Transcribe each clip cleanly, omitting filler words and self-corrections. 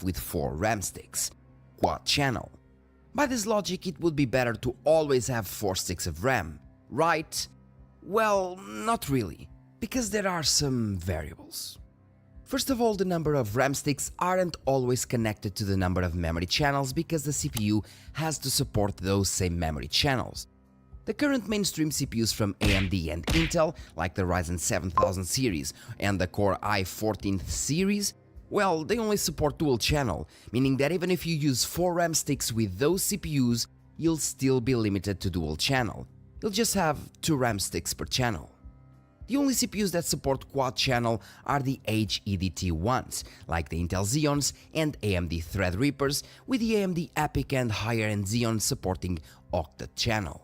with 4 RAM sticks, quad channel. By this logic, it would be better to always have 4 sticks of RAM, right? Well, not really, because there are some variables. First of all, the number of RAM sticks aren't always connected to the number of memory channels because the CPU has to support those same memory channels. The current mainstream CPUs from AMD and Intel, like the Ryzen 7000 series and the Core i14 series, well, they only support dual channel, meaning that even if you use 4 RAM sticks with those CPUs, you'll still be limited to dual channel. You'll just have 2 RAM sticks per channel. The only CPUs that support quad channel are the HEDT ones, like the Intel Xeons and AMD Threadrippers, with the AMD EPYC and higher-end Xeons supporting octa channel.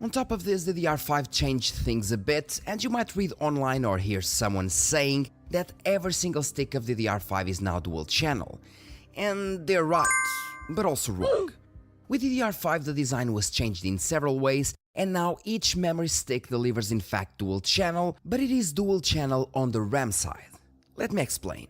On top of this, the DDR5 changed things a bit, and you might read online or hear someone saying that every single stick of DDR5 is now dual channel. And they're right, but also wrong. With DDR5, the design was changed in several ways, and now each memory stick delivers in fact dual channel, but it is dual channel on the RAM side. Let me explain.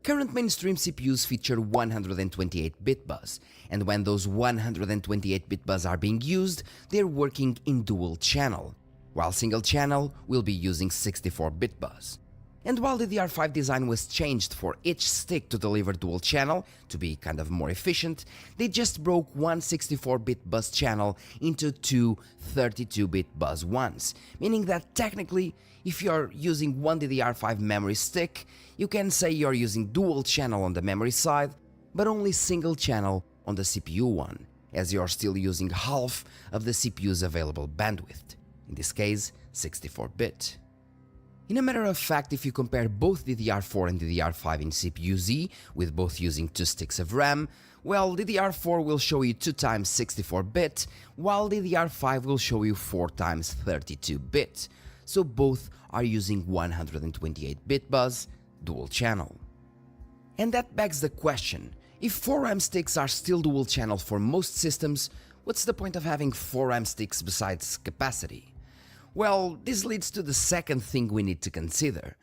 Current mainstream CPUs feature 128-bit bus, and when those 128-bit bus are being used, they're working in dual channel, while single channel will be using 64-bit bus. And while the DDR5 design was changed for each stick to deliver dual channel, to be kind of more efficient, they just broke one 64-bit bus channel into 2 32-bit bus ones, meaning that technically, if you're using one DDR5 memory stick, you can say you're using dual channel on the memory side, but only single channel on the CPU one, as you're still using half of the CPU's available bandwidth, in this case 64-bit. In a matter of fact, if you compare both DDR4 and DDR5 in CPU-Z, with both using 2 sticks of RAM, well, DDR4 will show you 2 times 64-bit, while DDR5 will show you 4 times 32-bit, so both are using 128-bit bus, dual channel. And that begs the question, if 4 RAM sticks are still dual channel for most systems, what's the point of having 4 RAM sticks besides capacity? Well, this leads to the second thing we need to consider: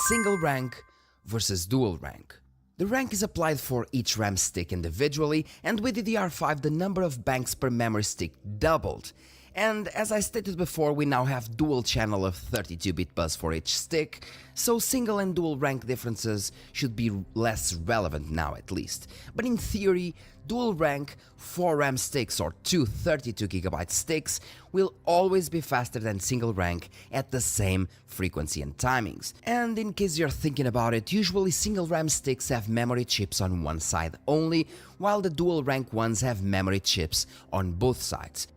single rank versus dual rank. The rank is applied for each RAM stick individually, and with DDR5 the number of banks per memory stick doubled. And as I stated before, we now have dual channel of 32-bit bus for each stick, so single and dual rank differences should be less relevant now at least. But in theory, dual rank 4 RAM sticks or 2 32GB sticks will always be faster than single rank at the same frequency and timings. And in case you're thinking about it, usually single RAM sticks have memory chips on one side only, while the dual rank ones have memory chips on both sides.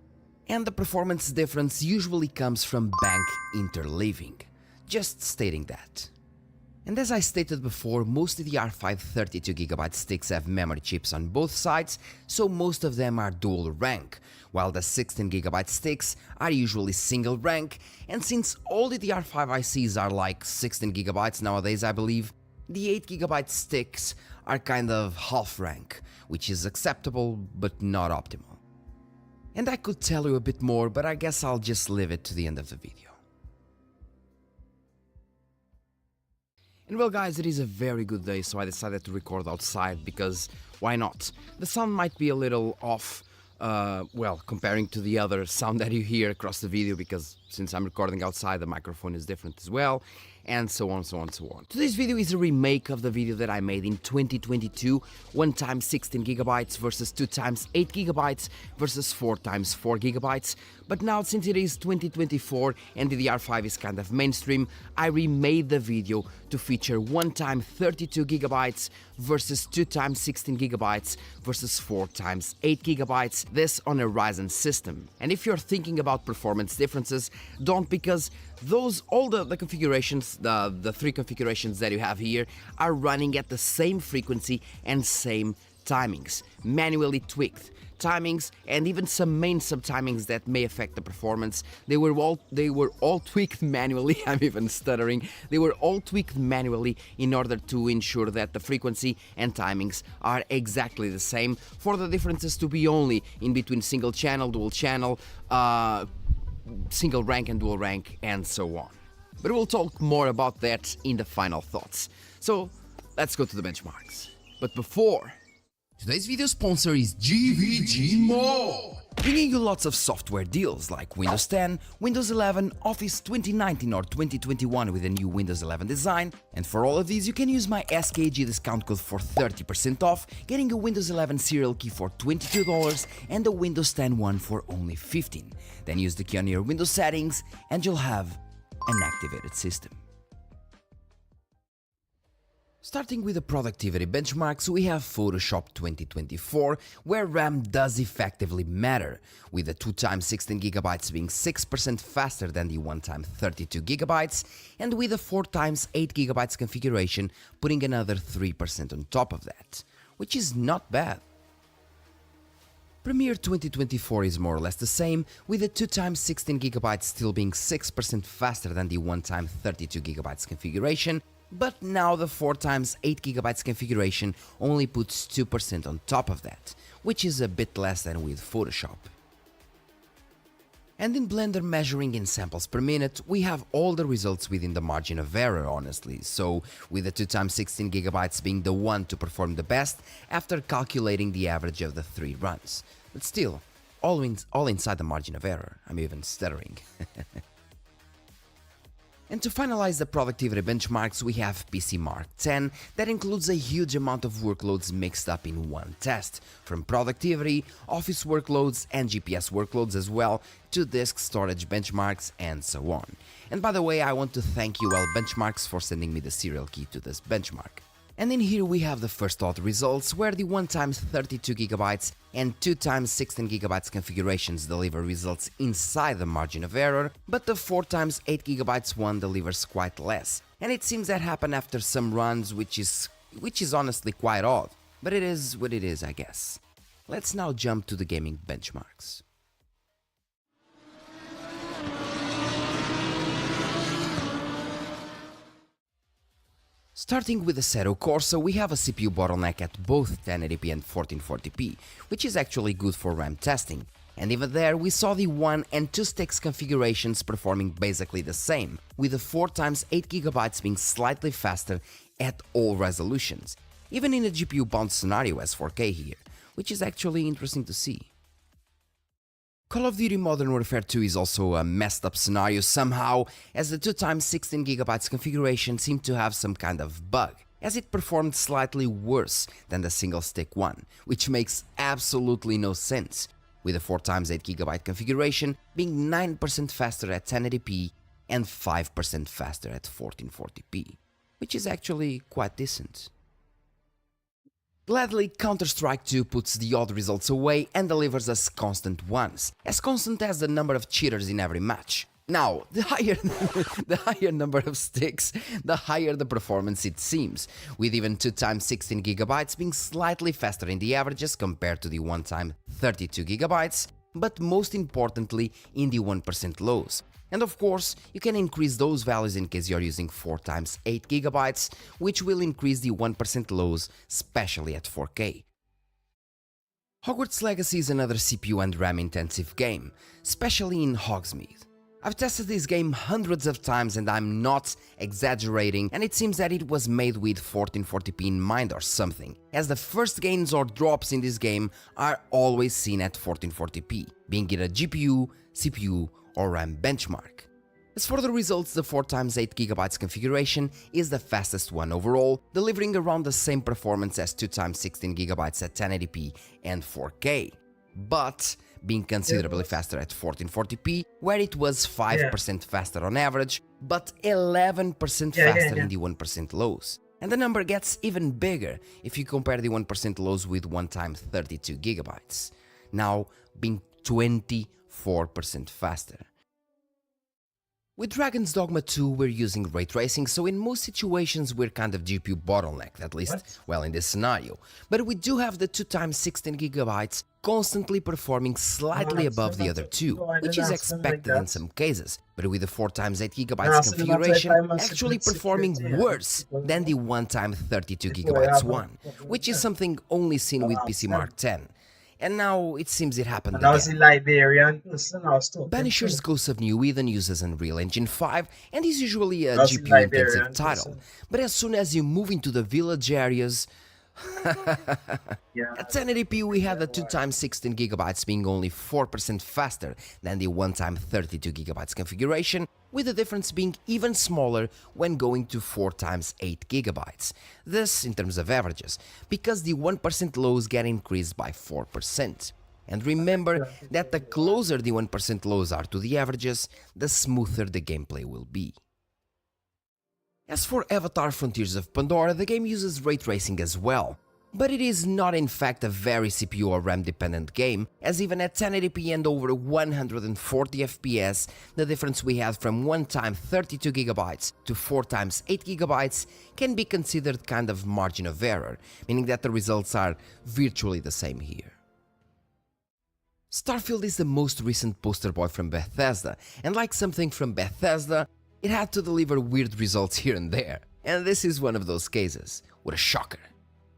And the performance difference usually comes from bank interleaving. Just stating that. And as I stated before, most DDR5 32GB sticks have memory chips on both sides, so most of them are dual rank, while the 16GB sticks are usually single rank, and since all DDR5 ICs are like 16GB nowadays, I believe, the 8GB sticks are kind of half rank, which is acceptable but not optimal. And I could tell you a bit more, but I guess I'll just leave it to the end of the video. And well guys, it is a very good day, so I decided to record outside because why not? The sound might be a little off, well, comparing to the other sound that you hear across the video, because since I'm recording outside the microphone is different as well, and so on, so on, so on. Today's video is a remake of the video that I made in 2022, 1 times 16GB versus 2 times 8GB versus 4 times 4GB, but now since it is 2024 and DDR5 is kind of mainstream, I remade the video to feature 1 time 32GB versus 2 times 16GB versus 4 times 8GB, this on a Ryzen system. And if you're thinking about performance differences, don't, because all the configurations, the 3 configurations that you have here are running at the same frequency and same timings, manually tweaked timings, and even some main subtimings that may affect the performance. They were all tweaked manually. I'm even stuttering. They were all tweaked manually in order to ensure that the frequency and timings are exactly the same, for the differences to be only in between single channel, dual channel, single rank and dual rank, and so on. But we'll talk more about that in the final thoughts. So let's go to the benchmarks. But before, today's video sponsor is GVG Mall, bringing you lots of software deals like Windows 10, Windows 11, Office 2019 or 2021 with a new Windows 11 design, and for all of these you can use my SKG discount code for 30% off, getting a Windows 11 serial key for $22 and a Windows 10 one for only $15. Then use the key on your Windows settings and you'll have an activated system. Starting with the productivity benchmarks, we have Photoshop 2024, where RAM does effectively matter, with the 2x 16GB being 6% faster than the 1x 32GB, and with the 4x 8GB configuration putting another 3% on top of that, which is not bad. Premiere 2024 is more or less the same, with the 2x 16GB still being 6% faster than the 1x 32GB configuration, but now the 4x 8GB configuration only puts 2% on top of that, which is a bit less than with Photoshop. And in Blender measuring in samples per minute, we have all the results within the margin of error, honestly, so with the 2x 16GB being the one to perform the best after calculating the average of the 3 runs. But still, all inside the margin of error. I'm even stuttering. And to finalize the productivity benchmarks, we have PCMark 10 that includes a huge amount of workloads mixed up in one test, from productivity, office workloads and GPS workloads as well, to disk storage benchmarks and so on. And by the way, I want to thank UL Benchmarks for sending me the serial key to this benchmark. And in here we have the first order results, where the 1x 32GB and 2x 16GB configurations deliver results inside the margin of error, but the 4x 8GB one delivers quite less. And it seems that happened after some runs, which is honestly quite odd, but it is what it is, I guess. Let's now jump to the gaming benchmarks. Starting with the Assetto Corsa, we have a CPU bottleneck at both 1080p and 1440p, which is actually good for RAM testing. And even there, we saw the 1 and 2 sticks configurations performing basically the same, with the 4x 8GB being slightly faster at all resolutions, even in a GPU-bound scenario as 4K here, which is actually interesting to see. Call of Duty Modern Warfare 2 is also a messed up scenario somehow, as the 2x 16GB configuration seemed to have some kind of bug, as it performed slightly worse than the single stick one, which makes absolutely no sense, with the 4x 8GB configuration being 9% faster at 1080p and 5% faster at 1440p, which is actually quite decent. Gladly, Counter-Strike 2 puts the odd results away and delivers us constant ones, as constant as the number of cheaters in every match. Now, the higher number of sticks, the higher the performance it seems, with even 2x 16GB being slightly faster in the averages compared to the 1x 32GB, but most importantly in the 1% lows. And of course, you can increase those values in case you're using 4x 8GB, which will increase the 1% lows, especially at 4K. Hogwarts Legacy is another CPU and RAM intensive game, especially in Hogsmeade. I've tested this game hundreds of times and I'm not exaggerating, and it seems that it was made with 1440p in mind or something, as the first gains or drops in this game are always seen at 1440p, being it a GPU, CPU, or RAM benchmark. As for the results, the 4x 8GB configuration is the fastest one overall, delivering around the same performance as 2x 16GB at 1080p and 4K, but being considerably faster at 1440p, where it was 5% faster on average, but 11% faster in the 1% lows. And the number gets even bigger if you compare the 1% lows with 1x 32GB, now being 24% faster. With Dragon's Dogma 2 we're using ray tracing, so in most situations we're kind of GPU bottlenecked, at least, well, in this scenario. But we do have the 2x 16GB constantly performing slightly above the other two, which is expected in some cases, but with the 4x 8GB configuration actually performing worse than the 1x 32GB one, which is something only seen with PCMark 10. And now it seems it happened again. Banisher's Ghost of New Eden uses Unreal Engine 5 and is usually a GPU-intensive title, but as soon as you move into the village areas, Yeah, At 1080p, we had the 2x 16GB being only 4% faster than the 1x 32GB configuration, with the difference being even smaller when going to 4x 8GB. This in terms of averages, because the 1% lows get increased by 4%. And remember that the closer the 1% lows are to the averages, the smoother the gameplay will be. As for Avatar Frontiers of Pandora, the game uses ray tracing as well, but it is not in fact a very CPU or RAM dependent game, as even at 1080p and over 140 FPS, the difference we had from 1x 32GB to 4x 8GB can be considered kind of margin of error, meaning that the results are virtually the same here. Starfield is the most recent poster boy from Bethesda, and like something from Bethesda, it had to deliver weird results here and there, and this is one of those cases. What a shocker.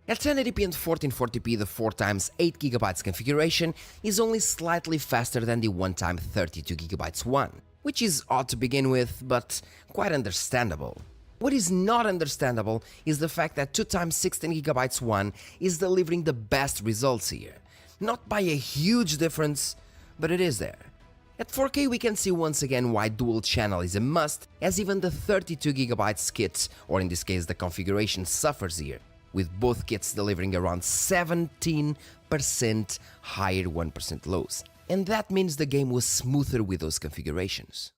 At 1080p and 1440p, the 4x 8GB configuration is only slightly faster than the 1x 32GB one, which is odd to begin with, but quite understandable. What is not understandable is the fact that 2x 16GB one is delivering the best results here. Not by a huge difference, but it is there. At 4K we can see once again why dual channel is a must, as even the 32GB kits, or in this case the configuration, suffers here, with both kits delivering around 17% higher 1% lows. And that means the game was smoother with those configurations.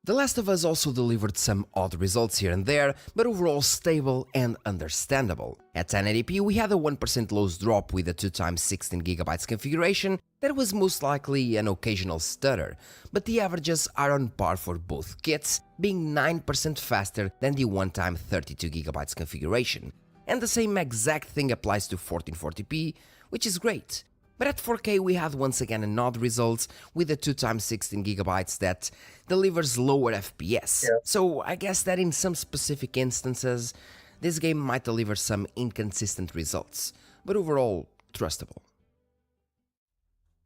The Last of Us also delivered some odd results here and there, but overall stable and understandable. At 1080p we had a 1% lows drop with a 2x 16GB configuration that was most likely an occasional stutter, but the averages are on par for both kits, being 9% faster than the 1x 32GB configuration. And the same exact thing applies to 1440p, which is great. But at 4K we had once again an odd result with a 2x 16GB that delivers lower FPS. Yeah. So I guess that in some specific instances, this game might deliver some inconsistent results, but overall trustable.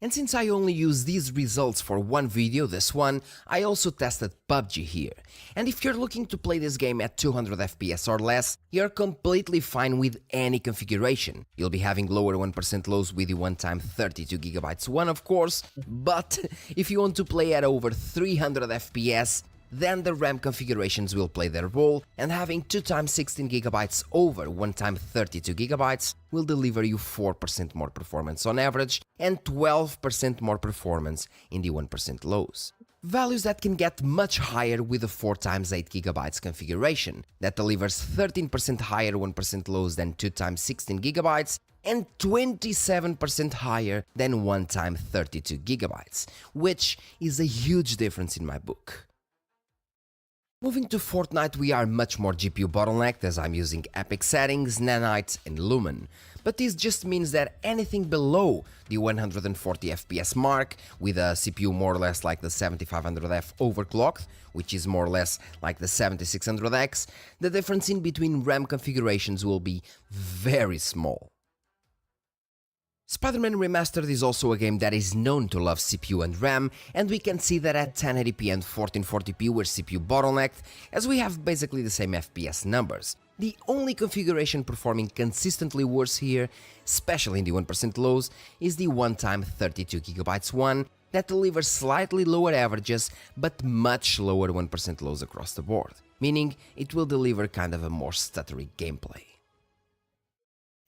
And since I only use these results for one video, this one, I also tested PUBG here. And if you're looking to play this game at 200 FPS or less, you're completely fine with any configuration. You'll be having lower 1% lows with the 1x 32GB one, of course, but if you want to play at over 300 FPS, then the RAM configurations will play their role, and having 2x 16GB over 1x 32GB will deliver you 4% more performance on average and 12% more performance in the 1% lows. Values that can get much higher with the 4x 8GB configuration, that delivers 13% higher 1% lows than 2x 16GB and 27% higher than 1x 32GB, which is a huge difference in my book. Moving to Fortnite, we are much more GPU bottlenecked as I'm using Epic settings, Nanite and Lumen, but this just means that anything below the 140 FPS mark, with a CPU more or less like the 7500F overclocked, which is more or less like the 7600X, the difference in between RAM configurations will be very small. Spider-Man Remastered is also a game that is known to love CPU and RAM, and we can see that at 1080p and 1440p we're CPU bottlenecked, as we have basically the same FPS numbers. The only configuration performing consistently worse here, especially in the 1% lows, is the 1x 32GB one, that delivers slightly lower averages but much lower 1% lows across the board, meaning it will deliver kind of a more stuttery gameplay.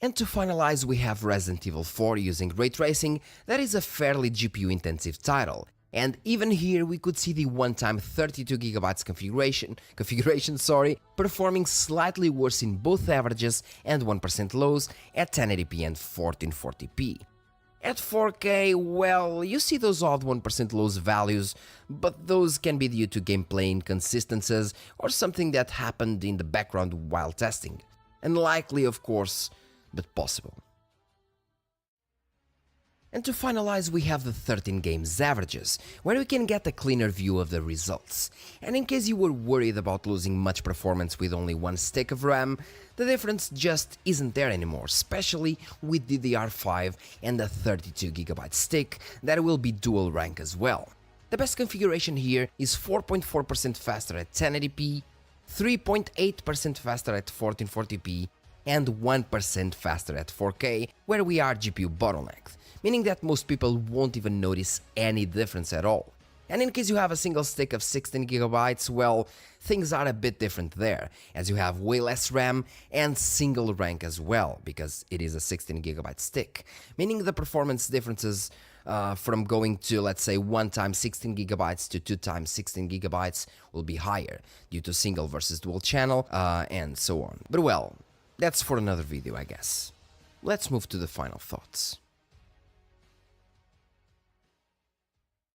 And to finalize, we have Resident Evil 4 using ray tracing. That is a fairly GPU intensive title, and even here we could see the 1x 32GB configuration performing slightly worse in both averages and 1% lows at 1080p and 1440p. At 4K, well, you see those odd 1% lows values, but those can be due to gameplay inconsistencies or something that happened in the background while testing. Unlikely, of course, but possible. And to finalize, we have the 13 games averages, where we can get a cleaner view of the results. And in case you were worried about losing much performance with only one stick of RAM, the difference just isn't there anymore, especially with DDR5 and a 32GB stick that will be dual rank as well. The best configuration here is 4.4% faster at 1080p, 3.8% faster at 1440p, and 1% faster at 4K, where we are GPU bottlenecked, meaning that most people won't even notice any difference at all. And in case you have a single stick of 16GB, well, things are a bit different there, as you have way less RAM and single rank as well, because it is a 16GB stick, meaning the performance differences from going to, let's say, 1 times 16GB to 2 times 16GB will be higher, due to single versus dual channel, and so on. But well, that's for another video, I guess. Let's move to the final thoughts.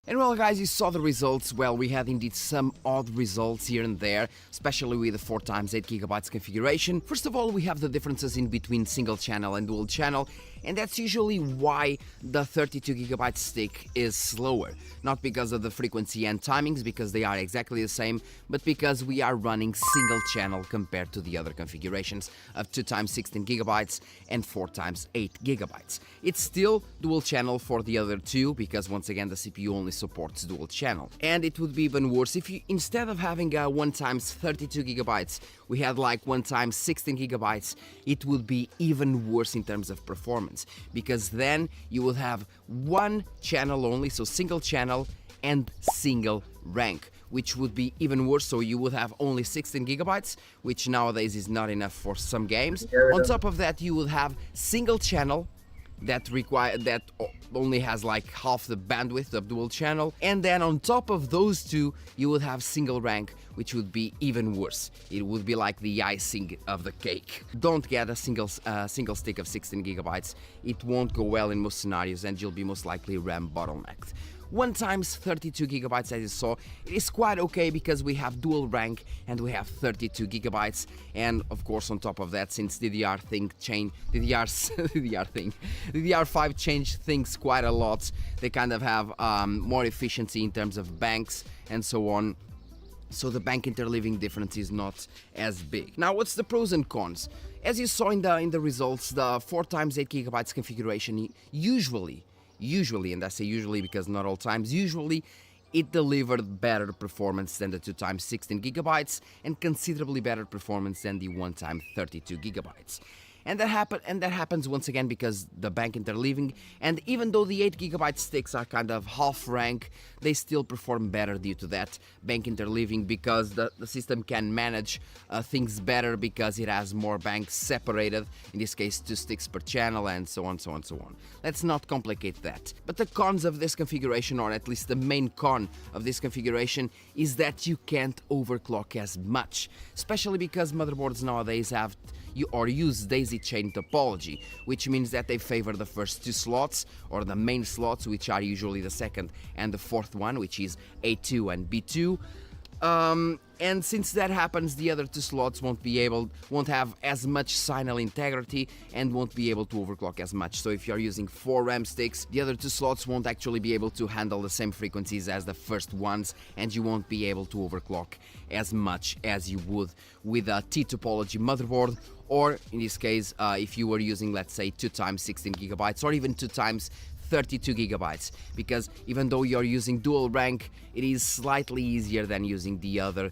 And well, guys, you saw the results. Well, we had indeed some odd results here and there, especially with the 4 times 8GB configuration. First of all, we have the differences in between single channel and dual channel, and that's usually why the 32GB stick is slower. Not because of the frequency and timings, because they are exactly the same, but because we are running single channel compared to the other configurations of 2 times 16GB and 4 times 8GB. It's still dual channel for the other two, because once again the CPU only supports dual channel. And it would be even worse if you, instead of having a 1 times 32GB, we had like 1 times 16GB, it would be even worse in terms of performance, because then you would have one channel only, so single channel and single rank, which would be even worse. So you would have only 16GB, which nowadays is not enough for some games. On top of that, you would have single channel that only has like half the bandwidth of dual channel, and then on top of those two you would have single rank, which would be even worse. It would be like the icing of the cake. Don't get a single stick of 16GB. It won't go well in most scenarios, and you'll be most likely RAM bottlenecked. 1 times 32GB, as you saw, it is quite okay because we have dual rank and we have 32GB, and of course on top of that, since DDR5 changed things quite a lot, they kind of have more efficiency in terms of banks and so on. So the bank interleaving difference is not as big. Now, what's the pros and cons? As you saw in the results, the 4 times 8GB configuration usually, and I say usually because not all times, usually it delivered better performance than the 2 times 16GB and considerably better performance than the 1 times 32GB. And that happens once again because the bank interleaving, and even though the 8GB sticks are kind of half rank, they still perform better due to that bank interleaving, because the system can manage things better because it has more banks separated, in this case 2 sticks per channel, and so on, so on, so on. Let's not complicate that. But the cons of this configuration, or at least the main con of this configuration, is that you can't overclock as much, especially because motherboards nowadays have use daisy chain topology, which means that they favor the first 2 slots, or the main slots, which are usually the second and the fourth one, which is A2 and B2. And since that happens, the other 2 slots won't have as much signal integrity and won't be able to overclock as much. So if you're using 4 RAM sticks, the other 2 slots won't actually be able to handle the same frequencies as the first ones, and you won't be able to overclock as much as you would with a T topology motherboard, or in this case, if you were using, let's say, 2 times 16GB or even 2 times 32GB, because even though you're using dual rank, it is slightly easier than using the other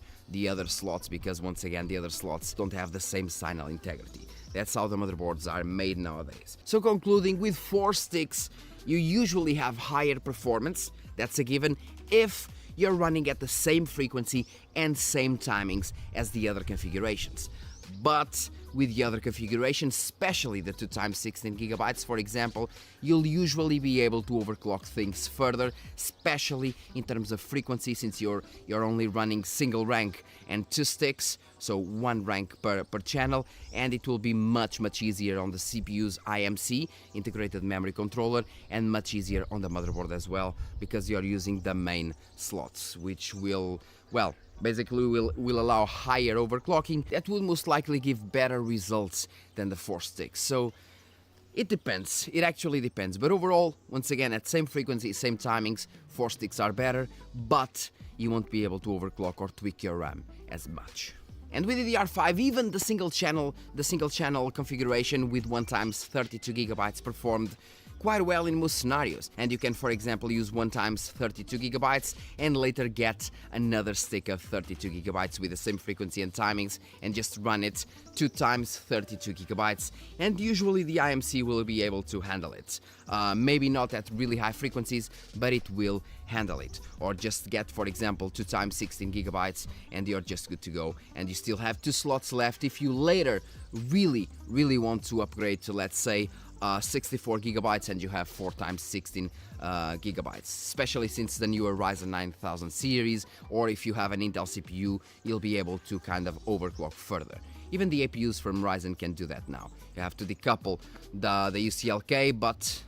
slots, because once again the other slots don't have the same signal integrity. That's how the motherboards are made nowadays. So concluding, with 4 sticks you usually have higher performance, that's a given, if you're running at the same frequency and same timings as the other configurations. But with the other configurations, especially the 2 times 16GB, for example, you'll usually be able to overclock things further, especially in terms of frequency, since you're only running single rank and 2 sticks, so 1 rank per channel, and it will be much easier on the CPU's IMC, integrated memory controller, and much easier on the motherboard as well, because you're using the main slots, which will, well, basically will allow higher overclocking that will most likely give better results than the 4 sticks. So it depends, it actually depends, but overall, once again, at same frequency, same timings, 4 sticks are better, but you won't be able to overclock or tweak your RAM as much. And with DDR5, even the single channel configuration with 1 times 32GB performed quite well in most scenarios, and you can, for example, use one times 32 gigabytes and later get another stick of 32 gigabytes with the same frequency and timings and just run it 2 times 32 gigabytes, and usually the IMC will be able to handle it. Maybe not at really high frequencies, but it will handle it. Or just get, for example, 2 times 16 gigabytes and you're just good to go, and you still have 2 slots left if you later really want to upgrade to, let's say, 64 gigabytes and you have 4 times 16 gigabytes, especially since the newer Ryzen 9000 series, or if you have an Intel CPU, you'll be able to kind of overclock further. Even the APUs from Ryzen can do that now. You have to decouple the UCLK, but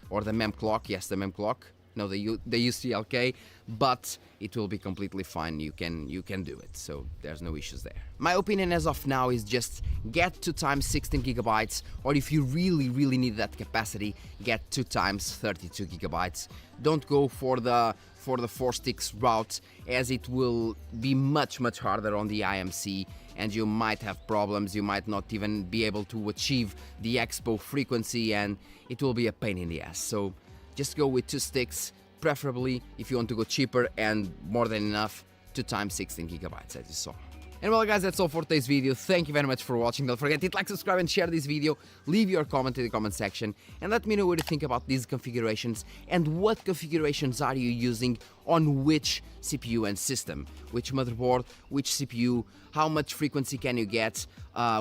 or the mem clock, yes, the mem clock, no, the UCLK, but it will be completely fine. You can do it, so there's no issues there. My opinion as of now is just get 2 times 16 gigabytes, or if you really need that capacity, get 2 times 32 gigabytes. Don't go for the 4 sticks route, as it will be much harder on the IMC, and you might have problems. You might not even be able to achieve the expo frequency, and it will be a pain in the ass. So just go with 2 sticks, preferably if you want to go cheaper, and more than enough, 2 times 16 gigabytes as you saw. And well guys, that's all for today's video. Thank you very much for watching. Don't forget to hit like, subscribe and share this video. Leave your comment in the comment section and let me know what you think about these configurations and what configurations are you using on which CPU and system, which motherboard, which CPU, how much frequency can you get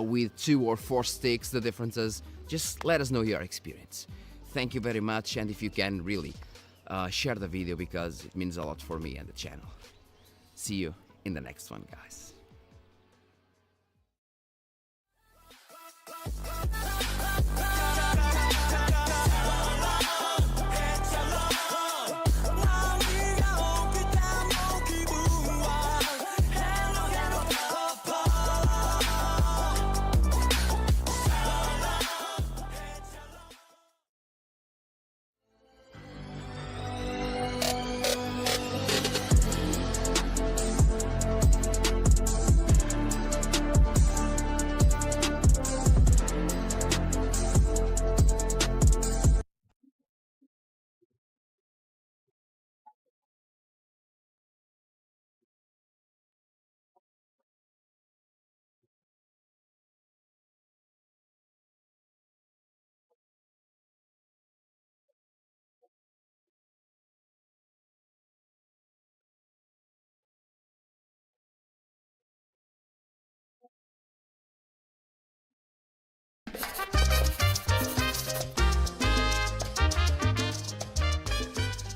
with 2 or 4 sticks, the differences. Just let us know your experience. Thank you very much, and if you can, really share the video because it means a lot for me and the channel. See you in the next one, guys.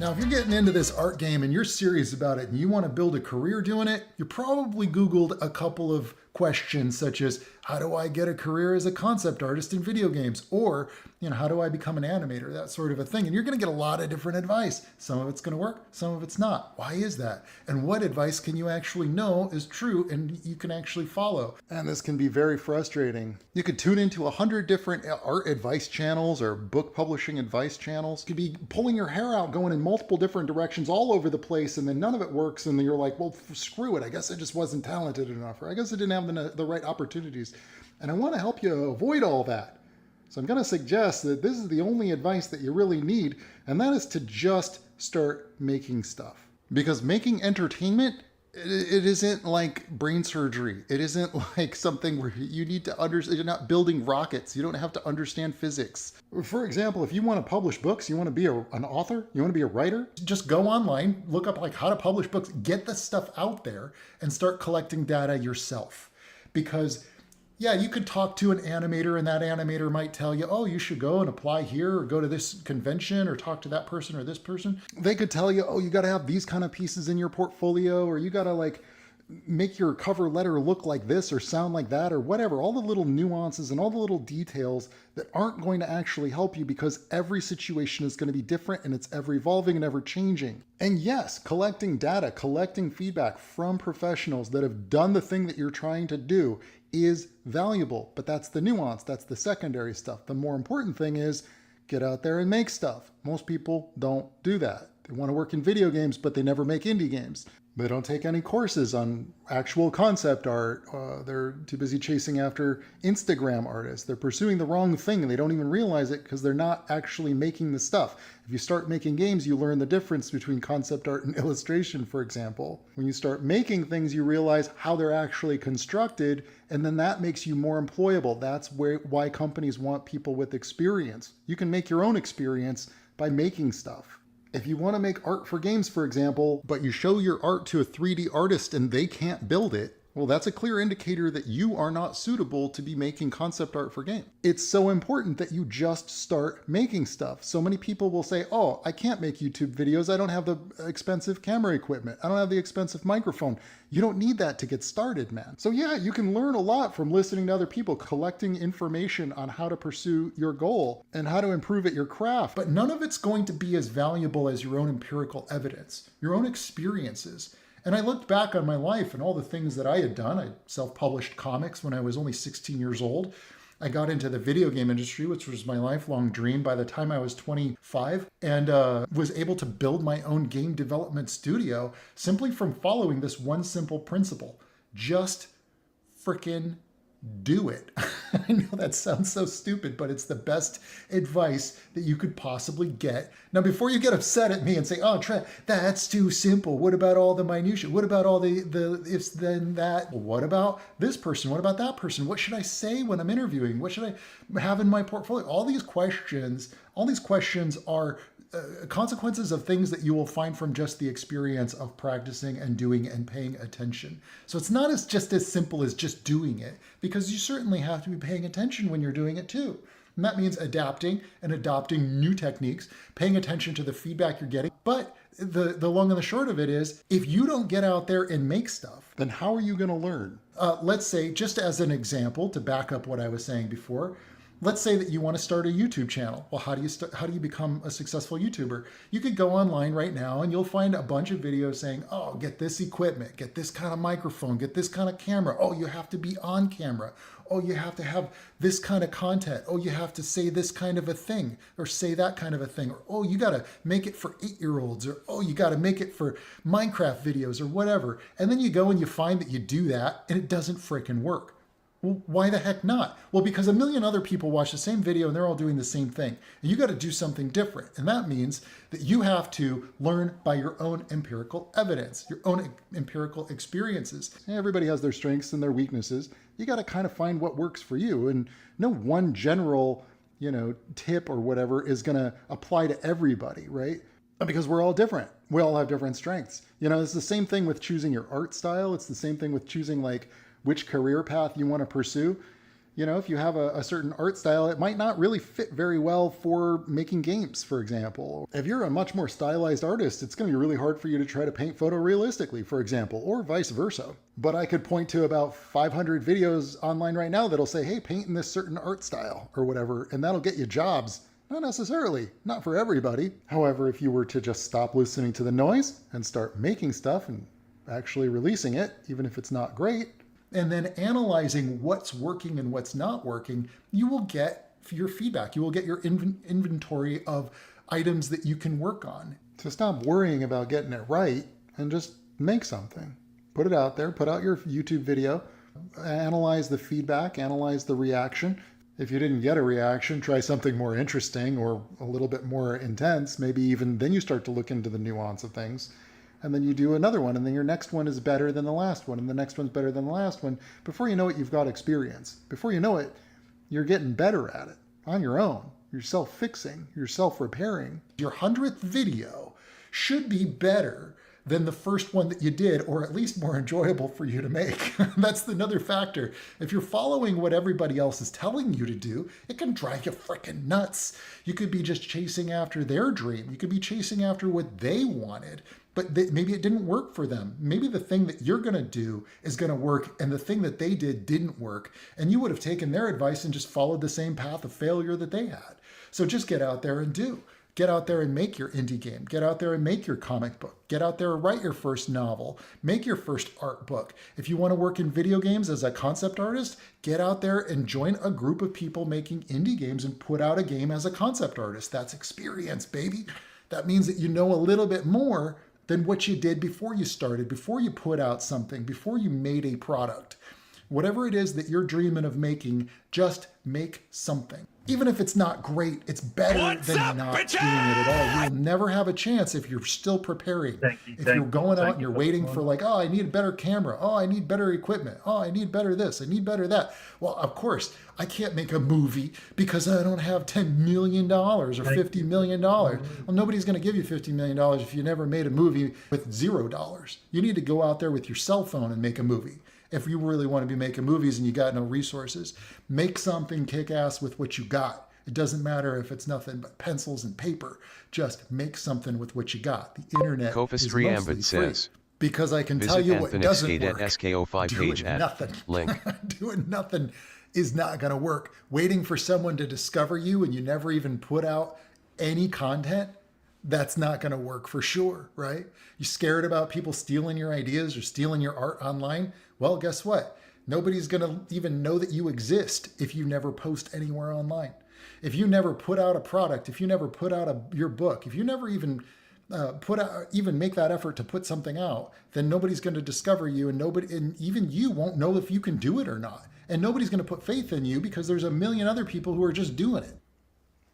Now, if you're getting into this art game and you're serious about it and you want to build a career doing it, you probably Googled a couple of questions such as, how do I get a career as a concept artist in video games? Or, how do I become an animator? That sort of a thing. And you're going to get a lot of different advice. Some of it's going to work, some of it's not. Why is that? And what advice can you actually know is true and you can actually follow? And this can be very frustrating. You could tune into 100 different art advice channels or book publishing advice channels. You could be pulling your hair out, going in multiple different directions all over the place, and then none of it works. And then you're like, well, screw it. I guess I just wasn't talented enough, or I guess I didn't have the right opportunities. And I want to help you avoid all that. So I'm going to suggest that this is the only advice that you really need, and that is to just start making stuff. Because making entertainment, it isn't like brain surgery. It isn't like something where you need to understand. You're not building rockets. You don't have to understand physics. For example, if you want to publish books, you want to be an author, you want to be a writer, just go online, look up like how to publish books, get the stuff out there, and start collecting data yourself. Because yeah, you could talk to an animator and that animator might tell you, oh, you should go and apply here or go to this convention or talk to that person or this person. They could tell you, oh, you got to have these kind of pieces in your portfolio, or you got to like make your cover letter look like this or sound like that or whatever. All the little nuances and all the little details that aren't going to actually help you, because every situation is going to be different and it's ever evolving and ever changing. And yes, collecting data, collecting feedback from professionals that have done the thing that you're trying to do is valuable, but that's the nuance. That's the secondary stuff. The more important thing is get out there and make stuff. Most people don't do that. They want to work in video games, but they never make indie games. They don't take any courses on actual concept art. They're too busy chasing after Instagram artists. They're pursuing the wrong thing and they don't even realize it because they're not actually making the stuff. If you start making games, you learn the difference between concept art and illustration, for example. When you start making things, you realize how they're actually constructed, and then that makes you more employable. That's why companies want people with experience. You can make your own experience by making stuff. If you want to make art for games, for example, but you show your art to a 3D artist and they can't build it, well, that's a clear indicator that you are not suitable to be making concept art for games. It's so important that you just start making stuff. So many people will say, oh, I can't make YouTube videos. I don't have the expensive camera equipment. I don't have the expensive microphone. You don't need that to get started, man. So yeah, you can learn a lot from listening to other people, collecting information on how to pursue your goal and how to improve at your craft. But none of it's going to be as valuable as your own empirical evidence, your own experiences. And I looked back on my life and all the things that I had done. I self-published comics when I was only 16 years old. I got into the video game industry, which was my lifelong dream by the time I was 25, and was able to build my own game development studio simply from following this one simple principle. Just frickin' do it. I know that sounds so stupid, but it's the best advice that you could possibly get. Now, before you get upset at me and say, oh, Trent, that's too simple. What about all the minutia? What about all the ifs, then, that? Well, what about this person? What about that person? What should I say when I'm interviewing? What should I have in my portfolio? All these questions are consequences of things that you will find from just the experience of practicing and doing and paying attention. So it's not just as simple as just doing it, because you certainly have to be paying attention when you're doing it too. And that means adapting and adopting new techniques, paying attention to the feedback you're getting. But the long and the short of it is, if you don't get out there and make stuff, then how are you going to learn? Let's say, just as an example, to back up what I was saying before, let's say that you want to start a YouTube channel. Well, how do you become a successful YouTuber? You could go online right now and you'll find a bunch of videos saying, oh, get this equipment, get this kind of microphone, get this kind of camera. Oh, you have to be on camera. Oh, you have to have this kind of content. Oh, you have to say this kind of a thing or say that kind of a thing. Or, oh, you got to make it for 8-year-olds, or, oh, you got to make it for Minecraft videos or whatever. And then you go and you find that you do that and it doesn't freaking work. Well, why the heck not? Well, because a million other people watch the same video and they're all doing the same thing. And you got to do something different. And that means that you have to learn by your own empirical evidence, your own empirical experiences. Everybody has their strengths and their weaknesses. You got to kind of find what works for you. And no one general, tip or whatever is going to apply to everybody, right? Because we're all different. We all have different strengths. It's the same thing with choosing your art style. It's the same thing with choosing which career path you want to pursue. If you have a certain art style, it might not really fit very well for making games, for example. If you're a much more stylized artist, it's going to be really hard for you to try to paint photorealistically, for example, or vice versa. But I could point to about 500 videos online right now that'll say, hey, paint in this certain art style or whatever, and that'll get you jobs. Not necessarily, not for everybody. However, if you were to just stop listening to the noise and start making stuff and actually releasing it, even if it's not great, and then analyzing what's working and what's not working, you will get your feedback. You will get your inventory of items that you can work on. So stop worrying about getting it right and just make something. Put it out there, put out your YouTube video, analyze the feedback, analyze the reaction. If you didn't get a reaction, try something more interesting or a little bit more intense. Maybe even then you start to look into the nuance of things. And then you do another one, and then your next one is better than the last one, and the next one's better than the last one. Before you know it, you've got experience. Before you know it, you're getting better at it on your own. You're self-fixing, you're self-repairing. Your 100th video should be better than the first one that you did, or at least more enjoyable for you to make. That's another factor. If you're following what everybody else is telling you to do, it can drive you freaking nuts. You could be just chasing after their dream. You could be chasing after what they wanted. But maybe it didn't work for them. Maybe the thing that you're going to do is going to work, and the thing that they did didn't work. And you would have taken their advice and just followed the same path of failure that they had. So just get out there and do. Get out there and make your indie game. Get out there and make your comic book. Get out there and write your first novel. Make your first art book. If you want to work in video games as a concept artist, get out there and join a group of people making indie games and put out a game as a concept artist. That's experience, baby. That means that you know a little bit more than what you did before you started, before you put out something, before you made a product. Whatever it is that you're dreaming of making, just make something. Even if it's not great, it's better than not doing it at all. You'll never have a chance if you're still preparing. If you're going out and you're waiting for like, oh, I need a better camera. Oh, I need better equipment. Oh, I need better this. I need better that. Well, of course, I can't make a movie because I don't have $10 million or $50 million. Well, nobody's going to give you $50 million if you never made a movie with $0. You need to go out there with your cell phone and make a movie. If you really want to be making movies and you got no resources, make something kick-ass with what you got. It doesn't matter if it's nothing but pencils and paper. Just make something with what you got. The internet is mostly free. Because I can tell you what doesn't work. Doing nothing. Link. Doing nothing is not going to work. Waiting for someone to discover you and you never even put out any content, that's not going to work for sure, right? You scared about people stealing your ideas or stealing your art online? Well, guess what? Nobody's going to even know that you exist if you never post anywhere online. If you never put out a product, if you never put out your book, if you never even make that effort to put something out, then nobody's going to discover you, and even you won't know if you can do it or not. And nobody's going to put faith in you because there's a million other people who are just doing it.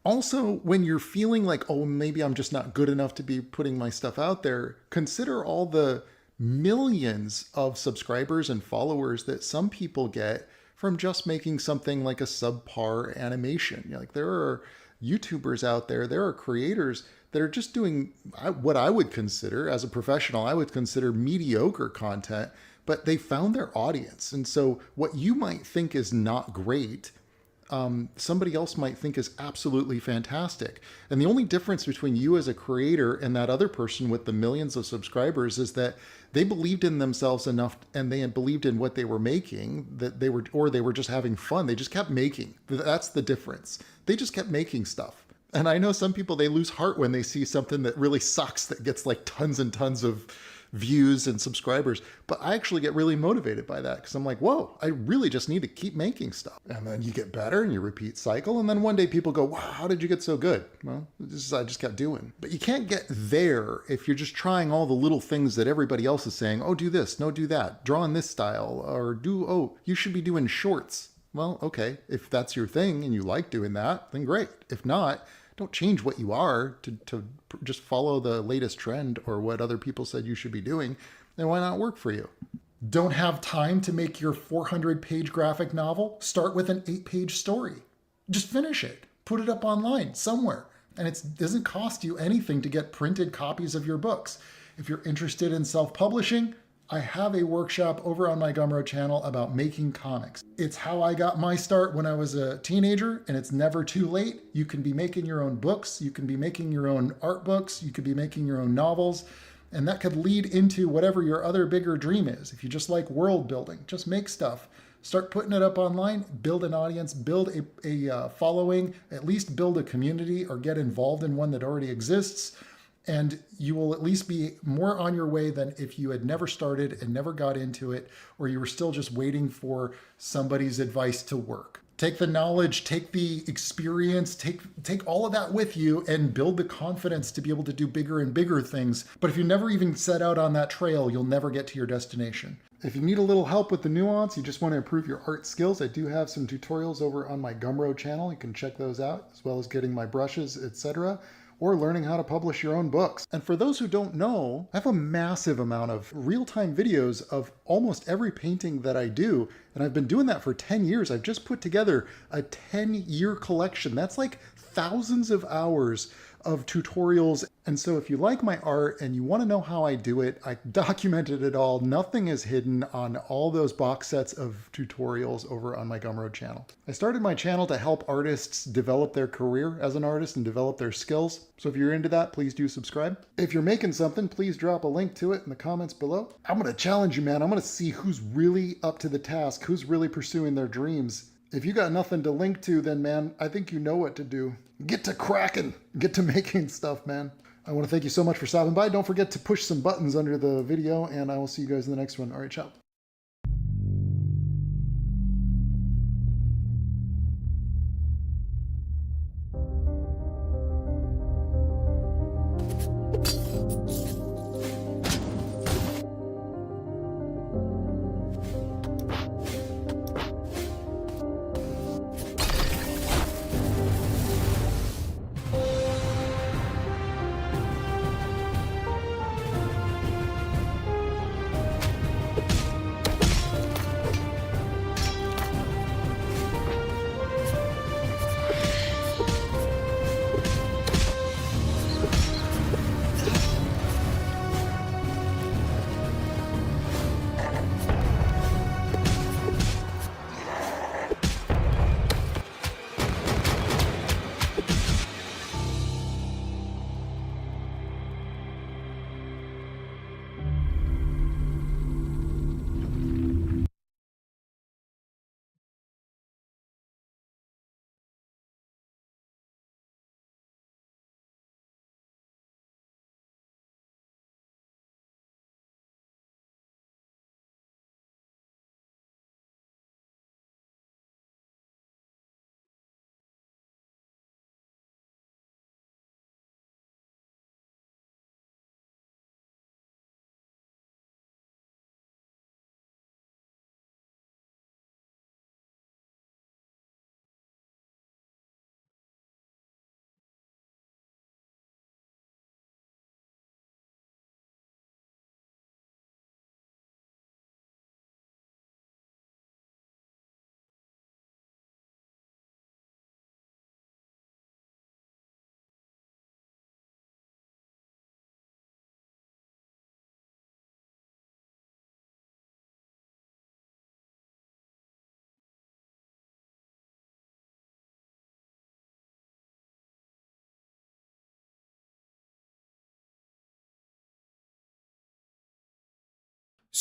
Also, when you're feeling like, oh, maybe I'm just not good enough to be putting my stuff out there, consider all the millions of subscribers and followers that some people get from just making something like a subpar animation. Like there are YouTubers out there, there are creators that are just doing what I would consider, as a professional, I would consider mediocre content, but they found their audience. And so what you might think is not great, somebody else might think is absolutely fantastic. And the only difference between you as a creator and that other person with the millions of subscribers is that they believed in themselves enough and they believed in what they were making, that they were just having fun. They just kept making. That's the difference. They just kept making stuff. And I know some people, they lose heart when they see something that really sucks, that gets like tons and tons of views and subscribers. But I actually get really motivated by that because I'm like, whoa, I really just need to keep making stuff. And then you get better and you repeat cycle. And then one day people go, wow, how did you get so good? Well, I just kept doing. But you can't get there if you're just trying all the little things that everybody else is saying. Oh, do this, no, do that, draw in this style, or you should be doing shorts. Well, okay, if that's your thing and you like doing that, then great. If not, don't change what you are to just follow the latest trend or what other people said you should be doing. Then why not work for you? Don't have time to make your 400-page graphic novel? Start with an 8-page story. Just finish it. Put it up online somewhere. And it doesn't cost you anything to get printed copies of your books. If you're interested in self-publishing, I have a workshop over on my Gumroad channel about making comics. It's how I got my start when I was a teenager, and it's never too late. You can be making your own books, you can be making your own art books, you could be making your own novels, and that could lead into whatever your other bigger dream is. If you just like world building, just make stuff. Start putting it up online, build an audience, build a following, at least build a community or get involved in one that already exists. And you will at least be more on your way than if you had never started and never got into it, or you were still just waiting for somebody's advice to work. Take the knowledge, take the experience, take all of that with you and build the confidence to be able to do bigger and bigger things. But if you never even set out on that trail, you'll never get to your destination. If you need a little help with the nuance, you just want to improve your art skills, I do have some tutorials over on my Gumroad channel. You can check those out, as well as getting my brushes, etc., or learning how to publish your own books. And for those who don't know, I have a massive amount of real-time videos of almost every painting that I do, and I've been doing that for 10 years. I've just put together a 10-year collection. That's like thousands of hours of tutorials. And so if you like my art and you want to know how I do it, I documented it all. Nothing is hidden on all those box sets of tutorials over on my Gumroad channel. I started my channel to help artists develop their career as an artist and develop their skills. So if you're into that, please do subscribe. If you're making something, please drop a link to it in the comments below. I'm going to challenge you, man. I'm going to see who's really up to the task, who's really pursuing their dreams. If you got nothing to link to, then man, I think you know what to do. Get to cracking, get to making stuff, man. I want to thank you so much for stopping by. Don't forget to push some buttons under the video, and I will see you guys in the next one. All right, ciao.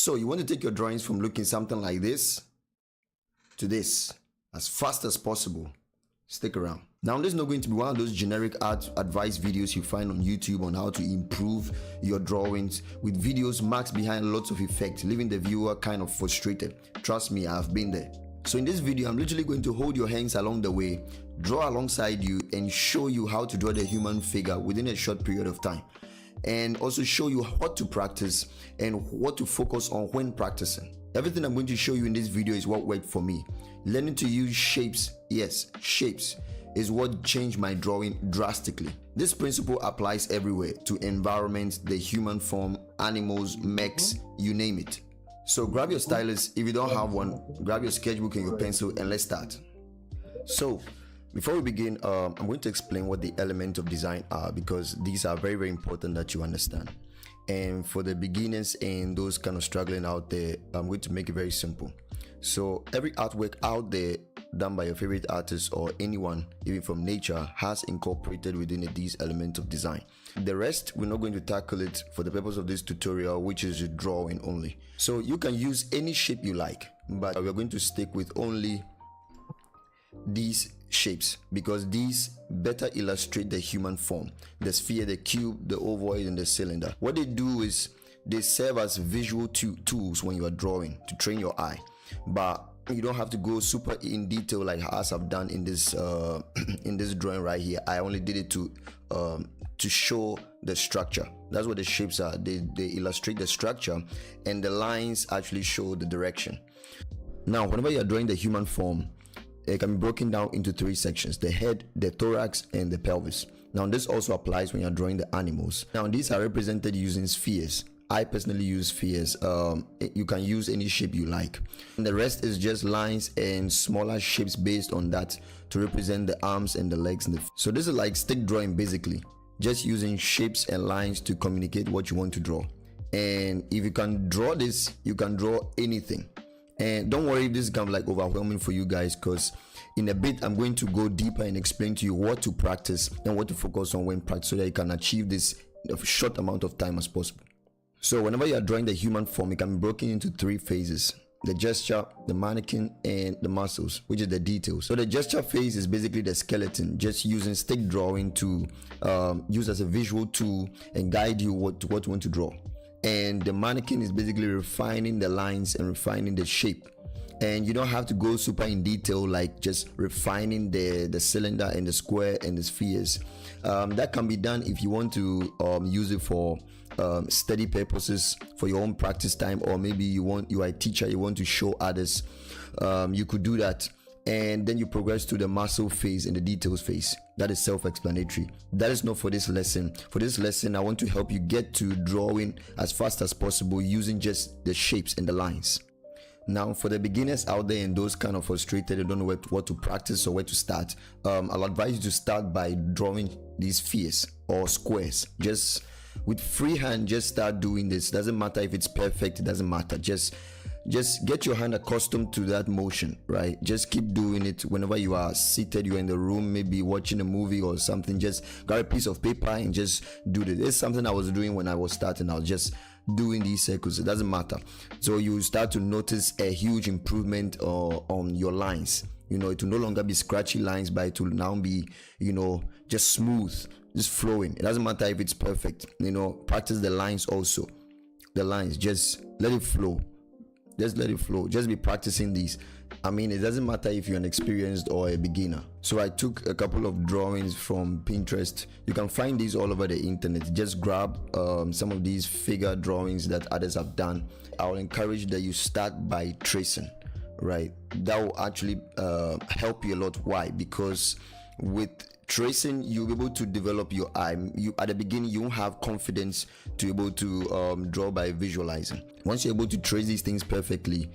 So you want to take your drawings from looking something like this to this as fast as possible. Stick around. Now, this is not going to be one of those generic art advice videos you find on YouTube on how to improve your drawings, with videos marked behind lots of effects, leaving the viewer kind of frustrated. Trust me, I've been there. So in this video, I'm literally going to hold your hands along the way, draw alongside you, and show you how to draw the human figure within a short period of time. And also show you what to practice and what to focus on when practicing. Everything I'm going to show you in this video is what worked for me. Learning to use shapes, yes, shapes, is what changed my drawing drastically. This principle applies everywhere, to environments, the human form, animals, mechs, you name it. So grab your stylus. If you don't have one, grab your sketchbook and your pencil, and let's start. So before we begin, I'm going to explain what the elements of design are, because these are very, very important that you understand. And for the beginners and those kind of struggling out there, I'm going to make it very simple. So every artwork out there done by your favorite artist or anyone, even from nature, has incorporated within it these elements of design. The rest, we're not going to tackle it for the purpose of this tutorial, which is drawing only. So you can use any shape you like, but we're going to stick with only these shapes because these better illustrate the human form: the sphere, the cube, the ovoid, and the cylinder. What they do is they serve as visual tools when you are drawing to train your eye, but you don't have to go super in detail like as I've done in this in this drawing right here. I only did it to show the structure. That's what the shapes are. They illustrate the structure, and the lines actually show the direction. Now, whenever you're drawing the human form, it can be broken down into three sections: the head, the thorax, and the pelvis. Now, this also applies when you're drawing the animals. Now, these are represented using spheres. I personally use spheres. You can use any shape you like. And the rest is just lines and smaller shapes based on that to represent the arms and the legs. So this is like stick drawing basically, just using shapes and lines to communicate what you want to draw. And if you can draw this, you can draw anything. And don't worry if this is kind of like overwhelming for you guys, because in a bit I'm going to go deeper and explain to you what to practice and what to focus on when practice, so that you can achieve this in a short amount of time as possible. So whenever you are drawing the human form, it can be broken into three phases: the gesture, the mannequin, and the muscles, which is the details. So the gesture phase is basically the skeleton, just using stick drawing to use as a visual tool and guide you what you want to draw. And the mannequin is basically refining the lines and refining the shape. And you don't have to go super in detail, like just refining the cylinder and the square and the spheres. That can be done if you want to use it for study purposes, for your own practice time, or maybe you are a teacher, you want to show others. You could do that. And then you progress to the muscle phase and the details phase. That is self-explanatory. That is not for this lesson. For this lesson, I want to help you get to drawing as fast as possible using just the shapes and the lines. Now, for the beginners out there and those kind of frustrated and don't know what to practice or where to start, I'll advise you to start by drawing these spheres or squares. Just with free hand, just start doing this. Doesn't matter if it's perfect, it doesn't matter. Just get your hand accustomed to that motion, right? Just keep doing it whenever you are seated, you're in the room, maybe watching a movie or something. Just grab a piece of paper and just do this. It's something I was doing when I was starting. I was just doing these circles. It doesn't matter. So you start to notice a huge improvement on your lines. You know, it will no longer be scratchy lines, but it will now be, you know, just smooth, just flowing. It doesn't matter if it's perfect. You know, practice the lines also. The lines, just let it flow. Just let it flow. Just be practicing these. I mean, it doesn't matter if you're an experienced or a beginner. So I took a couple of drawings from Pinterest. You can find these all over the internet. Just grab some of these figure drawings that others have done. I'll encourage that you start by tracing, right? That will actually help you a lot. Why? Because with tracing, you'll be able to develop your eye. At the beginning, you won't have confidence to be able to draw by visualizing. Once you're able to trace these things perfectly,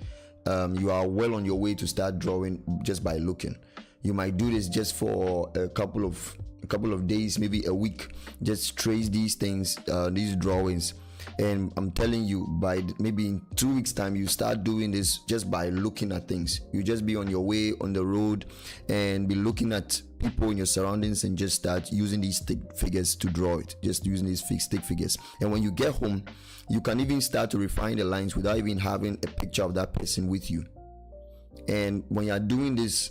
you are well on your way to start drawing just by looking. You might do this just for a couple of days, maybe a week. Just trace these things, these drawings, And I'm telling you, by maybe in 2 weeks time, you start doing this just by looking at things. You just be on your way on the road and be looking at people in your surroundings and just start using these stick figures to draw it, just using these stick figures. And when you get home, you can even start to refine the lines without even having a picture of that person with you. And when you're doing this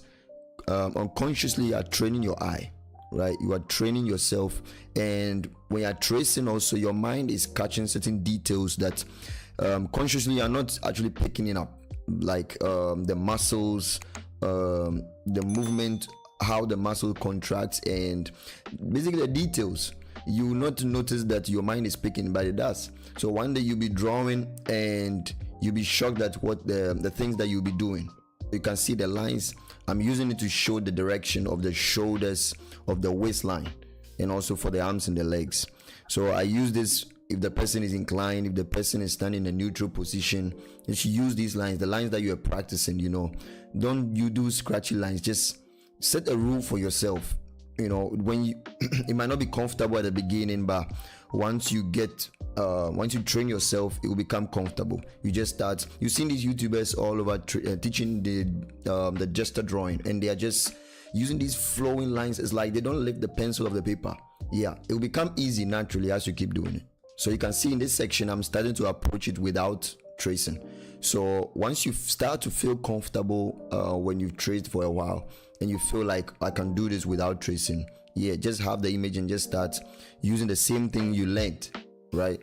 unconsciously, you are training your eye, right? You are training yourself. And when you're tracing also, your mind is catching certain details that consciously you're not actually picking it up, like the muscles, the movement, how the muscle contracts, and basically the details. You will not notice that your mind is picking, but it does. So one day you'll be drawing and you'll be shocked at what the things that you'll be doing. You can see the lines. I'm using it to show the direction of the shoulders, of the waistline, and also for the arms and the legs. So I use this if the person is inclined, if the person is standing in a neutral position. You should use these lines, the lines that you are practicing. Don't you do scratchy lines. Just set a rule for yourself. When you it might not be comfortable at the beginning, but once you train yourself, it will become comfortable. You just start. You've seen these YouTubers all over teaching the gesture drawing, and they are just using these flowing lines. It's like they don't lift the pencil of the paper. Yeah, it will become easy naturally as you keep doing it. So you can see in this section, I'm starting to approach it without tracing. So once you start to feel comfortable when you've traced for a while, and you feel like I can do this without tracing, just have the image and just start using the same thing you learned, right?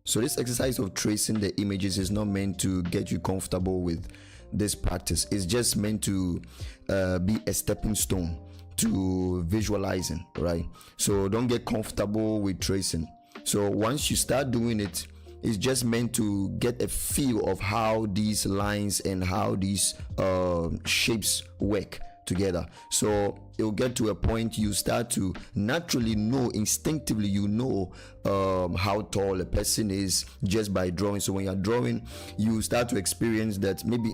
So this exercise of tracing the images is not meant to get you comfortable with this practice. It's just meant to be a stepping stone to visualizing, right? So don't get comfortable with tracing. So once you start doing it, it's just meant to get a feel of how these lines and how these shapes work together. So it'll get to a point you start to naturally know, instinctively how tall a person is just by drawing. So when you're drawing, you start to experience that maybe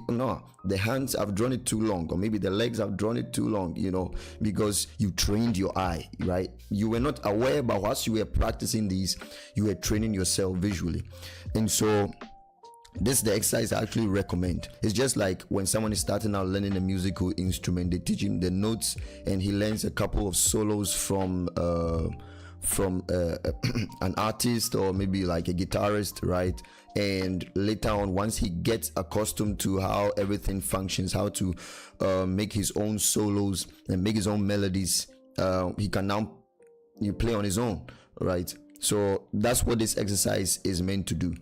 the hands have drawn it too long, or maybe the legs have drawn it too long, because you trained your eye, right? You were not aware, but whilst you were practicing these, you were training yourself visually. And so this is the exercise I actually recommend. It's just like when someone is starting out learning a musical instrument, they teach him the notes and he learns a couple of solos from an artist or maybe like a guitarist, right? And later on, once he gets accustomed to how everything functions, how to make his own solos and make his own melodies, he can now play on his own, right? So that's what this exercise is meant to do.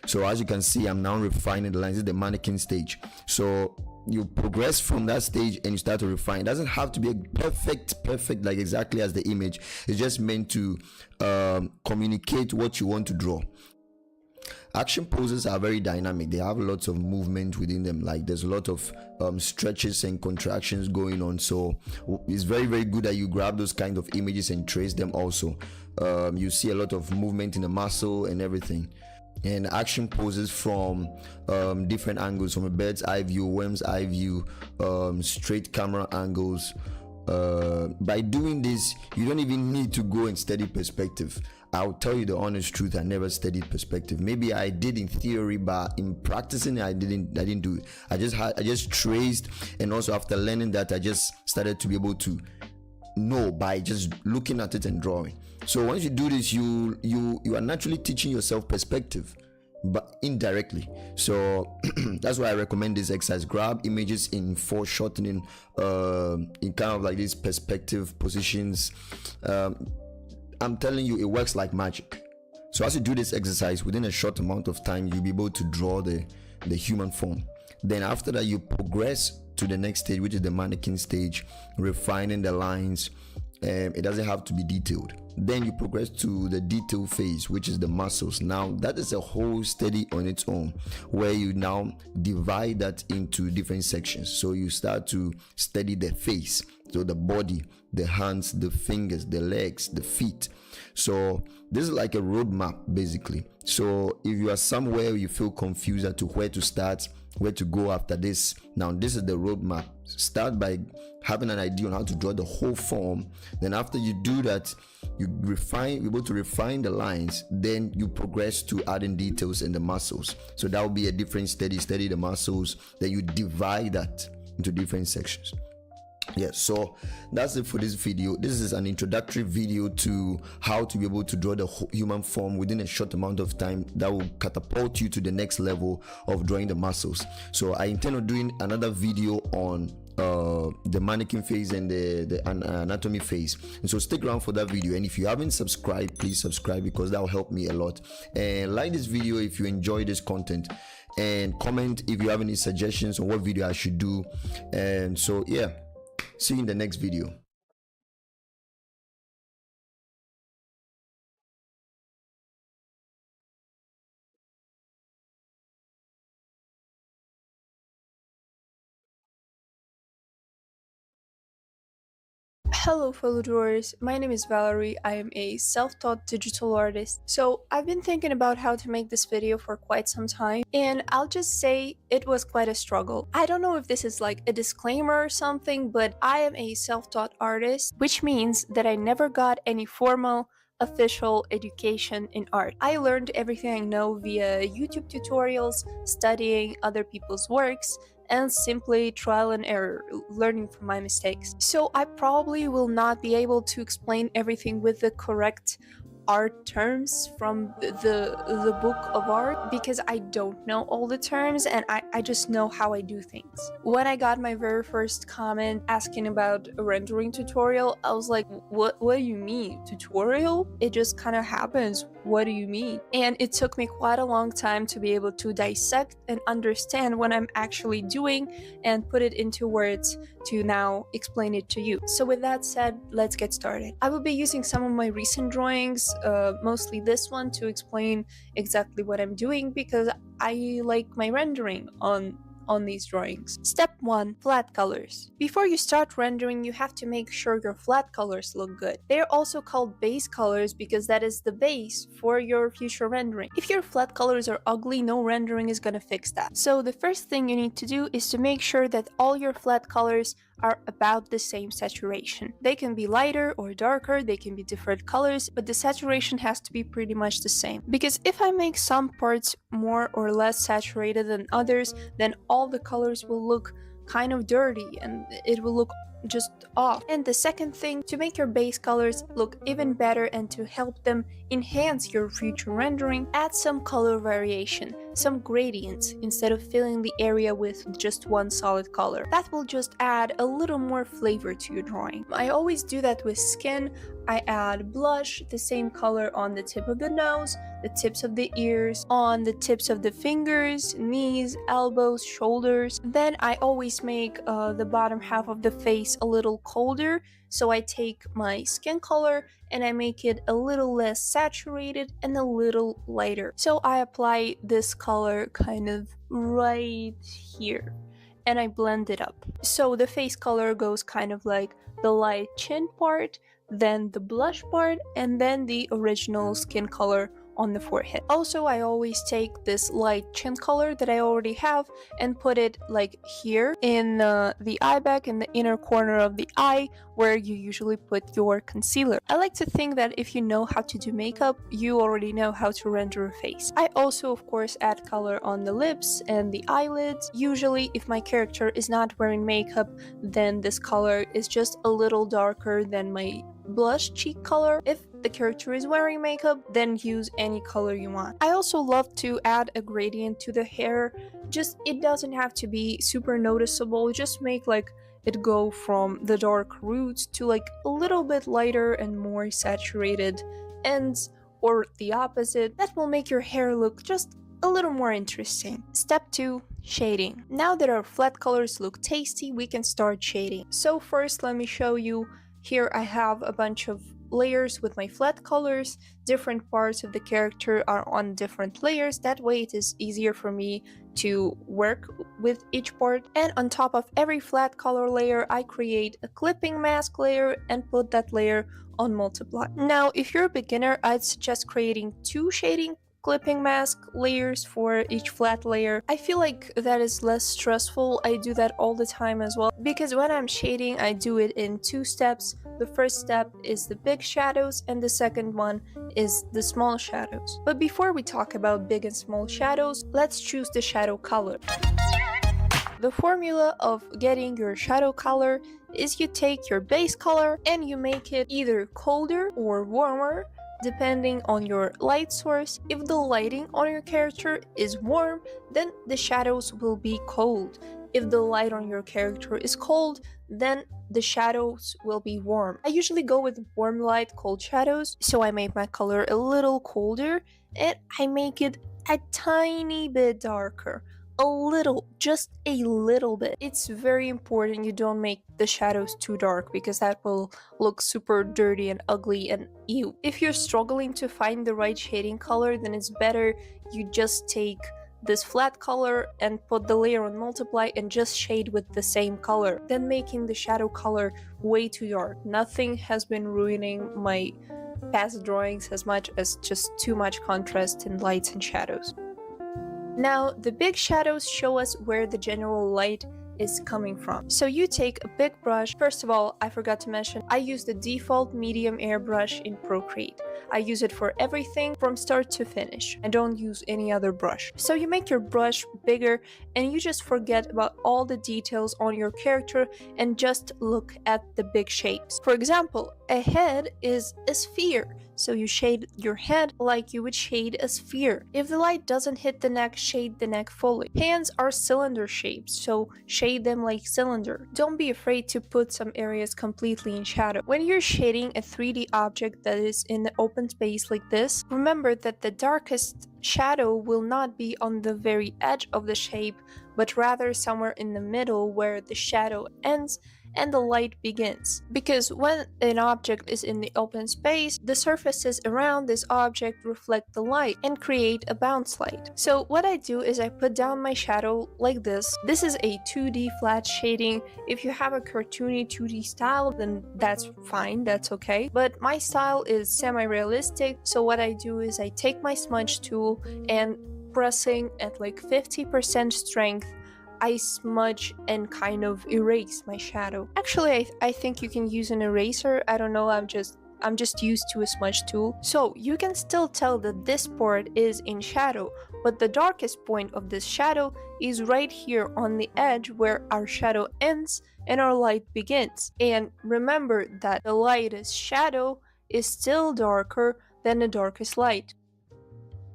So as you can see, I'm now refining the lines. This is the mannequin stage. So you progress from that stage and you start to refine. It doesn't have to be a perfect like exactly as the image. It's just meant to communicate what you want to draw. Action poses are very dynamic. They have lots of movement within them. Like there's a lot of stretches and contractions going on. So it's very, very good that you grab those kind of images and trace them also. You see a lot of movement in the muscle and everything. And action poses from different angles, from a bird's eye view, worm's eye view, straight camera angles. By doing this, you don't even need to go and study perspective. I'll tell you the honest truth, I never studied perspective. Maybe I did in theory, but in practicing I didn't do it. I just traced, and also after learning that, I just started to be able to know by just looking at it and drawing. So once you do this, you are naturally teaching yourself perspective, but indirectly. So that's why I recommend this exercise. Grab images in foreshortening, in kind of like these perspective positions. I'm telling you, it works like magic. So as you do this exercise, within a short amount of time, you'll be able to draw the human form. Then after that, you progress to the next stage, which is the mannequin stage, refining the lines, It doesn't have to be detailed. Then you progress to the detail phase, which is the muscles. Now that is a whole study on its own, where you now divide that into different sections. So you start to study the face, so the body, the hands, the fingers, the legs, the feet. So this is like a roadmap basically. So if you are somewhere you feel confused as to where to start, where to go after this, now this is the roadmap. Start by having an idea on how to draw the whole form. Then after you do that, you be able to refine the lines. Then you progress to adding details in the muscles. So that will be a different study the muscles. Then you divide that into different sections. Yes, so that's it for this video. This is an introductory video to how to be able to draw the human form within a short amount of time that will catapult you to the next level of drawing the muscles. So I intend on doing another video on the mannequin phase and the anatomy phase, and so stick around for that video. And if you haven't subscribed, please subscribe, because that will help me a lot. And like this video if you enjoy this content, and comment if you have any suggestions on what video I should do. And so yeah, see you in the next video. Hello fellow drawers, my name is Valerie. I am a self-taught digital artist. So I've been thinking about how to make this video for quite some time, and I'll just say it was quite a struggle. I don't know if this is like a disclaimer or something, but I am a self-taught artist, which means that I never got any formal official education in art. I learned everything I know via YouTube tutorials, studying other people's works, and simply trial and error, learning from my mistakes. So I probably will not be able to explain everything with the correct art terms from the book of art, because I don't know all the terms, and I just know how I do things. When I got my very first comment asking about a rendering tutorial, I was like, what do you mean, tutorial? It just kind of happens. What do you mean? And it took me quite a long time to be able to dissect and understand what I'm actually doing and put it into words to now explain it to you. So with that said, let's get started. I will be using some of my recent drawings, mostly this one, to explain exactly what I'm doing, because I like my rendering on these drawings. Step 1. Flat colors. Before you start rendering, you have to make sure your flat colors look good. They are also called base colors because that is the base for your future rendering. If your flat colors are ugly, no rendering is gonna fix that. So the first thing you need to do is to make sure that all your flat colors are about the same saturation. They can be lighter or darker, they can be different colors, but the saturation has to be pretty much the same. Because if I make some parts more or less saturated than others, then all the colors will look kind of dirty and it will look just off. And the second thing, to make your base colors look even better and to help them enhance your future rendering, add some color variation, some gradients, instead of filling the area with just one solid color. That will just add a little more flavor to your drawing. I always do that with skin. I add blush, the same color on the tip of the nose, the tips of the ears, on the tips of the fingers, knees, elbows, shoulders. Then I always make the bottom half of the face a little colder, so I take my skin color and I make it a little less saturated and a little lighter. So I apply this color kind of right here and I blend it up. So the face color goes kind of like the light chin part, then the blush part, and then the original skin color on the forehead. Also, I always take this light chin color that I already have and put it like here in the eye bag, in the inner corner of the eye, where you usually put your concealer. I like to think that if you know how to do makeup, you already know how to render a face. I also, of course, add color on the lips and the eyelids. Usually, if my character is not wearing makeup, then this color is just a little darker than my blush cheek color. If the character is wearing makeup, then use any color you want. I also love to add a gradient to the hair. Just, it doesn't have to be super noticeable, just make like it go from the dark roots to like a little bit lighter and more saturated ends, or the opposite. That will make your hair look just a little more interesting. Step 2. Shading. Now that our flat colors look tasty, we can start shading. So first, let me show you Here I have a bunch of layers with my flat colors. Different parts of the character are on different layers. That way it is easier for me to work with each part. And on top of every flat color layer, I create a clipping mask layer and put that layer on multiply. Now, if you're a beginner, I'd suggest creating 2 shading clipping mask layers for each flat layer. I feel like that is less stressful. I do that all the time as well, because when I'm shading, I do it in 2 steps. The first step is the big shadows and the second one is the small shadows. But before we talk about big and small shadows, let's choose the shadow color. The formula of getting your shadow color is you take your base color and you make it either colder or warmer depending on your light source. If the lighting on your character is warm, then the shadows will be cold. If the light on your character is cold, then the shadows will be warm. I usually go with warm light, cold shadows, so I make my color a little colder and I make it a tiny bit darker. A little, just a little bit. It's very important you don't make the shadows too dark because that will look super dirty and ugly and ew. If you're struggling to find the right shading color, then it's better you just take this flat color and put the layer on multiply and just shade with the same color, then making the shadow color way too dark. Nothing has been ruining my past drawings as much as just too much contrast in lights and shadows. Now, the big shadows show us where the general light is coming from. So you take a big brush. First of all, I forgot to mention, I use the default medium airbrush in Procreate. I use it for everything from start to finish. I don't use any other brush. So you make your brush bigger and you just forget about all the details on your character and just look at the big shapes. For example, a head is a sphere. So you shade your head like you would shade a sphere. If the light doesn't hit the neck, shade the neck fully. Hands are cylinder shapes, so shade them like cylinder. Don't be afraid to put some areas completely in shadow. When you're shading a 3D object that is in the open space like this, remember that the darkest shadow will not be on the very edge of the shape, but rather somewhere in the middle where the shadow ends and the light begins. Because when an object is in the open space, the surfaces around this object reflect the light and create a bounce light. So what I do is I put down my shadow like this. This is a 2D flat shading. If you have a cartoony 2D style, then that's fine, that's okay. But my style is semi-realistic, so what I do is I take my smudge tool and pressing at like 50% strength, I smudge and kind of erase my shadow. Actually, I think you can use an eraser. I don't know, I'm just used to a smudge tool. So you can still tell that this part is in shadow, but the darkest point of this shadow is right here on the edge where our shadow ends and our light begins. And remember that the lightest shadow is still darker than the darkest light.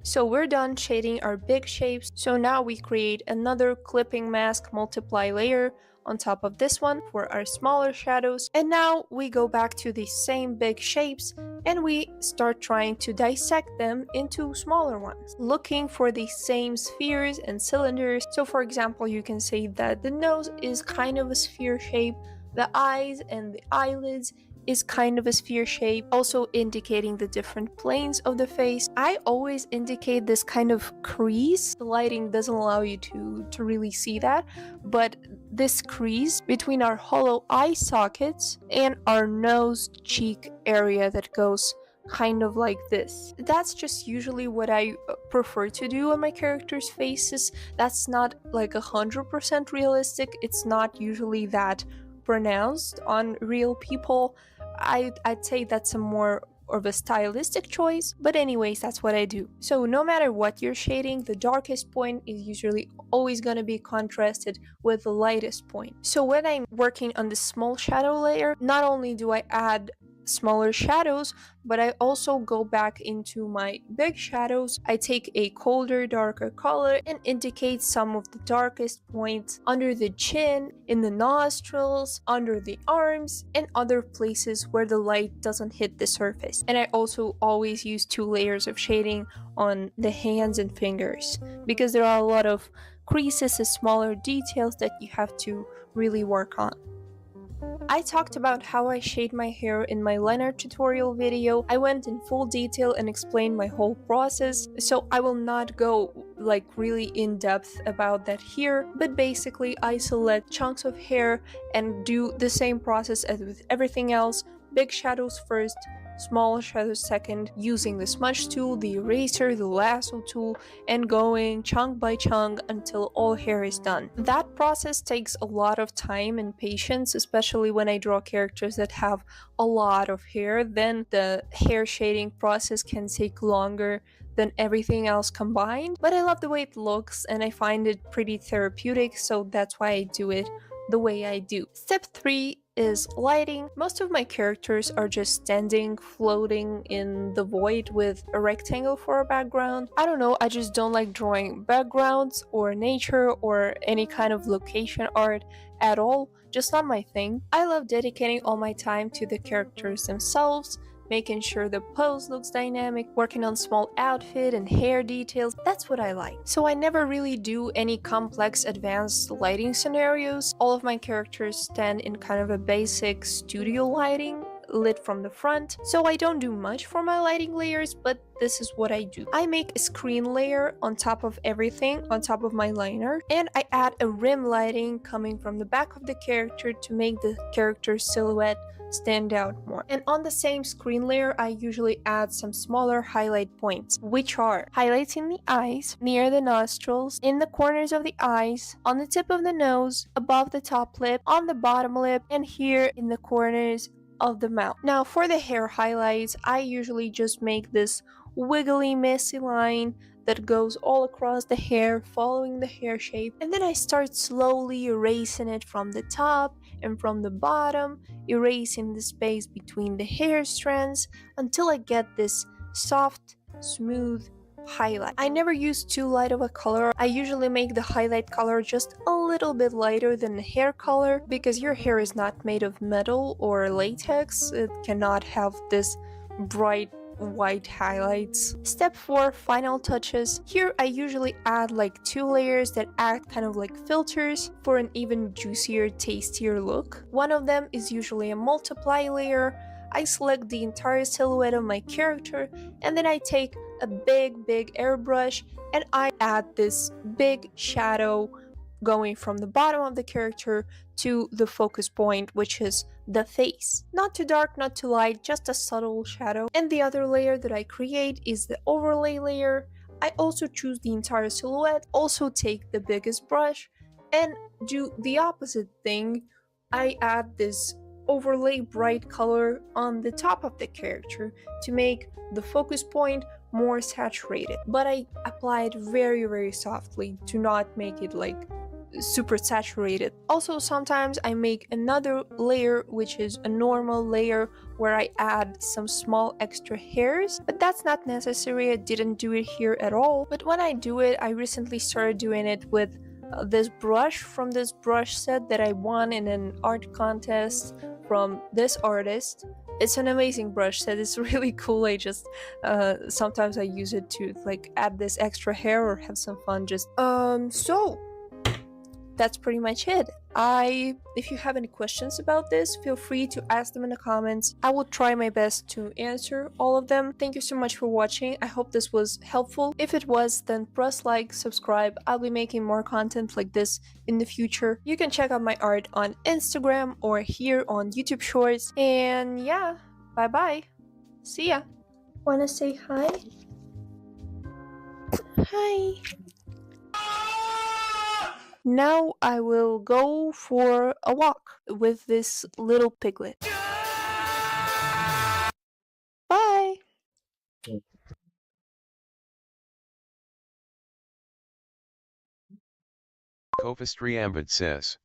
So we're done shading our big shapes, so now we create another clipping mask multiply layer on top of this one for our smaller shadows, and now we go back to the same big shapes and we start trying to dissect them into smaller ones, looking for the same spheres and cylinders. So for example, you can say that the nose is kind of a sphere shape, the eyes and the eyelids is kind of a sphere shape, also indicating the different planes of the face. I always indicate this kind of crease. The lighting doesn't allow you to really see that, but this crease between our hollow eye sockets and our nose cheek area that goes kind of like this. That's just usually what I prefer to do on my characters' faces. That's not like 100% realistic. It's not usually that pronounced on real people. I'd say that's a more of a stylistic choice, but anyways, that's what I do. So no matter what you're shading, the darkest point is usually always going to be contrasted with the lightest point. So when I'm working on the small shadow layer, not only do I add smaller shadows, but I also go back into my big shadows. I take a colder, darker color and indicate some of the darkest points under the chin, in the nostrils, under the arms, and other places where the light doesn't hit the surface. And I also always use 2 layers of shading on the hands and fingers because there are a lot of creases and smaller details that you have to really work on. I talked about how I shade my hair in my liner tutorial video. I went in full detail and explained my whole process, so I will not go like really in depth about that here, but basically I select chunks of hair and do the same process as with everything else. Big shadows first, small shadows second, using the smudge tool, the eraser, the lasso tool, and going chunk by chunk until all hair is done. That process takes a lot of time and patience, especially when I draw characters that have a lot of hair. Then the hair shading process can take longer than everything else combined, but I love the way it looks and I find it pretty therapeutic, so that's why I do it the way I do. Step 3 is lighting. Most of my characters are just standing, floating in the void with a rectangle for a background. I don't know, I just don't like drawing backgrounds or nature or any kind of location art at all, just not my thing. I love dedicating all my time to the characters themselves, making sure the pose looks dynamic, working on small outfit and hair details. That's what I like. So I never really do any complex advanced lighting scenarios. All of my characters stand in kind of a basic studio lighting, lit from the front, so I don't do much for my lighting layers, but this is what I do. I make a screen layer on top of everything, on top of my liner, and I add a rim lighting coming from the back of the character to make the character's silhouette stand out more. And on the same screen layer, I usually add some smaller highlight points, which are highlights in the eyes, near the nostrils, in the corners of the eyes, on the tip of the nose, above the top lip, on the bottom lip, and here in the corners of the mouth. Now for the hair highlights, I usually just make this wiggly messy line that goes all across the hair, following the hair shape, and then I start slowly erasing it from the top and from the bottom, erasing the space between the hair strands until I get this soft, smooth highlight. I never use too light of a color. I usually make the highlight color just a little bit lighter than the hair color because your hair is not made of metal or latex. It cannot have this bright white highlights. Step 4, final touches. Here I usually add like 2 layers that act kind of like filters for an even juicier, tastier look. One of them is usually a multiply layer. I select the entire silhouette of my character and then I take a big airbrush and I add this big shadow going from the bottom of the character to the focus point, which is the face. Not too dark, not too light, just a subtle shadow. And the other layer that I create is the overlay layer. I also choose the entire silhouette, also take the biggest brush and do the opposite thing. I add this overlay bright color on the top of the character to make the focus point more saturated, but I apply it very softly to not make it like super saturated. Also, sometimes I make another layer, which is a normal layer where I add some small extra hairs, but that's not necessary. I didn't do it here at all, but when I do it, I recently started doing it with this brush from this brush set that I won in an art contest from this artist. It's an amazing brush set. It's really cool. I just sometimes I use it to like add this extra hair or have some fun. Just so that's pretty much it. If you have any questions about this, feel free to ask them in the comments. I will try my best to answer all of them. Thank you so much for watching. I hope this was helpful. If it was, then press like, subscribe. I'll be making more content like this in the future. You can check out my art on Instagram or here on YouTube Shorts. And yeah, bye bye. See ya. Wanna say hi? Hi. Now I will go for a walk with this little piglet. Bye! Cophistry Ambit says.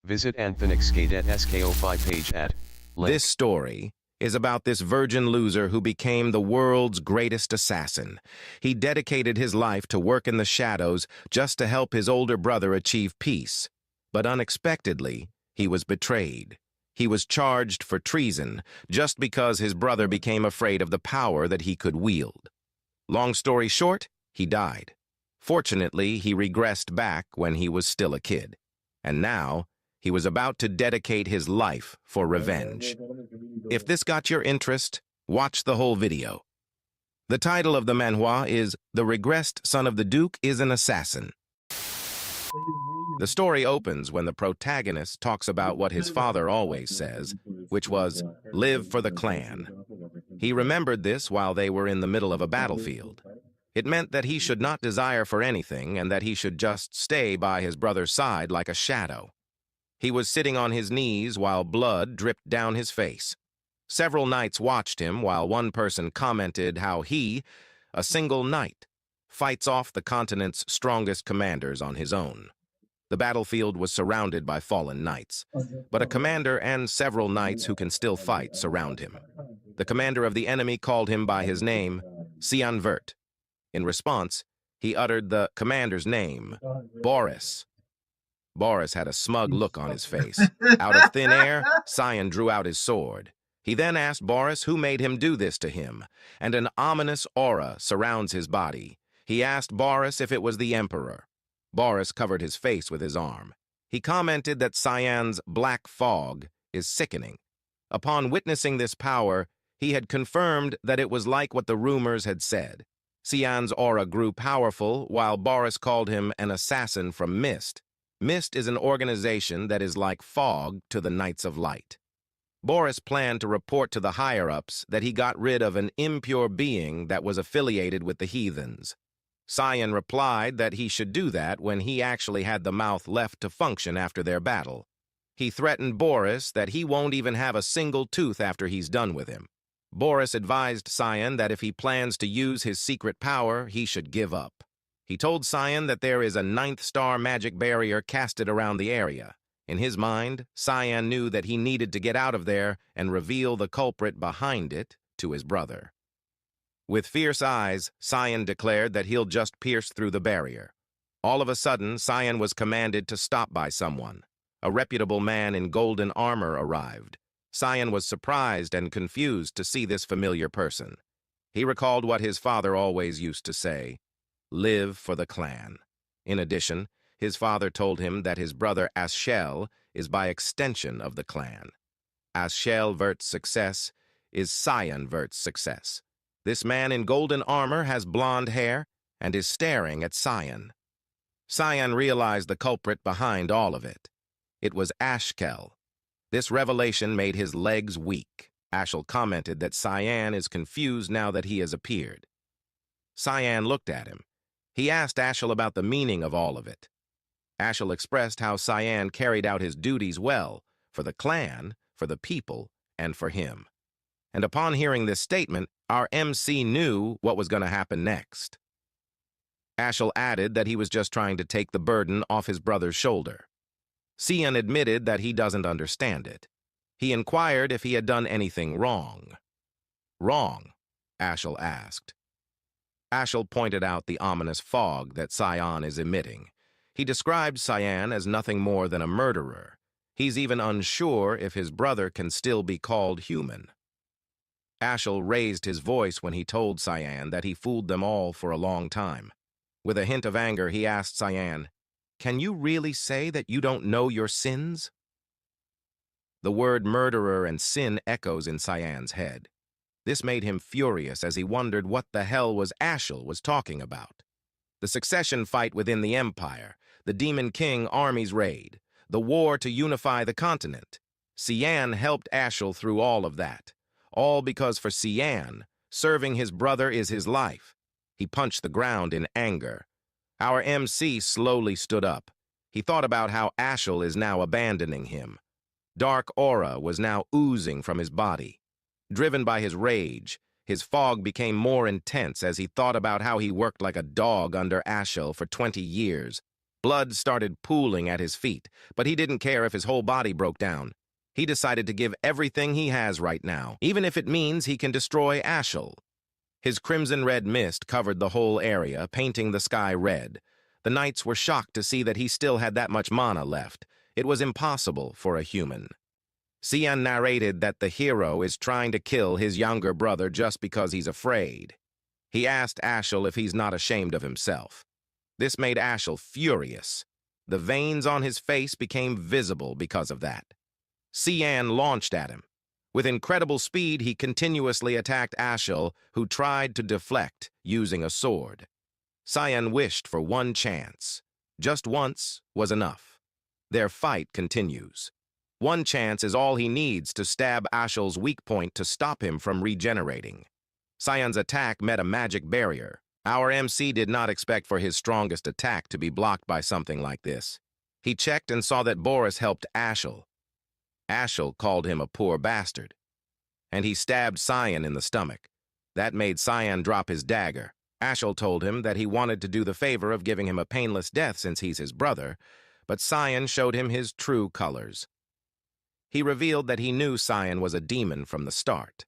Visit Anthenixskate@SKO5 page at link. This story is about this virgin loser who became the world's greatest assassin. He dedicated his life to work in the shadows just to help his older brother achieve peace. But unexpectedly, he was betrayed. He was charged for treason just because his brother became afraid of the power that he could wield. Long story short, he died. Fortunately, he regressed back when he was still a kid. And now, He was about to dedicate his life for revenge. If this got your interest, watch the whole video. The title of the manhwa is The Regressed Son of the Duke is an Assassin. The story opens when the protagonist talks about what his father always says, which was, "Live for the clan." He remembered this while they were in the middle of a battlefield. It meant that he should not desire for anything and that he should just stay by his brother's side like a shadow. He was sitting on his knees while blood dripped down his face. Several knights watched him while one person commented how he, a single knight, fights off the continent's strongest commanders on his own. The battlefield was surrounded by fallen knights, but a commander and several knights who can still fight surround him. The commander of the enemy called him by his name, Sian Vert. In response, he uttered the commander's name, Boris. Boris had a smug look on his face. Out of thin air, Sian drew out his sword. He then asked Boris who made him do this to him, and an ominous aura surrounds his body. He asked Boris if it was the Emperor. Boris covered his face with his arm. He commented that Sian's black fog is sickening. Upon witnessing this power, he had confirmed that it was like what the rumors had said. Sian's aura grew powerful while Boris called him an assassin from Mist. Mist is an organization that is like fog to the Knights of Light. Boris planned to report to the higher-ups that he got rid of an impure being that was affiliated with the heathens. Sian replied that he should do that when he actually had the mouth left to function after their battle. He threatened Boris that he won't even have a single tooth after he's done with him. Boris advised Sian that if he plans to use his secret power, he should give up. He told Sian that there is a 9th-star magic barrier casted around the area. In his mind, Sian knew that he needed to get out of there and reveal the culprit behind it to his brother. With fierce eyes, Sian declared that he'll just pierce through the barrier. All of a sudden, Sian was commanded to stop by someone. A reputable man in golden armor arrived. Sian was surprised and confused to see this familiar person. He recalled what his father always used to say, "Live for the clan." In addition, his father told him that his brother Aschel is by extension of the clan. Aschel Vert's success is Sian Vert's success. This man in golden armor has blonde hair and is staring at Sian. Sian realized the culprit behind all of it. It was Aschel. This revelation made his legs weak. Aschel commented that Sian is confused now that he has appeared. Sian looked at him. He asked Aschel about the meaning of all of it. Aschel expressed how Sian carried out his duties well, for the clan, for the people, and for him. And upon hearing this statement, our MC knew what was going to happen next. Aschel added that he was just trying to take the burden off his brother's shoulder. Sian admitted that he doesn't understand it. He inquired if he had done anything wrong. Wrong? Aschel asked. Aschel pointed out the ominous fog that Sian is emitting. He described Sian as nothing more than a murderer. He's even unsure if his brother can still be called human. Aschel raised his voice when he told Sian that he fooled them all for a long time. With a hint of anger, he asked Sian, "Can you really say that you don't know your sins?" The word murderer and sin echoes in Sian's head. This made him furious as he wondered what the hell Aschel was talking about. The succession fight within the Empire, the Demon King army's raid, the war to unify the continent. Sian helped Aschel through all of that. All because for Sian, serving his brother is his life. He punched the ground in anger. Our MC slowly stood up. He thought about how Aschel is now abandoning him. Dark aura was now oozing from his body. Driven by his rage, his fog became more intense as he thought about how he worked like a dog under Aschel for 20 years. Blood started pooling at his feet, but he didn't care if his whole body broke down. He decided to give everything he has right now, even if it means he can destroy Aschel. His crimson-red mist covered the whole area, painting the sky red. The knights were shocked to see that he still had that much mana left. It was impossible for a human. Sian narrated that the hero is trying to kill his younger brother just because he's afraid. He asked Aschel if he's not ashamed of himself. This made Aschel furious. The veins on his face became visible because of that. Cian launched at him. With incredible speed, he continuously attacked Ashel, who tried to deflect using a sword. Cian wished for one chance. Just once was enough. Their fight continues. One chance is all he needs to stab Ashel's weak point to stop him from regenerating. Cian's attack met a magic barrier. Our MC did not expect for his strongest attack to be blocked by something like this. He checked and saw that Boris helped Ashel. Ashel called him a poor bastard. And he stabbed Cian in the stomach. That made Cian drop his dagger. Ashel told him that he wanted to do the favor of giving him a painless death since he's his brother, but Cian showed him his true colors. He revealed that he knew Cian was a demon from the start.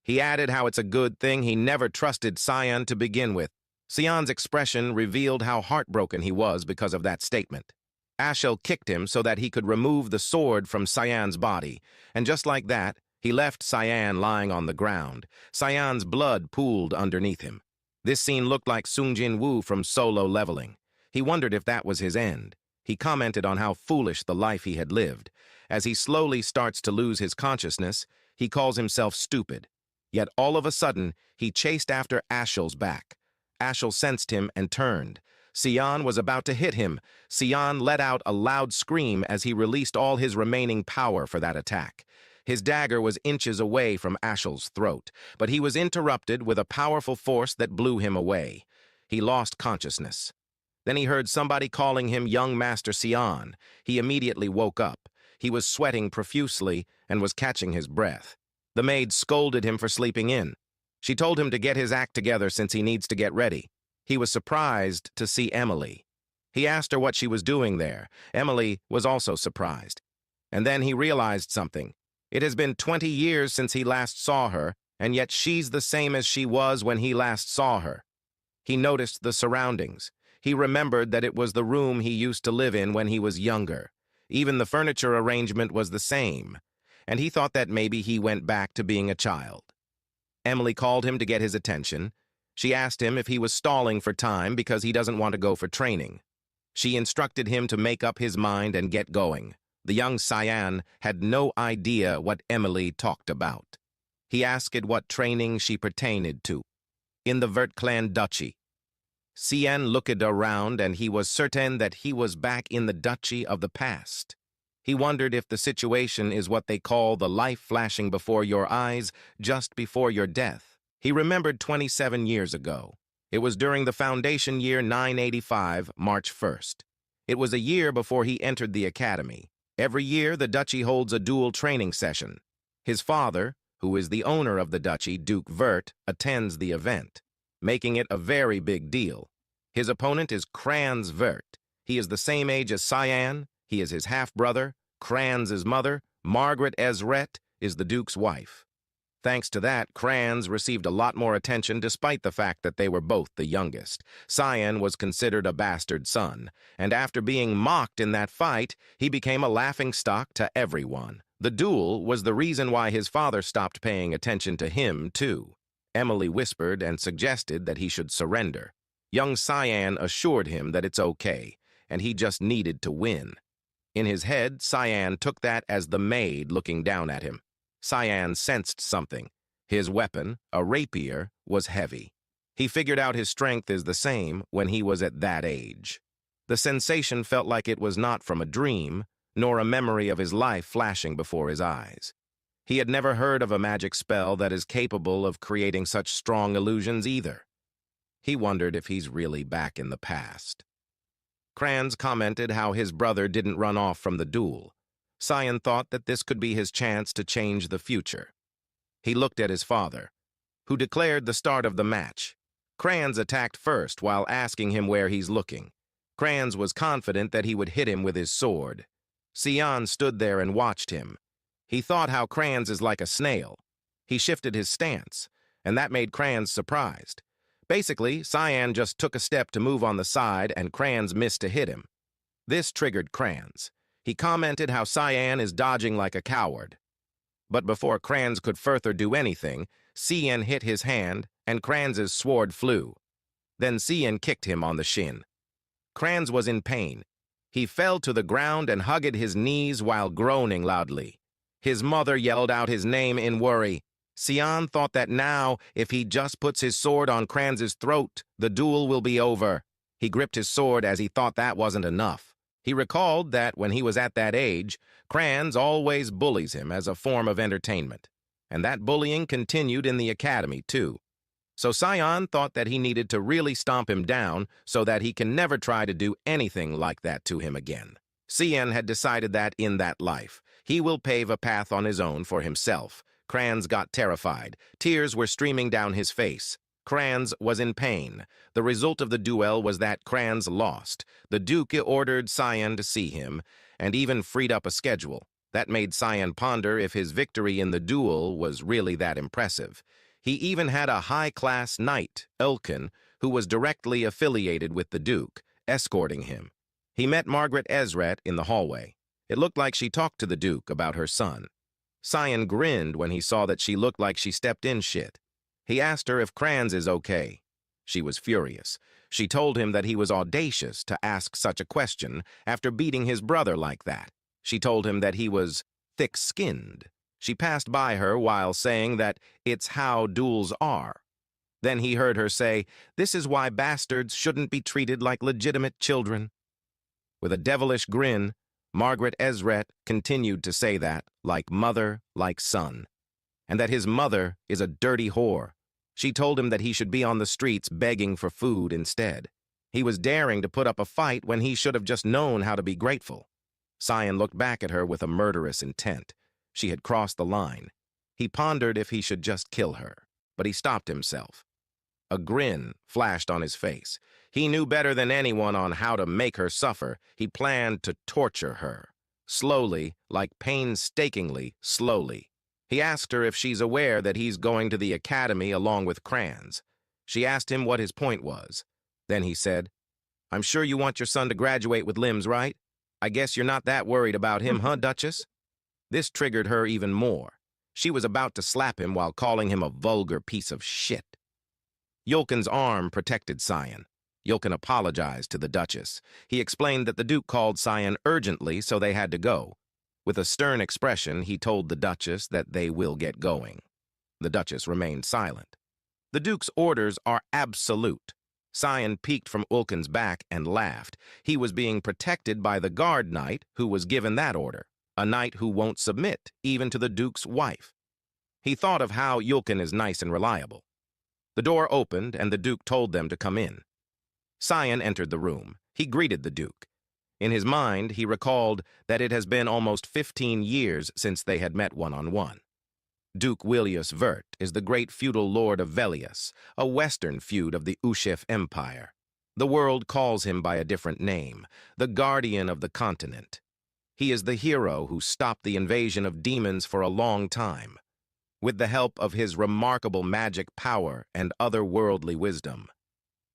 He added how it's a good thing he never trusted Cian to begin with. Cian's expression revealed how heartbroken he was because of that statement. Ashel kicked him so that he could remove the sword from Cian's body, and just like that, he left Cian lying on the ground. Cian's blood pooled underneath him. This scene looked like Sung Jin Woo from Solo Leveling. He wondered if that was his end. He commented on how foolish the life he had lived. As he slowly starts to lose his consciousness, he calls himself stupid. Yet all of a sudden, he chased after Ashel's back. Ashel sensed him and turned. Cian was about to hit him. Cian let out a loud scream as he released all his remaining power for that attack. His dagger was inches away from Ashel's throat, but he was interrupted with a powerful force that blew him away. He lost consciousness. Then he heard somebody calling him young Master Cian. He immediately woke up. He was sweating profusely and was catching his breath. The maid scolded him for sleeping in. She told him to get his act together since he needs to get ready. He was surprised to see Emily. He asked her what she was doing there. Emily was also surprised. And then he realized something. It has been 20 years since he last saw her, and yet she's the same as she was when he last saw her. He noticed the surroundings. He remembered that it was the room he used to live in when he was younger. Even the furniture arrangement was the same, and he thought that maybe he went back to being a child. Emily called him to get his attention. She asked him if he was stalling for time because he doesn't want to go for training. She instructed him to make up his mind and get going. The young Cian had no idea what Emily talked about. He asked what training she pertained to. In the Vertclan Duchy. Cian looked around and he was certain that he was back in the duchy of the past. He wondered if the situation is what they call the life flashing before your eyes just before your death. He remembered 27 years ago. It was during the Foundation year 985, March 1st. It was a year before he entered the academy. Every year, the duchy holds a dual training session. His father, who is the owner of the duchy, Duke Vert, attends the event, making it a very big deal. His opponent is Kranz Vert. He is the same age as Cian. He is his half-brother. Kranz's mother, Margaret Ezret, is the Duke's wife. Thanks to that, Kranz received a lot more attention despite the fact that they were both the youngest. Cian was considered a bastard son, and after being mocked in that fight, he became a laughingstock to everyone. The duel was the reason why his father stopped paying attention to him, too. Emily whispered and suggested that he should surrender. Young Cian assured him that it's okay, and he just needed to win. In his head, Cian took that as the maid looking down at him. Cian sensed something. His weapon, a rapier, was heavy. He figured out his strength is the same when he was at that age. The sensation felt like it was not from a dream, nor a memory of his life flashing before his eyes. He had never heard of a magic spell that is capable of creating such strong illusions either. He wondered if he's really back in the past. Kranz commented how his brother didn't run off from the duel. Cian thought that this could be his chance to change the future. He looked at his father, who declared the start of the match. Kranz attacked first while asking him where he's looking. Kranz was confident that he would hit him with his sword. Cian stood there and watched him. He thought how Kranz is like a snail. He shifted his stance, and that made Kranz surprised. Basically, Cian just took a step to move on the side, and Kranz missed to hit him. This triggered Kranz. He commented how Cian is dodging like a coward. But before Kranz could further do anything, Cian hit his hand, and Kranz's sword flew. Then Cian kicked him on the shin. Kranz was in pain. He fell to the ground and hugged his knees while groaning loudly. His mother yelled out his name in worry. Sion thought that now, if he just puts his sword on Kranz's throat, the duel will be over. He gripped his sword as he thought that wasn't enough. He recalled that when he was at that age, Kranz always bullies him as a form of entertainment. And that bullying continued in the academy, too. So Sion thought that he needed to really stomp him down so that he can never try to do anything like that to him again. Sion had decided that in that life, he will pave a path on his own for himself. Kranz got terrified. Tears were streaming down his face. Kranz was in pain. The result of the duel was that Kranz lost. The Duke ordered Sion to see him, and even freed up a schedule. That made Sion ponder if his victory in the duel was really that impressive. He even had a high-class knight, Ulken, who was directly affiliated with the Duke, escorting him. He met Margaret Ezret in the hallway. It looked like she talked to the Duke about her son. Sion grinned when he saw that she looked like she stepped in shit. He asked her if Kranz is okay. She was furious. She told him that he was audacious to ask such a question after beating his brother like that. She told him that he was thick-skinned. She passed by her while saying that it's how duels are. Then he heard her say, "This is why bastards shouldn't be treated like legitimate children." With a devilish grin, Margaret Ezret continued to say that, like mother, like son, and that his mother is a dirty whore. She told him that he should be on the streets begging for food instead. He was daring to put up a fight when he should have just known how to be grateful. Sion looked back at her with a murderous intent. She had crossed the line. He pondered if he should just kill her, but he stopped himself. A grin flashed on his face. He knew better than anyone on how to make her suffer. He planned to torture her. Slowly, like painstakingly slowly. He asked her if she's aware that he's going to the academy along with Kranz. She asked him what his point was. Then he said, "I'm sure you want your son to graduate with limbs, right? I guess you're not that worried about him, huh, Duchess?" This triggered her even more. She was about to slap him while calling him a vulgar piece of shit. Yulkin's arm protected Sion. Yulkin apologized to the Duchess. He explained that the Duke called Sion urgently, so they had to go. With a stern expression, he told the Duchess that they will get going. The Duchess remained silent. The Duke's orders are absolute. Sion peeked from Ulkin's back and laughed. He was being protected by the guard knight who was given that order, a knight who won't submit, even to the Duke's wife. He thought of how Yulkin is nice and reliable. The door opened, and the Duke told them to come in. Sion entered the room. He greeted the Duke. In his mind, he recalled that it has been almost 15 years since they had met one-on-one. Duke Willius Vert is the great feudal lord of Velius, a western feud of the Ushif Empire. The world calls him by a different name, the guardian of the continent. He is the hero who stopped the invasion of demons for a long time, with the help of his remarkable magic power and otherworldly wisdom.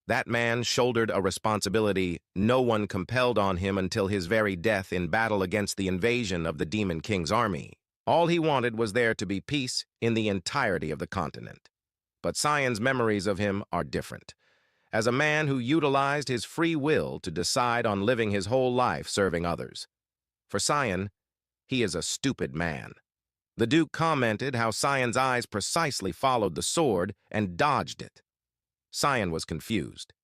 That man shouldered a responsibility no one compelled on him until his very death in battle against the invasion of the Demon King's army. All he wanted was there to be peace in the entirety of the continent. But Sion's memories of him are different. As a man who utilized his free will to decide on living his whole life serving others. For Sion, he is a stupid man. The Duke commented how Sion's eyes precisely followed the sword and dodged it. Sion was confused.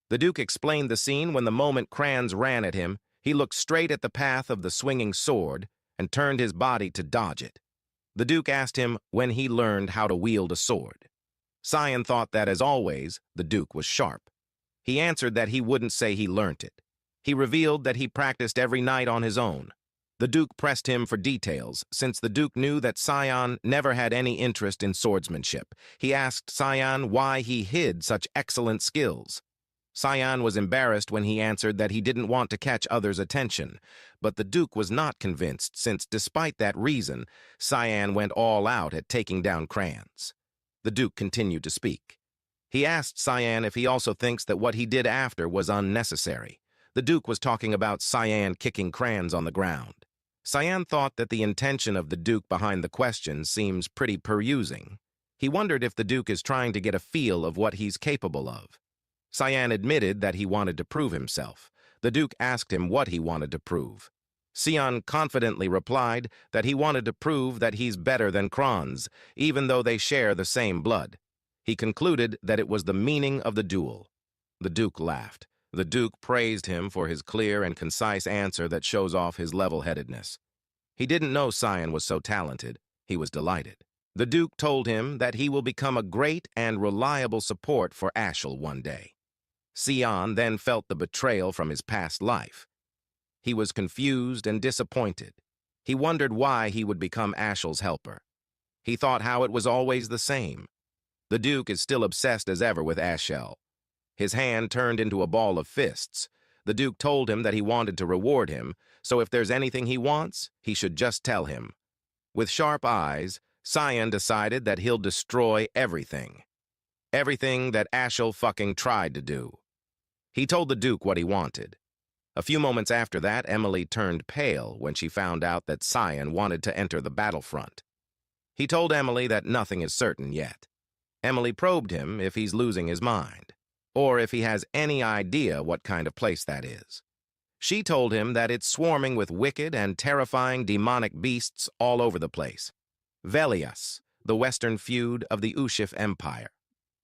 The Duke explained the scene when the moment Kranz ran at him, he looked straight at the path of the swinging sword and turned his body to dodge it. The Duke asked him when he learned how to wield a sword. Sion thought that, as always, the Duke was sharp. He answered that he wouldn't say he learnt it. He revealed that he practiced every night on his own. The Duke pressed him for details, since the Duke knew that Sion never had any interest in swordsmanship. He asked Sion why he hid such excellent skills. Sion was embarrassed when he answered that he didn't want to catch others' attention, but the Duke was not convinced, since despite that reason, Sion went all out at taking down Kranz. The Duke continued to speak. He asked Sion if he also thinks that what he did after was unnecessary. The Duke was talking about Sion kicking Kranz on the ground. Sion thought that the intention of the Duke behind the question seems pretty perusing. He wondered if the Duke is trying to get a feel of what he's capable of. Sion admitted that he wanted to prove himself. The Duke asked him what he wanted to prove. Sion confidently replied that he wanted to prove that he's better than Kronz, even though they share the same blood. He concluded that it was the meaning of the duel. The Duke laughed. The Duke praised him for his clear and concise answer that shows off his level-headedness. He didn't know Sion was so talented. He was delighted. The Duke told him that he will become a great and reliable support for Ashel one day. Sion then felt the betrayal from his past life. He was confused and disappointed. He wondered why he would become Ashel's helper. He thought how it was always the same. The Duke is still obsessed as ever with Ashel. His hand turned into a ball of fists. The Duke told him that he wanted to reward him, so if there's anything he wants, he should just tell him. With sharp eyes, Sion decided that he'll destroy everything. Everything that Ashel fucking tried to do. He told the Duke what he wanted. A few moments after that, Emily turned pale when she found out that Sion wanted to enter the battlefront. He told Emily that nothing is certain yet. Emily probed him if he's losing his mind, or if he has any idea what kind of place that is. She told him that it's swarming with wicked and terrifying demonic beasts all over the place. Velias, the western feud of the Ushif Empire.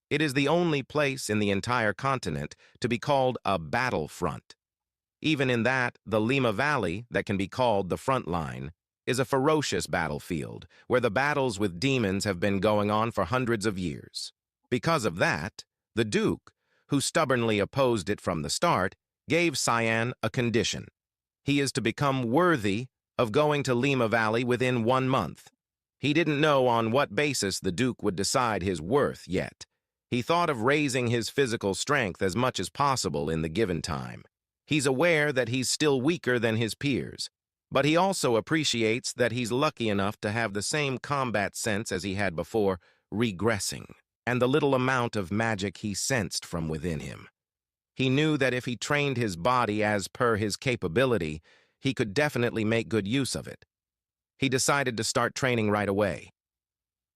It is the only place in the entire continent to be called a battlefront. Even in that, the Lima Valley, that can be called the front line, is a ferocious battlefield where the battles with demons have been going on for hundreds of years. Because of that, the Duke, who stubbornly opposed it from the start, gave Sion a condition. He is to become worthy of going to Lima Valley within 1 month. He didn't know on what basis the Duke would decide his worth yet. He thought of raising his physical strength as much as possible in the given time. He's aware that he's still weaker than his peers, but he also appreciates that he's lucky enough to have the same combat sense as he had before, regressing, and the little amount of magic he sensed from within him. He knew that if he trained his body as per his capability, he could definitely make good use of it. He decided to start training right away.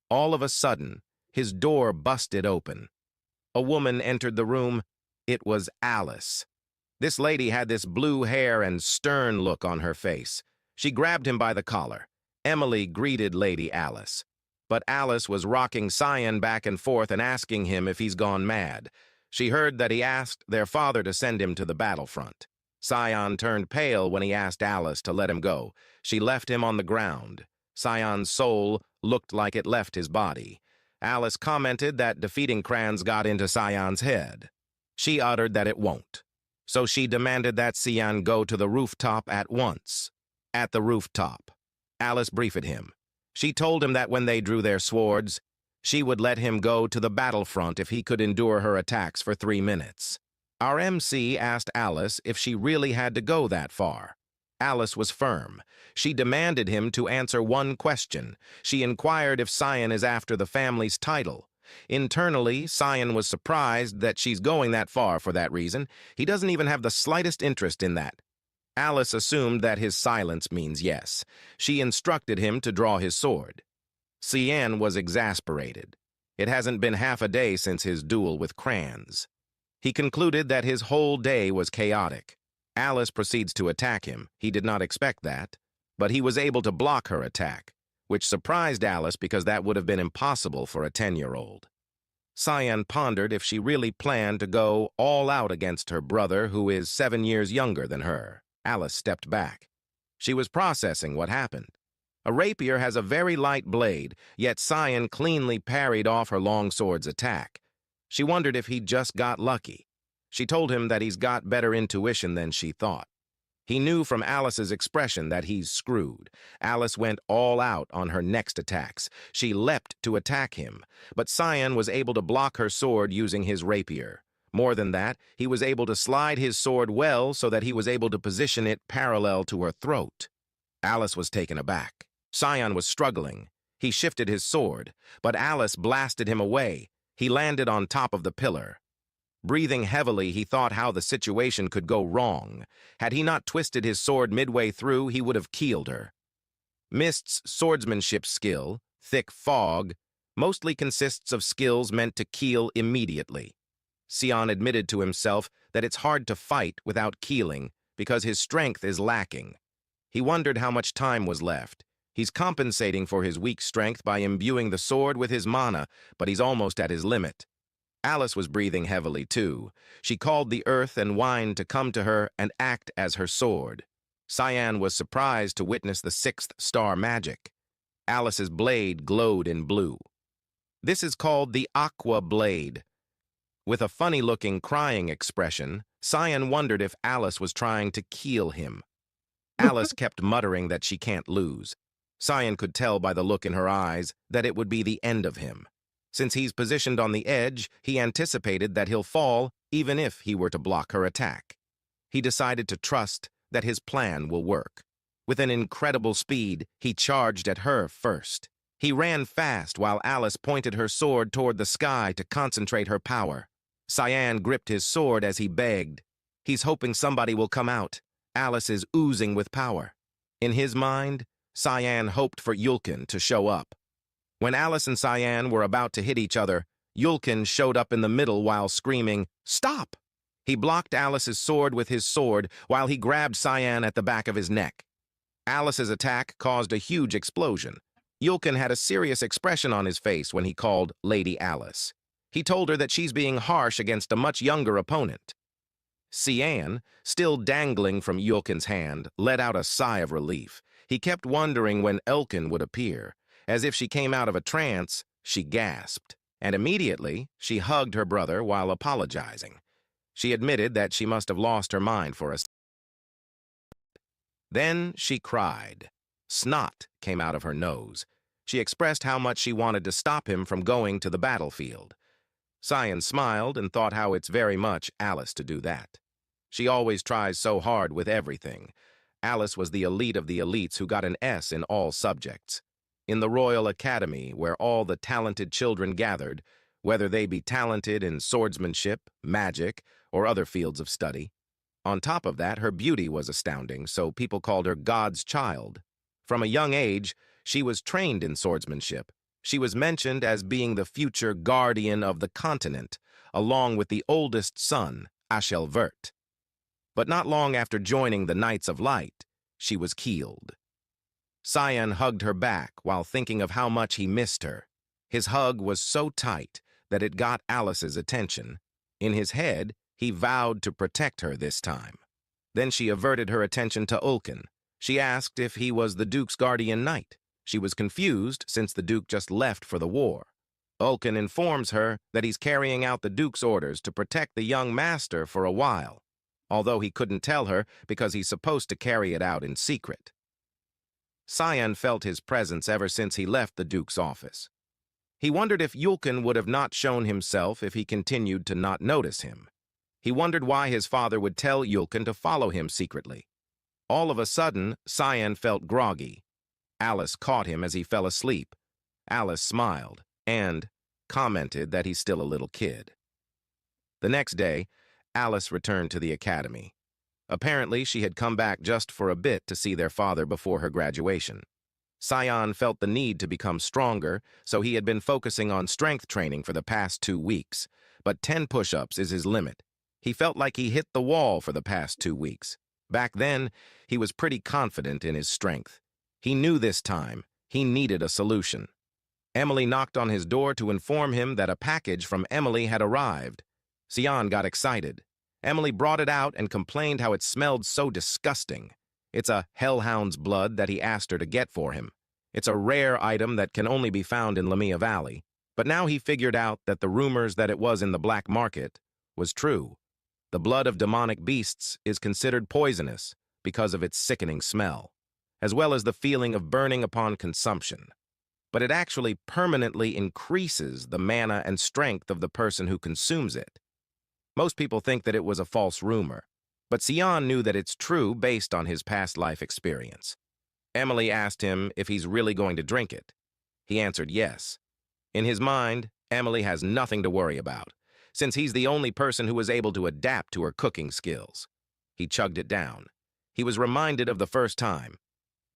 All of a sudden, his door busted open. A woman entered the room. It was Alice. This lady had this blue hair and stern look on her face. She grabbed him by the collar. Emily greeted Lady Alice. But Alice was rocking Sion back and forth and asking him if he's gone mad. She heard that he asked their father to send him to the battlefront. Sion turned pale when he asked Alice to let him go. She left him on the ground. Sion's soul looked like it left his body. Alice commented that defeating Kranz got into Sion's head. She uttered that it won't. So she demanded that Sion go to the rooftop at once. At the rooftop, Alice briefed him. She told him that when they drew their swords, she would let him go to the battlefront if he could endure her attacks for 3 minutes. Our MC asked Alice if she really had to go that far. Alice was firm. She demanded him to answer one question. She inquired if Sion is after the family's title. Internally, Sion was surprised that she's going that far for that reason. He doesn't even have the slightest interest in that. Alice assumed that his silence means yes. She instructed him to draw his sword. Sion was exasperated. It hasn't been half a day since his duel with Kranz. He concluded that his whole day was chaotic. Alice proceeds to attack him. He did not expect that, but he was able to block her attack, which surprised Alice because that would have been impossible for a 10-year-old. Sion pondered if she really planned to go all out against her brother, who is 7 years younger than her. Alice stepped back. She was processing what happened. A rapier has a very light blade, yet Sion cleanly parried off her longsword's attack. She wondered if he'd just got lucky. She told him that he's got better intuition than she thought. He knew from Alice's expression that he's screwed. Alice went all out on her next attacks. She leapt to attack him, but Sion was able to block her sword using his rapier. More than that, he was able to slide his sword well so that he was able to position it parallel to her throat. Alice was taken aback. Sion was struggling. He shifted his sword, but Alice blasted him away. He landed on top of the pillar. Breathing heavily, he thought how the situation could go wrong. Had he not twisted his sword midway through, he would have keeled her. Mist's swordsmanship skill, thick fog, mostly consists of skills meant to keel immediately. Sion admitted to himself that it's hard to fight without Keeling because his strength is lacking. He wondered how much time was left. He's compensating for his weak strength by imbuing the sword with his mana, but he's almost at his limit. Alice was breathing heavily, too. She called the earth and whined to come to her and act as her sword. Cyan was surprised to witness the sixth star magic. Alice's blade glowed in blue. This is called the Aqua Blade. With a funny-looking crying expression, Cyan wondered if Alice was trying to keel him. Alice kept muttering that she can't lose. Cyan could tell by the look in her eyes that it would be the end of him. Since he's positioned on the edge, he anticipated that he'll fall even if he were to block her attack. He decided to trust that his plan will work. With an incredible speed, he charged at her first. He ran fast while Alice pointed her sword toward the sky to concentrate her power. Cyan gripped his sword as he begged. He's hoping somebody will come out. Alice is oozing with power. In his mind, Cyan hoped for Yulkin to show up. When Alice and Cyan were about to hit each other, Yulkin showed up in the middle while screaming, "Stop!" He blocked Alice's sword with his sword while he grabbed Cyan at the back of his neck. Alice's attack caused a huge explosion. Yulkin had a serious expression on his face when he called Lady Alice. He told her that she's being harsh against a much younger opponent. Cyan, still dangling from Yulkin's hand, let out a sigh of relief. He kept wondering when Elkin would appear. As if she came out of a trance, she gasped, and immediately she hugged her brother while apologizing. She admitted that she must have lost her mind for a second. Then she cried. Snot came out of her nose. She expressed how much she wanted to stop him from going to the battlefield. Cyan smiled and thought how it's very much Alice to do that. She always tries so hard with everything. Alice was the elite of the elites who got an S in all subjects. In the Royal Academy, where all the talented children gathered, whether they be talented in swordsmanship, magic, or other fields of study. On top of that, her beauty was astounding, so people called her God's child. From a young age, she was trained in swordsmanship. She was mentioned as being the future guardian of the continent, along with the oldest son, Ashelvert. But not long after joining the Knights of Light, she was killed. Cyan hugged her back while thinking of how much he missed her. His hug was so tight that it got Alice's attention. In his head, he vowed to protect her this time. Then she averted her attention to Ulkin. She asked if he was the Duke's guardian knight. She was confused since the Duke just left for the war. Ulkin informs her that he's carrying out the Duke's orders to protect the young master for a while, although he couldn't tell her because he's supposed to carry it out in secret. Cyan felt his presence ever since he left the Duke's office. He wondered if Yulkin would have not shown himself if he continued to not notice him. He wondered why his father would tell Yulkin to follow him secretly. All of a sudden, Cyan felt groggy. Alice caught him as he fell asleep. Alice smiled and commented that he's still a little kid. The next day, Alice returned to the academy. Apparently, she had come back just for a bit to see their father before her graduation. Cyan felt the need to become stronger, so he had been focusing on strength training for the past 2 weeks. But 10 push-ups is his limit. He felt like he hit the wall for the past 2 weeks. Back then, he was pretty confident in his strength. He knew this time he needed a solution. Emily knocked on his door to inform him that a package from Emily had arrived. Cyan got excited. Emily brought it out and complained how it smelled so disgusting. It's a hellhound's blood that he asked her to get for him. It's a rare item that can only be found in Lamia Valley. But now he figured out that the rumors that it was in the black market was true. The blood of demonic beasts is considered poisonous because of its sickening smell, as well as the feeling of burning upon consumption. But it actually permanently increases the mana and strength of the person who consumes it. Most people think that it was a false rumor, but Cyan knew that it's true based on his past life experience. Emily asked him if he's really going to drink it. He answered yes. In his mind, Emily has nothing to worry about, since he's the only person who was able to adapt to her cooking skills. He chugged it down. He was reminded of the first time.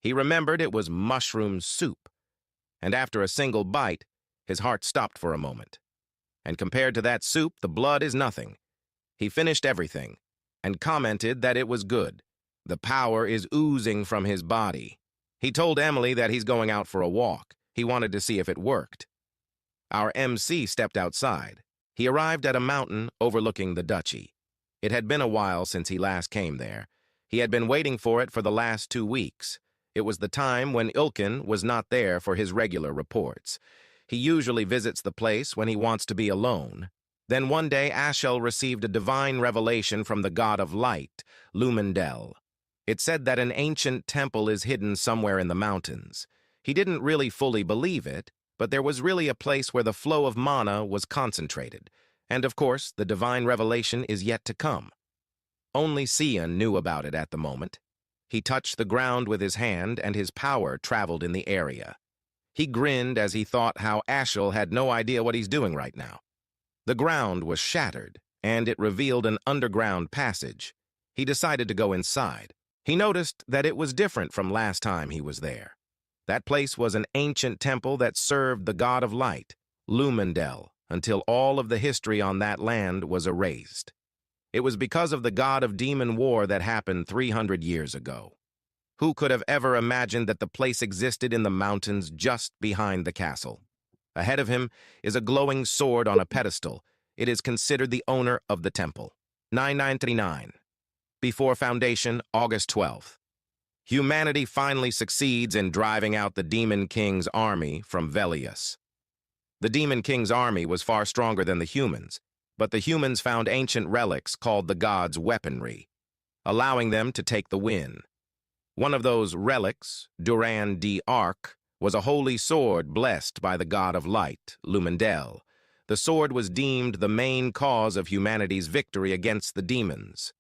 He remembered it was mushroom soup, and after a single bite, his heart stopped for a moment. and compared to that soup, the blood is nothing. He finished everything, and commented that it was good. The power is oozing from his body. He told Emily that he's going out for a walk. He wanted to see if it worked. Our MC stepped outside. He arrived at a mountain overlooking the duchy. It had been a while since he last came there. He had been waiting for it for the last 2 weeks. It was the time when Ilkin was not there for his regular reports. He usually visits the place when he wants to be alone. Then one day Ashel received a divine revelation from the god of light, Lumendel. It said that an ancient temple is hidden somewhere in the mountains. He didn't really fully believe it, but there was really a place where the flow of mana was concentrated. And of course, the divine revelation is yet to come. Only Sion knew about it at the moment. He touched the ground with his hand, and his power traveled in the area. He grinned as he thought how Ashel had no idea what he's doing right now. The ground was shattered, and it revealed an underground passage. He decided to go inside. He noticed that it was different from last time he was there. That place was an ancient temple that served the god of light, Lumendel, until all of the history on that land was erased. It was because of the god of demon war that happened 300 years ago. Who could have ever imagined that the place existed in the mountains just behind the castle? Ahead of him is a glowing sword on a pedestal. It is considered the owner of the temple. 9939. Before Foundation, August 12th. Humanity finally succeeds in driving out the Demon King's army from Velius. The Demon King's army was far stronger than the humans, but the humans found ancient relics called the gods' weaponry, allowing them to take the win. One of those relics, Duran d'Arc, was a holy sword blessed by the god of light, Lumendel. The sword was deemed the main cause of humanity's victory against the demons,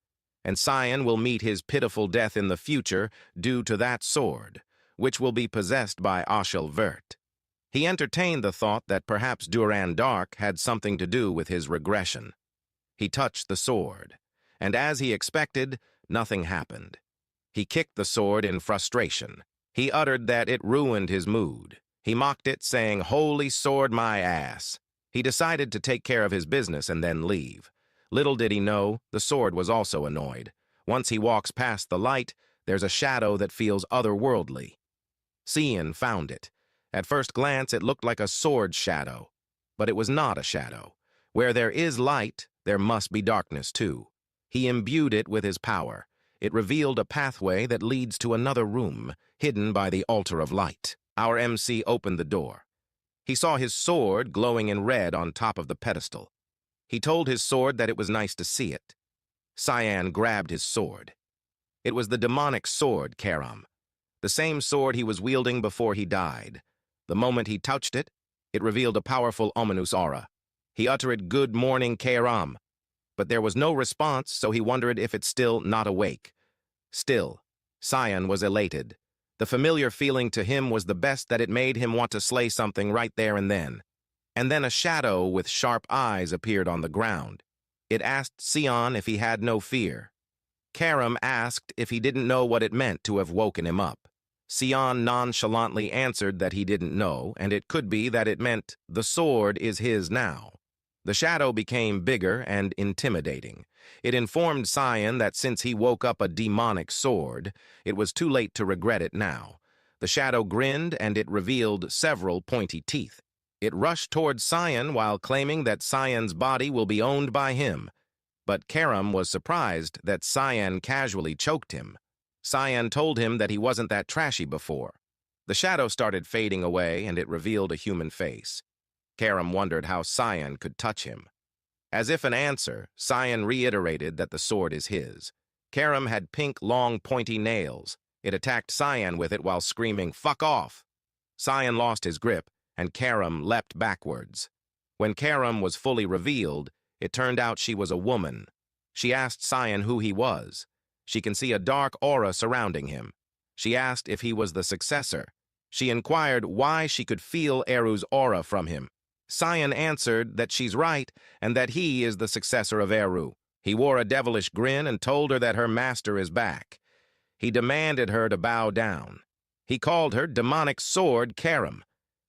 and Sion will meet his pitiful death in the future due to that sword, which will be possessed by Ashel Vert. He entertained the thought that perhaps Duran d'Arc had something to do with his regression. He touched the sword, and as he expected, nothing happened. He kicked the sword in frustration. He uttered that it ruined his mood. He mocked it, saying, "Holy sword, my ass." He decided to take care of his business and then leave. Little did he know, the sword was also annoyed. Once he walks past the light, there's a shadow that feels otherworldly. Sion found it. At first glance, it looked like a sword shadow, but it was not a shadow. Where there is light, there must be darkness too. He imbued it with his power. It revealed a pathway that leads to another room, hidden by the altar of light. Our MC opened the door. He saw his sword glowing in red on top of the pedestal. He told his sword that it was nice to see it. Sion grabbed his sword. It was the demonic sword, Karam, the same sword he was wielding before he died. The moment he touched it, it revealed a powerful ominous aura. He uttered, "Good morning, Karam," but there was no response, so he wondered if it's still not awake. Still, Sion was elated. The familiar feeling to him was the best that it made him want to slay something right there and then. And then a shadow with sharp eyes appeared on the ground. It asked Sion if he had no fear. Karam asked if he didn't know what it meant to have woken him up. Sion nonchalantly answered that he didn't know, and it could be that it meant the sword is his now. The shadow became bigger and intimidating. It informed Sion that since he woke up a demonic sword, it was too late to regret it now. The shadow grinned, and it revealed several pointy teeth. It rushed towards Sion while claiming that Sion's body will be owned by him. But Karam was surprised that Sion casually choked him. Sion told him that he wasn't that trashy before. The shadow started fading away, and it revealed a human face. Karam wondered how Sion could touch him. As if an answer, Sion reiterated that the sword is his. Karam had pink, long, pointy nails. It attacked Sion with it while screaming, "Fuck off!" Sion lost his grip, and Karam leapt backwards. When Karam was fully revealed, it turned out she was a woman. She asked Sion who he was. She can see a dark aura surrounding him. She asked if he was the successor. She inquired why she could feel Eru's aura from him. Sion answered that she's right and that he is the successor of Eru. He wore a devilish grin and told her that her master is back. He demanded her to bow down. He called her Demonic Sword Karam.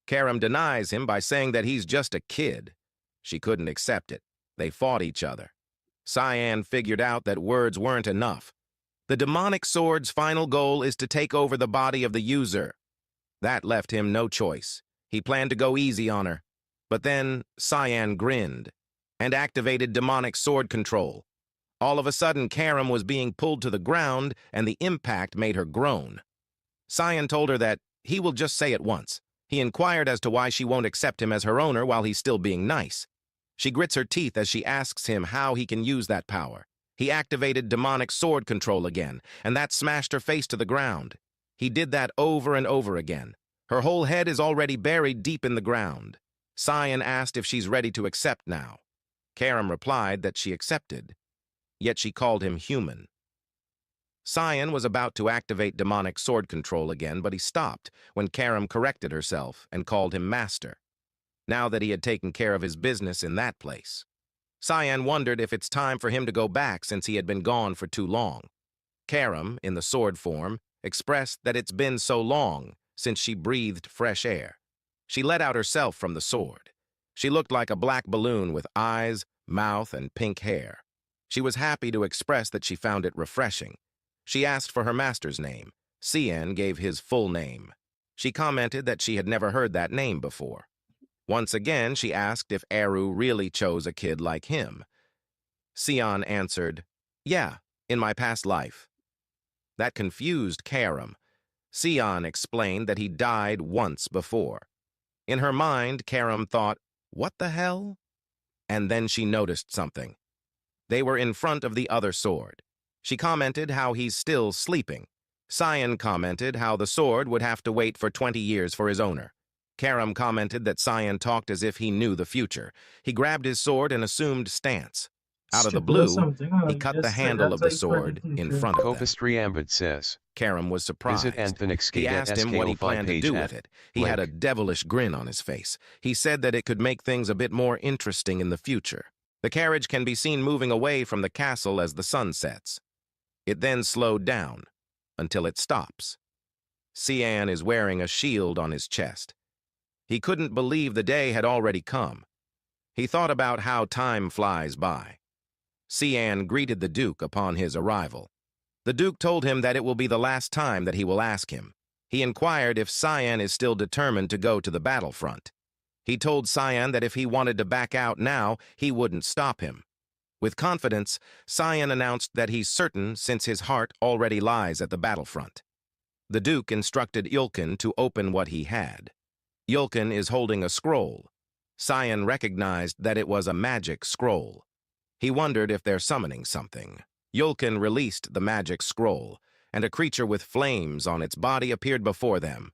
Karam denies him by saying that he's just a kid. She couldn't accept it. They fought each other. Cyan figured out that words weren't enough. The demonic sword's final goal is to take over the body of the user. That left him no choice. He planned to go easy on her. But then Cyan grinned and activated demonic sword control. All of a sudden, Karam was being pulled to the ground, and the impact made her groan. Cyan told her that he will just say it once. He inquired as to why she won't accept him as her owner while he's still being nice. She grits her teeth as she asks him how he can use that power. He activated demonic sword control again, and that smashed her face to the ground. He did that over and over again. Her whole head is already buried deep in the ground. Cyan asked if she's ready to accept now. Karam replied that she accepted, yet she called him human. Cyan was about to activate demonic sword control again, but he stopped when Karam corrected herself and called him master, now that he had taken care of his business in that place. Cyan wondered if it's time for him to go back since he had been gone for too long. Karam, in the sword form, expressed that it's been so long since she breathed fresh air. She let out herself from the sword. She looked like a black balloon with eyes, mouth, and pink hair. She was happy to express that she found it refreshing. She asked for her master's name. Cyan gave his full name. She commented that she had never heard that name before. Once again, she asked if Eru really chose a kid like him. Cyan answered, "Yeah, in my past life." That confused Karam. Cyan explained that he died once before. In her mind, Karam thought, "What the hell?" And then she noticed something. They were in front of the other sword. She commented how he's still sleeping. Cyan commented how the sword would have to wait for 20 years for his owner. Karam commented that Cyan talked as if he knew the future. He grabbed his sword and assumed stance. Out of the blue, he cut the handle of the sword in front of them. Cofistry Ambit says. Karam was surprised. Visit He asked him what he planned to do with it. He had a devilish grin on his face. He said that it could make things a bit more interesting in the future. The carriage can be seen moving away from the castle as the sun sets. It then slowed down until it stops. Cyan is wearing a shield on his chest. He couldn't believe the day had already come. He thought about how time flies by. Cyan greeted the Duke upon his arrival. The Duke told him that it will be the last time that he will ask him. He inquired if Cyan is still determined to go to the battlefront. He told Cyan that if he wanted to back out now, he wouldn't stop him. With confidence, Cyan announced that he's certain since his heart already lies at the battlefront. The Duke instructed Yulkin to open what he had. Yulkin is holding a scroll. Cyan recognized that it was a magic scroll. He wondered if they're summoning something. Yulkin released the magic scroll, and a creature with flames on its body appeared before them.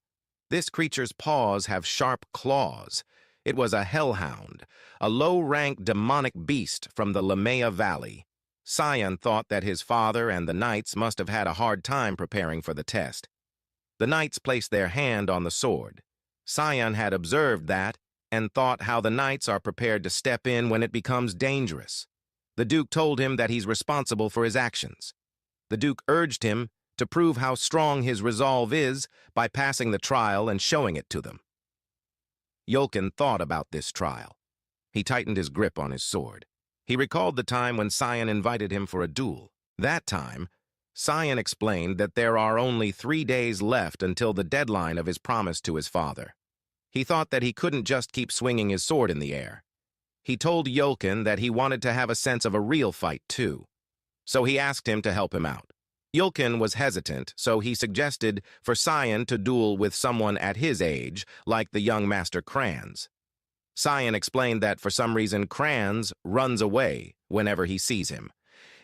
This creature's paws have sharp claws. It was a hellhound, a low-rank demonic beast from the Lamea Valley. Cyan thought that his father and the knights must have had a hard time preparing for the test. The knights placed their hand on the sword. Cyan had observed that and thought how the knights are prepared to step in when it becomes dangerous. The Duke told him that he's responsible for his actions. The Duke urged him to prove how strong his resolve is by passing the trial and showing it to them. Yulkin thought about this trial. He tightened his grip on his sword. He recalled the time when Cyan invited him for a duel. That time, Cyan explained that there are only 3 days left until the deadline of his promise to his father. He thought that he couldn't just keep swinging his sword in the air. He told Yulkin that he wanted to have a sense of a real fight, too. So he asked him to help him out. Yulkin was hesitant, so he suggested for Cyan to duel with someone at his age, like the young Master Kranz. Cyan explained that for some reason Kranz runs away whenever he sees him.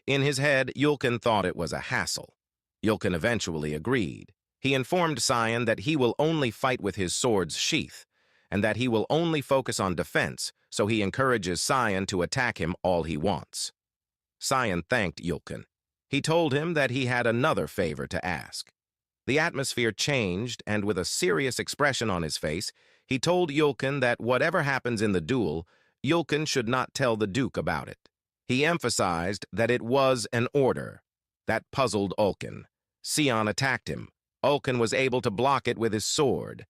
In his head, Yulkin thought it was a hassle. Yulkin eventually agreed. He informed Cyan that he will only fight with his sword's sheath, and that he will only focus on defense, so he encourages Cyan to attack him all he wants. Cyan thanked Yulkin. He told him that he had another favor to ask. The atmosphere changed, and with a serious expression on his face, he told Yulkin that whatever happens in the duel, Yulkin should not tell the Duke about it. He emphasized that it was an order. That puzzled Ulkin. Cyan attacked him. Ulkin was able to block it with his sword,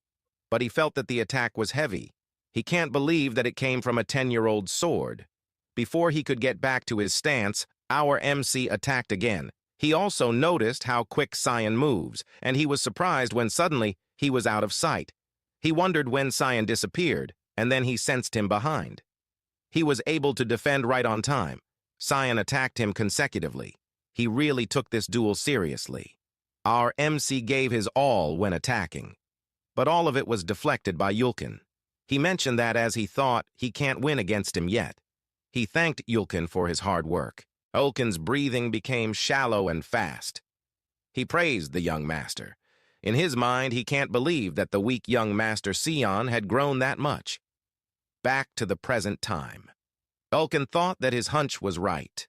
but he felt that the attack was heavy. He can't believe that it came from a 10-year-old sword. Before he could get back to his stance, our MC attacked again. He also noticed how quick Cyan moves, and he was surprised when suddenly he was out of sight. He wondered when Cyan disappeared, and then he sensed him behind. He was able to defend right on time. Cyan attacked him consecutively. He really took this duel seriously. Our MC gave his all when attacking, but all of it was deflected by Yulkin. He mentioned that as he thought he can't win against him yet. He thanked Yulkin for his hard work. Yulkin's breathing became shallow and fast. He praised the young master. In his mind, he can't believe that the weak young master Cyan had grown that much. Back to the present time. Yulkin thought that his hunch was right.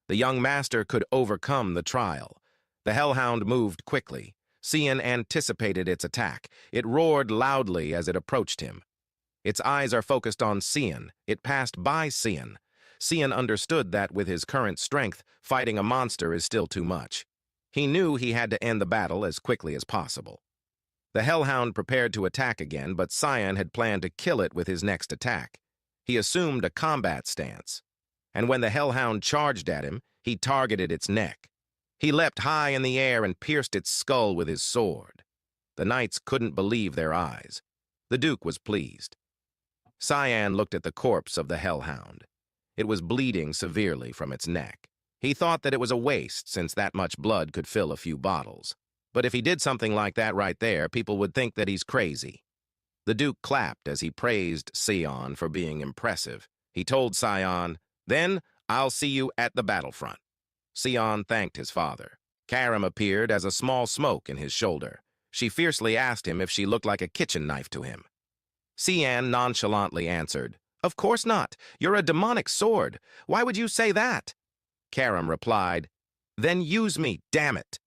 The young master could overcome the trial. The hellhound moved quickly. Cyan anticipated its attack. It roared loudly as it approached him. Its eyes are focused on Cyan. It passed by Cyan. Cyan understood that with his current strength, fighting a monster is still too much. He knew he had to end the battle as quickly as possible. The hellhound prepared to attack again, but Cyan had planned to kill it with his next attack. He assumed a combat stance, and when the hellhound charged at him, he targeted its neck. He leapt high in the air and pierced its skull with his sword. The knights couldn't believe their eyes. The Duke was pleased. Cyan looked at the corpse of the hellhound. It was bleeding severely from its neck. He thought that it was a waste, since that much blood could fill a few bottles. But if he did something like that right there, people would think that he's crazy. The Duke clapped as he praised Cyan for being impressive. He told Cyan, "Then I'll see you at the battlefront." Cyan thanked his father. Karam appeared as a small smoke in his shoulder. She fiercely asked him if she looked like a kitchen knife to him. Cyan nonchalantly answered, "Of course not. You're a demonic sword. Why would you say that?" Karam replied, "Then use me, damn it."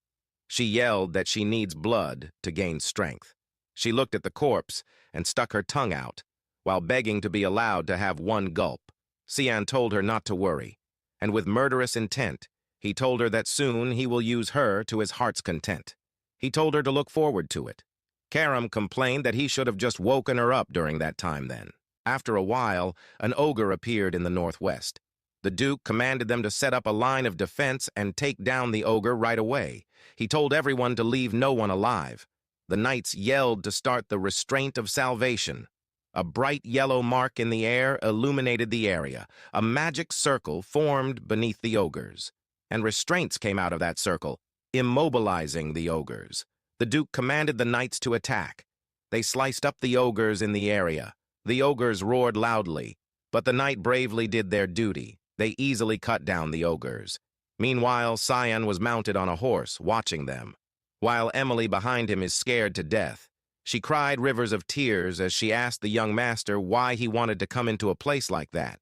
She yelled that she needs blood to gain strength. She looked at the corpse and stuck her tongue out, while begging to be allowed to have one gulp. Cyan told her not to worry, and with murderous intent, he told her that soon he will use her to his heart's content. He told her to look forward to it. Karam complained that he should have just woken her up during that time then. After a while, an ogre appeared in the northwest. The Duke commanded them to set up a line of defense and take down the ogre right away. He told everyone to leave no one alive. The knights yelled to start the restraint of salvation. A bright yellow mark in the air illuminated the area. A magic circle formed beneath the ogres, and restraints came out of that circle, immobilizing the ogres. The Duke commanded the knights to attack. They sliced up the ogres in the area. The ogres roared loudly, but the knight bravely did their duty. They easily cut down the ogres. Meanwhile, Cyan was mounted on a horse, watching them, while Emily behind him is scared to death. She cried rivers of tears as she asked the young master why he wanted to come into a place like that.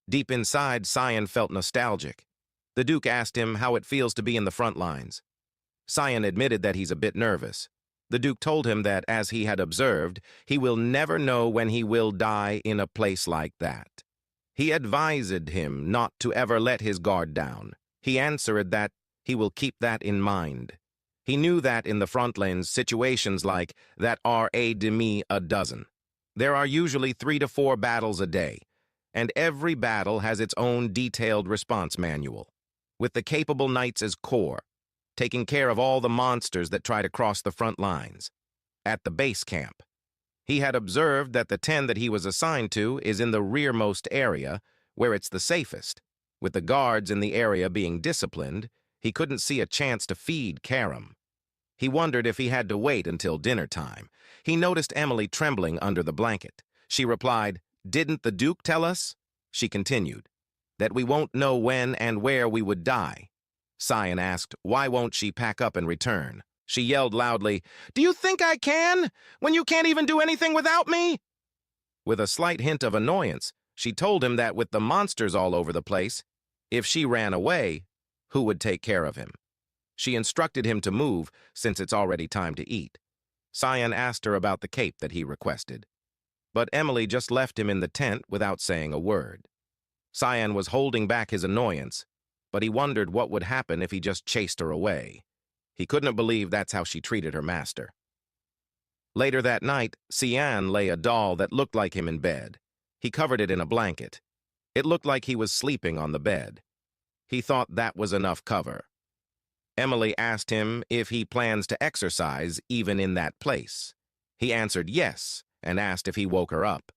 Deep inside, Cyan felt nostalgic. The Duke asked him how it feels to be in the front lines. Cyan admitted that he's a bit nervous. The Duke told him that, as he had observed, he will never know when he will die in a place like that. He advised him not to ever let his guard down. He answered that he will keep that in mind. He knew that in the front lines, situations like that are a demi a dozen. There are usually 3 to 4 battles a day, and every battle has its own detailed response manual, with the capable knights as core, taking care of all the monsters that try to cross the front lines. At the base camp, he had observed that the 10 that he was assigned to is in the rearmost area, where it's the safest. With the guards in the area being disciplined, he couldn't see a chance to feed Karam. He wondered if he had to wait until dinner time. He noticed Emily trembling under the blanket. She replied, "Didn't the Duke tell us?" She continued, "That we won't know when and where we would die." Cyan asked, why won't she pack up and return? She yelled loudly, "Do you think I can, when you can't even do anything without me?" With a slight hint of annoyance, she told him that with the monsters all over the place, if she ran away, who would take care of him? She instructed him to move, since it's already time to eat. Cyan asked her about the cape that he requested, but Emily just left him in the tent without saying a word. Cyan was holding back his annoyance, but he wondered what would happen if he just chased her away. He couldn't believe that's how she treated her master. Later that night, Cian lay a doll that looked like him in bed. He covered it in a blanket. It looked like he was sleeping on the bed. He thought that was enough cover. Emily asked him if he plans to exercise even in that place. He answered yes and asked if he woke her up.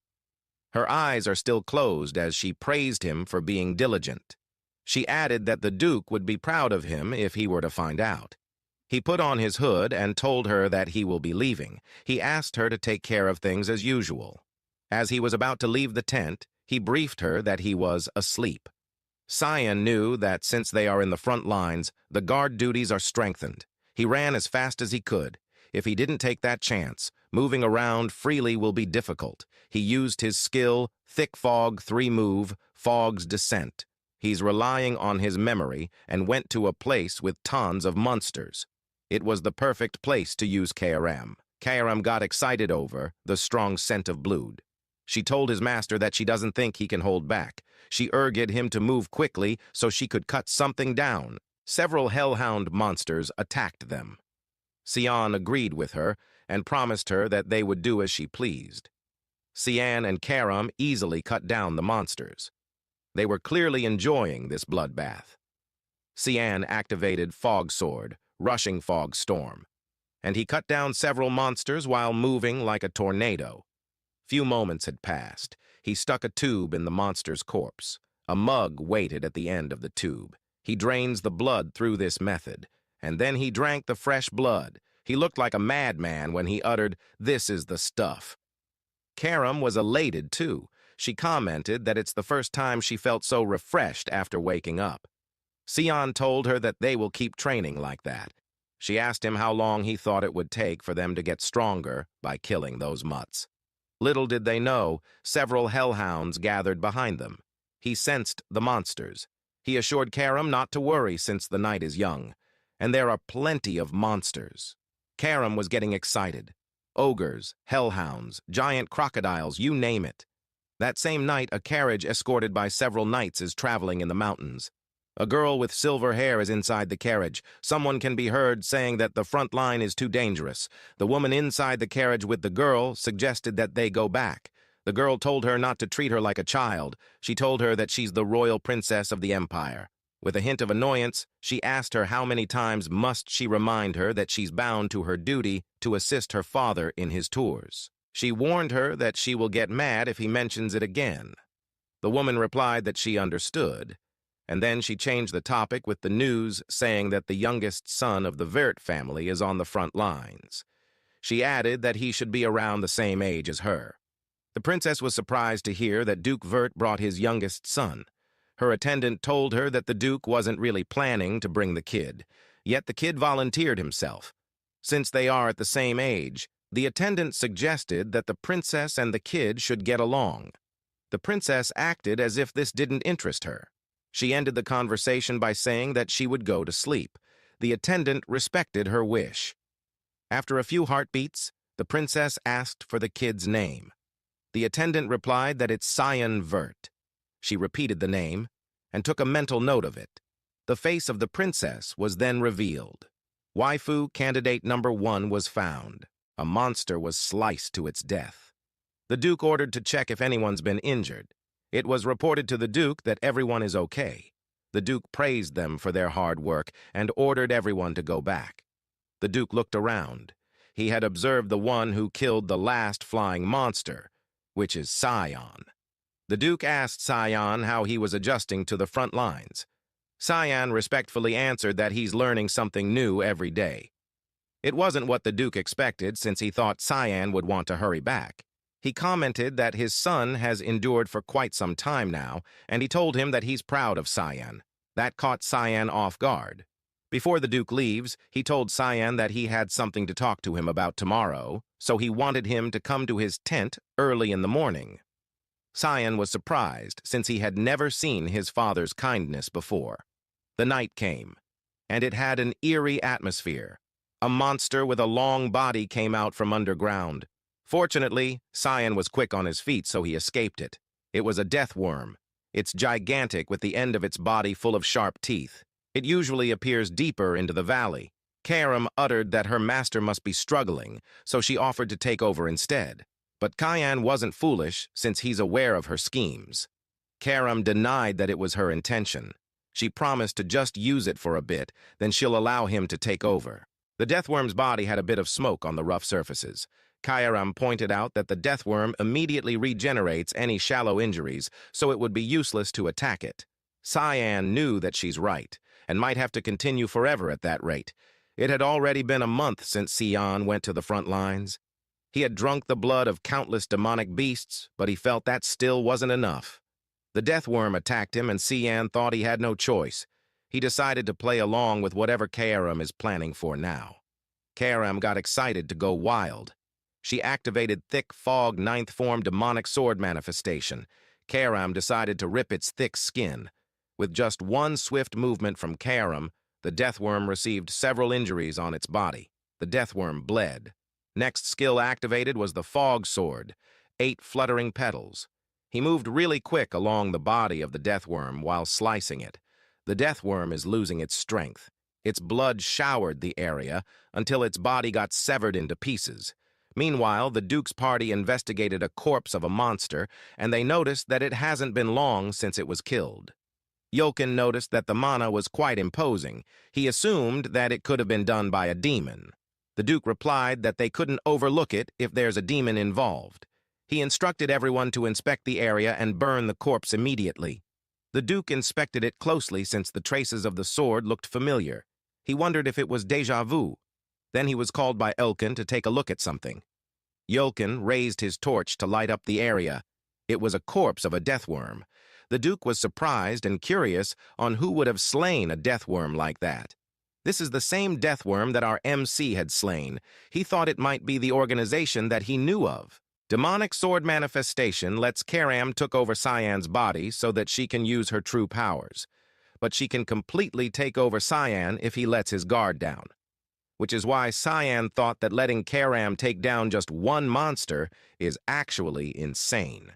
Her eyes are still closed as she praised him for being diligent. She added that the Duke would be proud of him if he were to find out. He put on his hood and told her that he will be leaving. He asked her to take care of things as usual. As he was about to leave the tent, he briefed her that he was asleep. Cian knew that since they are in the front lines, the guard duties are strengthened. He ran as fast as he could. If he didn't take that chance, moving around freely will be difficult. He used his skill, Thick Fog 3-move, Fog's Descent. He's relying on his memory and went to a place with tons of monsters. It was the perfect place to use Kairam. Kairam got excited over the strong scent of blood. She told his master that she doesn't think he can hold back. She urged him to move quickly so she could cut something down. Several hellhound monsters attacked them. Cian agreed with her and promised her that they would do as she pleased. Cian and Kairam easily cut down the monsters. They were clearly enjoying this bloodbath. Cian activated Fog Sword, Rushing Fog Storm, and he cut down several monsters while moving like a tornado. Few moments had passed. He stuck a tube in the monster's corpse. A mug waited at the end of the tube. He drains the blood through this method, and then he drank the fresh blood. He looked like a madman when he uttered, "This is the stuff." Kairam was elated, too. She commented that it's the first time she felt so refreshed after waking up. Cian told her that they will keep training like that. She asked him how long he thought it would take for them to get stronger by killing those mutts. Little did they know, several hellhounds gathered behind them. He sensed the monsters. He assured Kairam not to worry since the night is young, and there are plenty of monsters. Kairam was getting excited. Ogres, hellhounds, giant crocodiles, you name it. That same night, a carriage escorted by several knights is traveling in the mountains. A girl with silver hair is inside the carriage. Someone can be heard saying that the front line is too dangerous. The woman inside the carriage with the girl suggested that they go back. The girl told her not to treat her like a child. She told her that she's the royal princess of the empire. With a hint of annoyance, she asked her how many times must she remind her that she's bound to her duty to assist her father in his tours. She warned her that she will get mad if he mentions it again. The woman replied that she understood, and then she changed the topic with the news saying that the youngest son of the Vert family is on the front lines. She added that he should be around the same age as her. The princess was surprised to hear that Duke Vert brought his youngest son. Her attendant told her that the Duke wasn't really planning to bring the kid, yet the kid volunteered himself. Since they are at the same age, the attendant suggested that the princess and the kid should get along. The princess acted as if this didn't interest her. She ended the conversation by saying that she would go to sleep. The attendant respected her wish. After a few heartbeats, the princess asked for the kid's name. The attendant replied that it's Cian Vert. She repeated the name and took a mental note of it. The face of the princess was then revealed. Waifu candidate number 1 was found. A monster was sliced to its death. The Duke ordered to check if anyone's been injured. It was reported to the Duke that everyone is okay. The Duke praised them for their hard work and ordered everyone to go back. The Duke looked around. He had observed the one who killed the last flying monster, which is Cian. The Duke asked Cian how he was adjusting to the front lines. Cian respectfully answered that he's learning something new every day. It wasn't what the Duke expected, since he thought Cian would want to hurry back. He commented that his son has endured for quite some time now, and he told him that he's proud of Cian. That caught Cian off guard. Before the Duke leaves, he told Cian that he had something to talk to him about tomorrow, so he wanted him to come to his tent early in the morning. Cian was surprised, since he had never seen his father's kindness before. The night came, and it had an eerie atmosphere. A monster with a long body came out from underground. Fortunately, Cian was quick on his feet, so he escaped it. It was a death worm. It's gigantic with the end of its body full of sharp teeth. It usually appears deeper into the valley. Karam uttered that her master must be struggling, so she offered to take over instead. But Cyan wasn't foolish, since he's aware of her schemes. Karam denied that it was her intention. She promised to just use it for a bit, then she'll allow him to take over. The deathworm's body had a bit of smoke on the rough surfaces. Karam pointed out that the deathworm immediately regenerates any shallow injuries, so it would be useless to attack it. Cyan knew that she's right, and might have to continue forever at that rate. It had already been a month since Sion went to the front lines. He had drunk the blood of countless demonic beasts, but he felt that still wasn't enough. The deathworm attacked him, and Sion thought he had no choice. He decided to play along with whatever Karam is planning for now. Karam got excited to go wild. She activated thick fog ninth form demonic sword manifestation. Karam decided to rip its thick skin. With just one swift movement from Karam, the deathworm received several injuries on its body. The deathworm bled. Next skill activated was the fog sword, 8 fluttering petals. He moved really quick along the body of the deathworm while slicing it. The deathworm is losing its strength. Its blood showered the area until its body got severed into pieces. Meanwhile, the Duke's party investigated a corpse of a monster, and they noticed that it hasn't been long since it was killed. Yoken noticed that the mana was quite imposing. He assumed that it could have been done by a demon. The Duke replied that they couldn't overlook it if there's a demon involved. He instructed everyone to inspect the area and burn the corpse immediately. The Duke inspected it closely since the traces of the sword looked familiar. He wondered if it was déjà vu. Then he was called by Elkin to take a look at something. Yoken raised his torch to light up the area. It was a corpse of a deathworm. The Duke was surprised and curious on who would have slain a deathworm like that. This is the same deathworm that our MC had slain. He thought it might be the organization that he knew of. Demonic sword manifestation lets Karam took over Cyan's body so that she can use her true powers. But she can completely take over Cyan if he lets his guard down. Which is why Cyan thought that letting Karam take down just one monster is actually insane.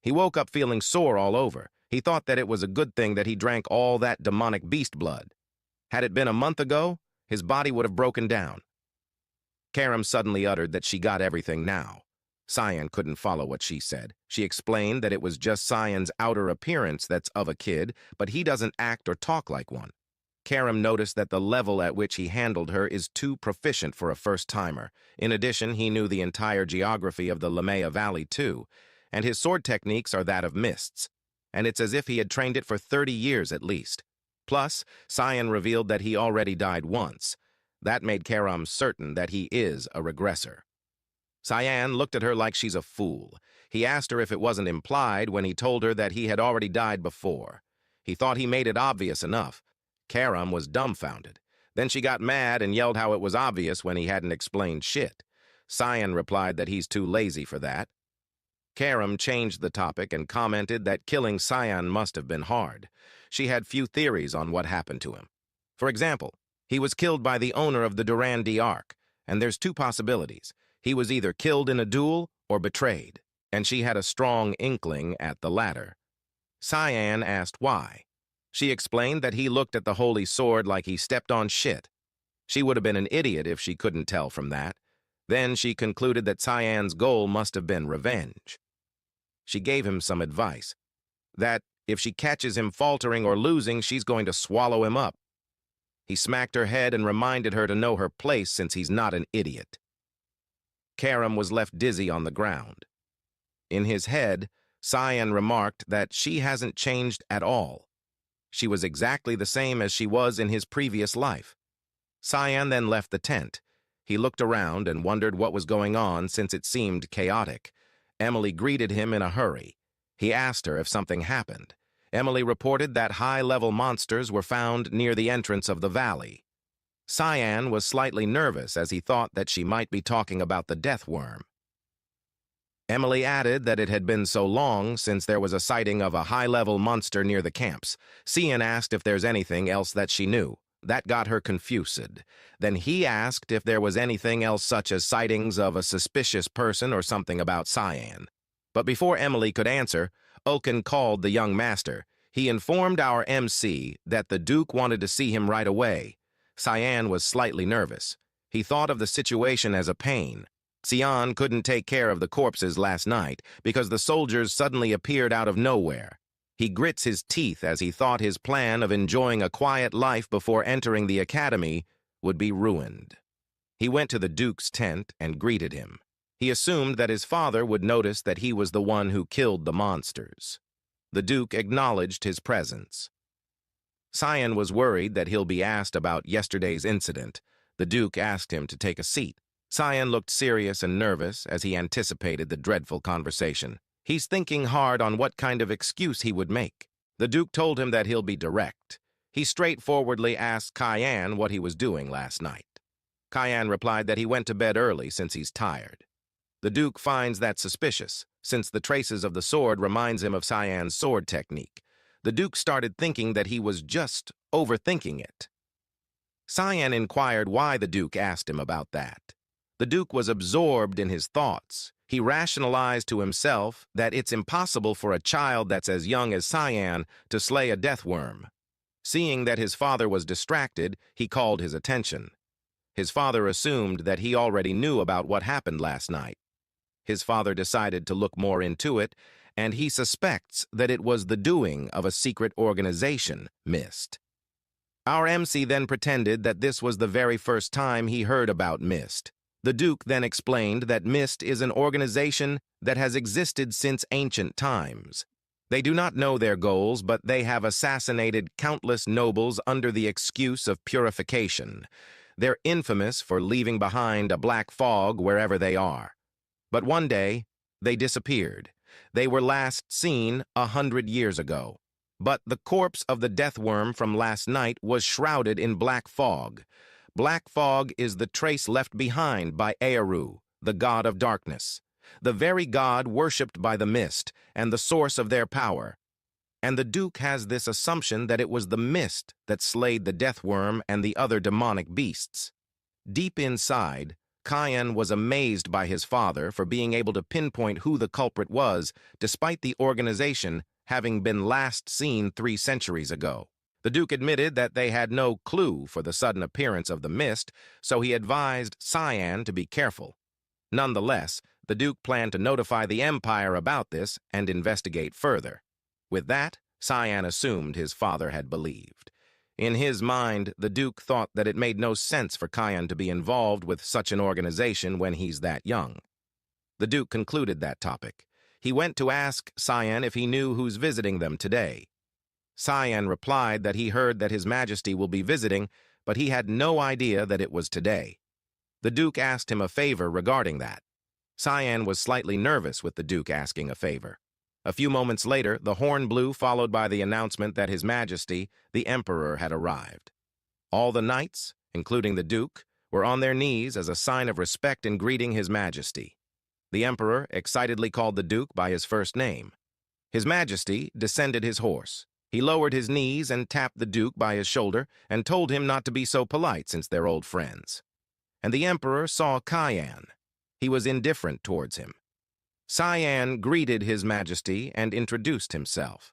He woke up feeling sore all over. He thought that it was a good thing that he drank all that demonic beast blood. Had it been a month ago, his body would have broken down. Karam suddenly uttered that she got everything now. Cyan couldn't follow what she said. She explained that it was just Cyan's outer appearance that's of a kid, but he doesn't act or talk like one. Karam noticed that the level at which he handled her is too proficient for a first-timer. In addition, he knew the entire geography of the Lamea Valley, too, and his sword techniques are that of mists, and it's as if he had trained it for 30 years at least. Plus, Cyan revealed that he already died once. That made Karam certain that he is a regressor. Cyan looked at her like she's a fool. He asked her if it wasn't implied when he told her that he had already died before. He thought he made it obvious enough. Karam was dumbfounded. Then she got mad and yelled how it was obvious when he hadn't explained shit. Cyan replied that he's too lazy for that. Karam changed the topic and commented that killing Cyan must have been hard. She had few theories on what happened to him. For example, he was killed by the owner of the Durand Ark, and there's 2 possibilities. He was either killed in a duel or betrayed, and she had a strong inkling at the latter. Cyan asked why. She explained that he looked at the holy sword like he stepped on shit. She would have been an idiot if she couldn't tell from that. Then she concluded that Cyan's goal must have been revenge. She gave him some advice, that if she catches him faltering or losing, she's going to swallow him up. He smacked her head and reminded her to know her place since he's not an idiot. Karam was left dizzy on the ground. In his head, Cyan remarked that she hasn't changed at all. She was exactly the same as she was in his previous life. Cyan then left the tent. He looked around and wondered what was going on since it seemed chaotic. Emily greeted him in a hurry. He asked her if something happened. Emily reported that high-level monsters were found near the entrance of the valley. Cyan was slightly nervous as he thought that she might be talking about the deathworm. Emily added that it had been so long since there was a sighting of a high-level monster near the camps. Cyan asked if there's anything else that she knew. That got her confused. Then he asked if there was anything else such as sightings of a suspicious person or something about Cyan. But before Emily could answer, Ulkin called the young master. He informed our MC that the Duke wanted to see him right away. Cyan was slightly nervous. He thought of the situation as a pain. Xian couldn't take care of the corpses last night because the soldiers suddenly appeared out of nowhere. He grits his teeth as he thought his plan of enjoying a quiet life before entering the academy would be ruined. He went to the Duke's tent and greeted him. He assumed that his father would notice that he was the one who killed the monsters. The Duke acknowledged his presence. Cyan was worried that he'll be asked about yesterday's incident. The Duke asked him to take a seat. Cyan looked serious and nervous as he anticipated the dreadful conversation. He's thinking hard on what kind of excuse he would make. The Duke told him that he'll be direct. He straightforwardly asked Cyan what he was doing last night. Cyan replied that he went to bed early since he's tired. The Duke finds that suspicious, since the traces of the sword reminds him of Cyan's sword technique. The Duke started thinking that he was just overthinking it. Cyan inquired why the Duke asked him about that. The Duke was absorbed in his thoughts. He rationalized to himself that it's impossible for a child that's as young as Cyan to slay a death worm. Seeing that his father was distracted, he called his attention. His father assumed that he already knew about what happened last night. His father decided to look more into it, and he suspects that it was the doing of a secret organization, MIST. Our MC then pretended that this was the very first time he heard about MIST. The Duke then explained that MIST is an organization that has existed since ancient times. They do not know their goals, but they have assassinated countless nobles under the excuse of purification. They're infamous for leaving behind a black fog wherever they are. But one day, they disappeared. They were last seen 100 years ago. But the corpse of the death worm from last night was shrouded in black fog. Black fog is the trace left behind by Earu, the god of darkness, the very god worshipped by the Mist and the source of their power. And the Duke has this assumption that it was the Mist that slayed the death worm and the other demonic beasts. Deep inside, Cyan was amazed by his father for being able to pinpoint who the culprit was, despite the organization having been last seen 3 centuries ago. The Duke admitted that they had no clue for the sudden appearance of the Mist, so he advised Cyan to be careful. Nonetheless, the Duke planned to notify the Empire about this and investigate further. With that, Cyan assumed his father had believed. In his mind, the Duke thought that it made no sense for Cyan to be involved with such an organization when he's that young. The Duke concluded that topic. He went to ask Cyan if he knew who's visiting them today. Cyan replied that he heard that His Majesty will be visiting, but he had no idea that it was today. The Duke asked him a favor regarding that. Cyan was slightly nervous with the Duke asking a favor. A few moments later, the horn blew, followed by the announcement that His Majesty, the Emperor, had arrived. All the knights, including the Duke, were on their knees as a sign of respect in greeting His Majesty. The Emperor excitedly called the Duke by his first name. His Majesty descended his horse. He lowered his knees and tapped the Duke by his shoulder and told him not to be so polite since they're old friends. And the Emperor saw Cyan. He was indifferent towards him. Cyan greeted His Majesty and introduced himself.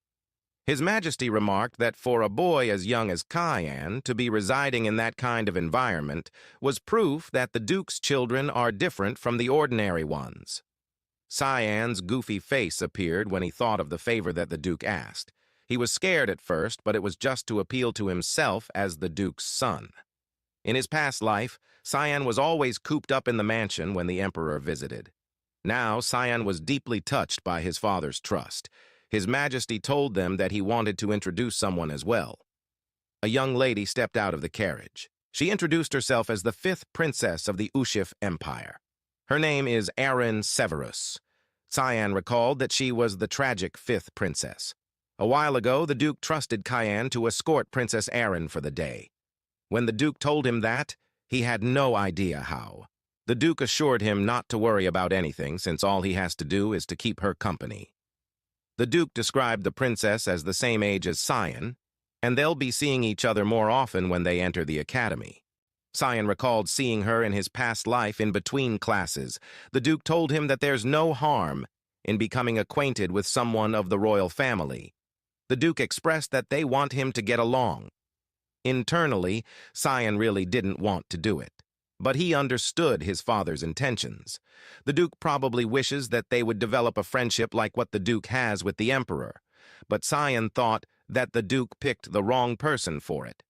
His Majesty remarked that for a boy as young as Cyan to be residing in that kind of environment was proof that the Duke's children are different from the ordinary ones. Cyan's goofy face appeared when he thought of the favor that the Duke asked. He was scared at first, but it was just to appeal to himself as the Duke's son. In his past life, Cyan was always cooped up in the mansion when the Emperor visited. Now, Cyan was deeply touched by his father's trust. His Majesty told them that he wanted to introduce someone as well. A young lady stepped out of the carriage. She introduced herself as the 5th princess of the Ushif Empire. Her name is Erin Severus. Cyan recalled that she was the tragic 5th princess. A while ago, the Duke trusted Cyan to escort Princess Erin for the day. When the Duke told him that, he had no idea how. The Duke assured him not to worry about anything, since all he has to do is to keep her company. The Duke described the princess as the same age as Cyan, and they'll be seeing each other more often when they enter the academy. Cyan recalled seeing her in his past life in between classes. The Duke told him that there's no harm in becoming acquainted with someone of the royal family. The Duke expressed that they want him to get along. Internally, Cyan really didn't want to do it. But he understood his father's intentions. The Duke probably wishes that they would develop a friendship like what the Duke has with the Emperor. But Cyan thought that the Duke picked the wrong person for it.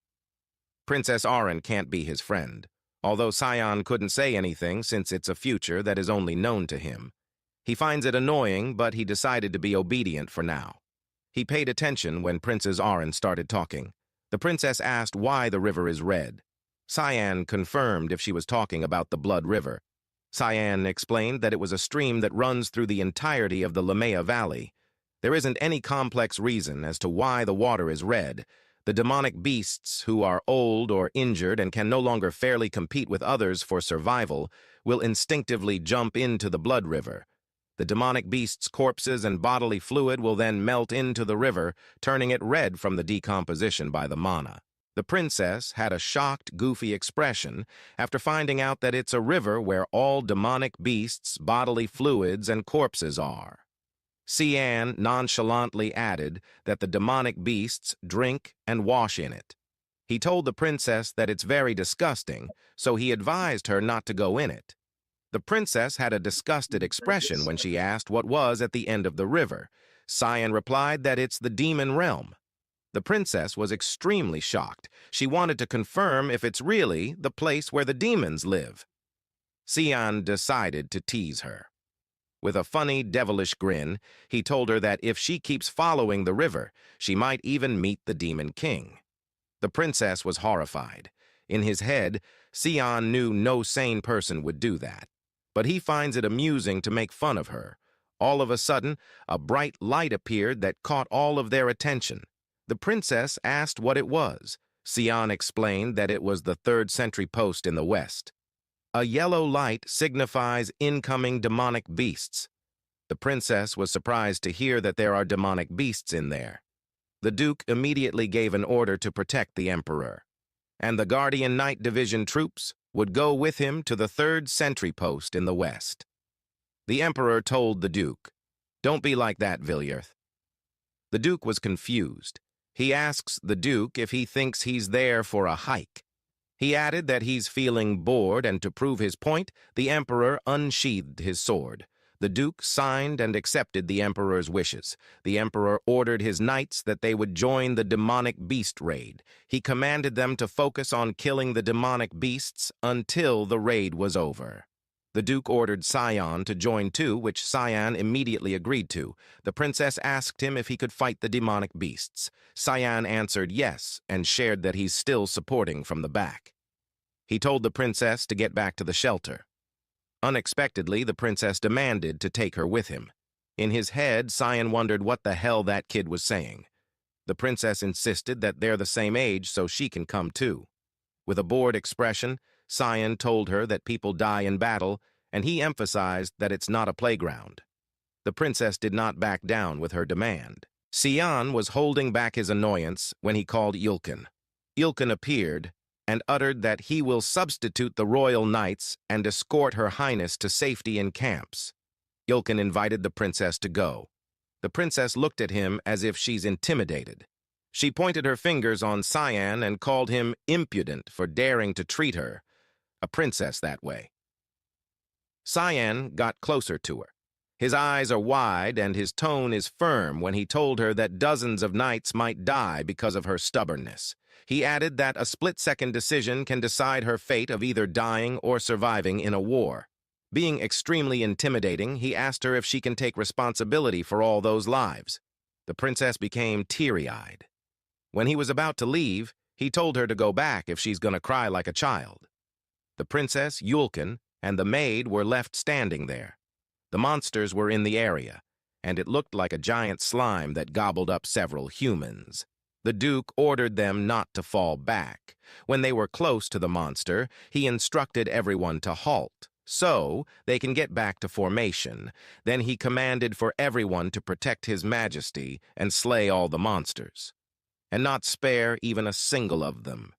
Princess Auron can't be his friend, although Cyan couldn't say anything since it's a future that is only known to him. He finds it annoying, but he decided to be obedient for now. He paid attention when Princess Auron started talking. The princess asked why the river is red. Cyan confirmed if she was talking about the Blood River. Cyan explained that it was a stream that runs through the entirety of the Lamea Valley. There isn't any complex reason as to why the water is red. The demonic beasts who are old or injured and can no longer fairly compete with others for survival will instinctively jump into the Blood River. The demonic beasts' corpses and bodily fluid will then melt into the river, turning it red from the decomposition by the mana. The princess had a shocked, goofy expression after finding out that it's a river where all demonic beasts, bodily fluids, and corpses are. Cyan nonchalantly added that the demonic beasts drink and wash in it. He told the princess that it's very disgusting, so he advised her not to go in it. The princess had a disgusted expression when she asked what was at the end of the river. Cyan replied that it's the demon realm. The princess was extremely shocked. She wanted to confirm if it's really the place where the demons live. Cyan decided to tease her. With a funny, devilish grin, he told her that if she keeps following the river, she might even meet the Demon King. The princess was horrified. In his head, Cyan knew no sane person would do that. But he finds it amusing to make fun of her. All of a sudden, a bright light appeared that caught all of their attention. The princess asked what it was. Cyan explained that it was the 3rd sentry post in the west. A yellow light signifies incoming demonic beasts. The princess was surprised to hear that there are demonic beasts in there. The Duke immediately gave an order to protect the Emperor, and the Guardian Night Division troops would go with him to the 3rd sentry post in the west. The Emperor told the Duke, "Don't be like that, Villiers." The Duke was confused. He asks the Duke if he thinks he's there for a hike. He added that he's feeling bored, and to prove his point, the Emperor unsheathed his sword. The Duke signed and accepted the Emperor's wishes. The Emperor ordered his knights that they would join the demonic beast raid. He commanded them to focus on killing the demonic beasts until the raid was over. The Duke ordered Cyan to join too, which Cyan immediately agreed to. The princess asked him if he could fight the demonic beasts. Cyan answered yes, and shared that he's still supporting from the back. He told the princess to get back to the shelter. Unexpectedly, the princess demanded to take her with him. In his head, Cyan wondered what the hell that kid was saying. The princess insisted that they're the same age, so she can come too. With a bored expression, Cyan told her that people die in battle, and he emphasized that it's not a playground. The princess did not back down with her demand. Cyan was holding back his annoyance when he called Yulkin. Yulkin appeared and uttered that he will substitute the royal knights and escort Her Highness to safety in camps. Yulkin invited the princess to go. The princess looked at him as if she's intimidated. She pointed her fingers on Cyan and called him impudent for daring to treat her, a princess, that way. Cyan got closer to her. His eyes are wide and his tone is firm when he told her that dozens of knights might die because of her stubbornness. He added that a split-second decision can decide her fate of either dying or surviving in a war. Being extremely intimidating, he asked her if she can take responsibility for all those lives. The princess became teary-eyed. When he was about to leave, he told her to go back if she's going to cry like a child. The princess, Yulkin, and the maid were left standing there. The monsters were in the area, and it looked like a giant slime that gobbled up several humans. The Duke ordered them not to fall back. When they were close to the monster, he instructed everyone to halt, so they can get back to formation. Then he commanded for everyone to protect His Majesty and slay all the monsters, and not spare even a single of them.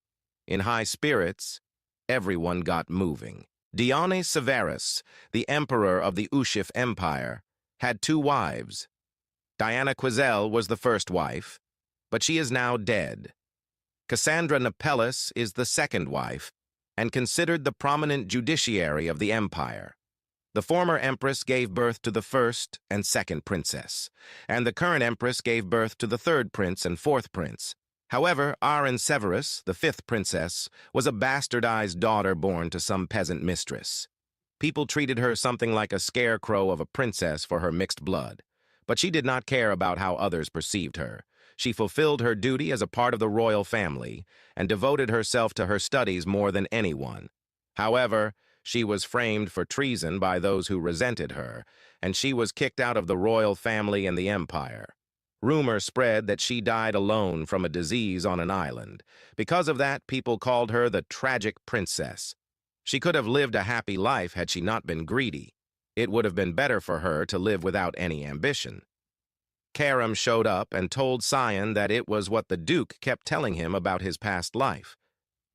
In high spirits, everyone got moving. Dione Severus, the emperor of the Ushif Empire, had 2 wives. Diana Quizelle was the first wife, but she is now dead. Cassandra Nepellus is the second wife and considered the prominent judiciary of the empire. The former empress gave birth to the first and second princess, and the current empress gave birth to the third prince and fourth prince. However, Aaron Severus, the fifth princess, was a bastardized daughter born to some peasant mistress. People treated her something like a scarecrow of a princess for her mixed blood, but she did not care about how others perceived her. She fulfilled her duty as a part of the royal family and devoted herself to her studies more than anyone. However, she was framed for treason by those who resented her, and she was kicked out of the royal family and the empire. Rumor spread that she died alone from a disease on an island. Because of that, people called her the tragic princess. She could have lived a happy life had she not been greedy. It would have been better for her to live without any ambition. Karam showed up and told Sion that it was what the Duke kept telling him about his past life.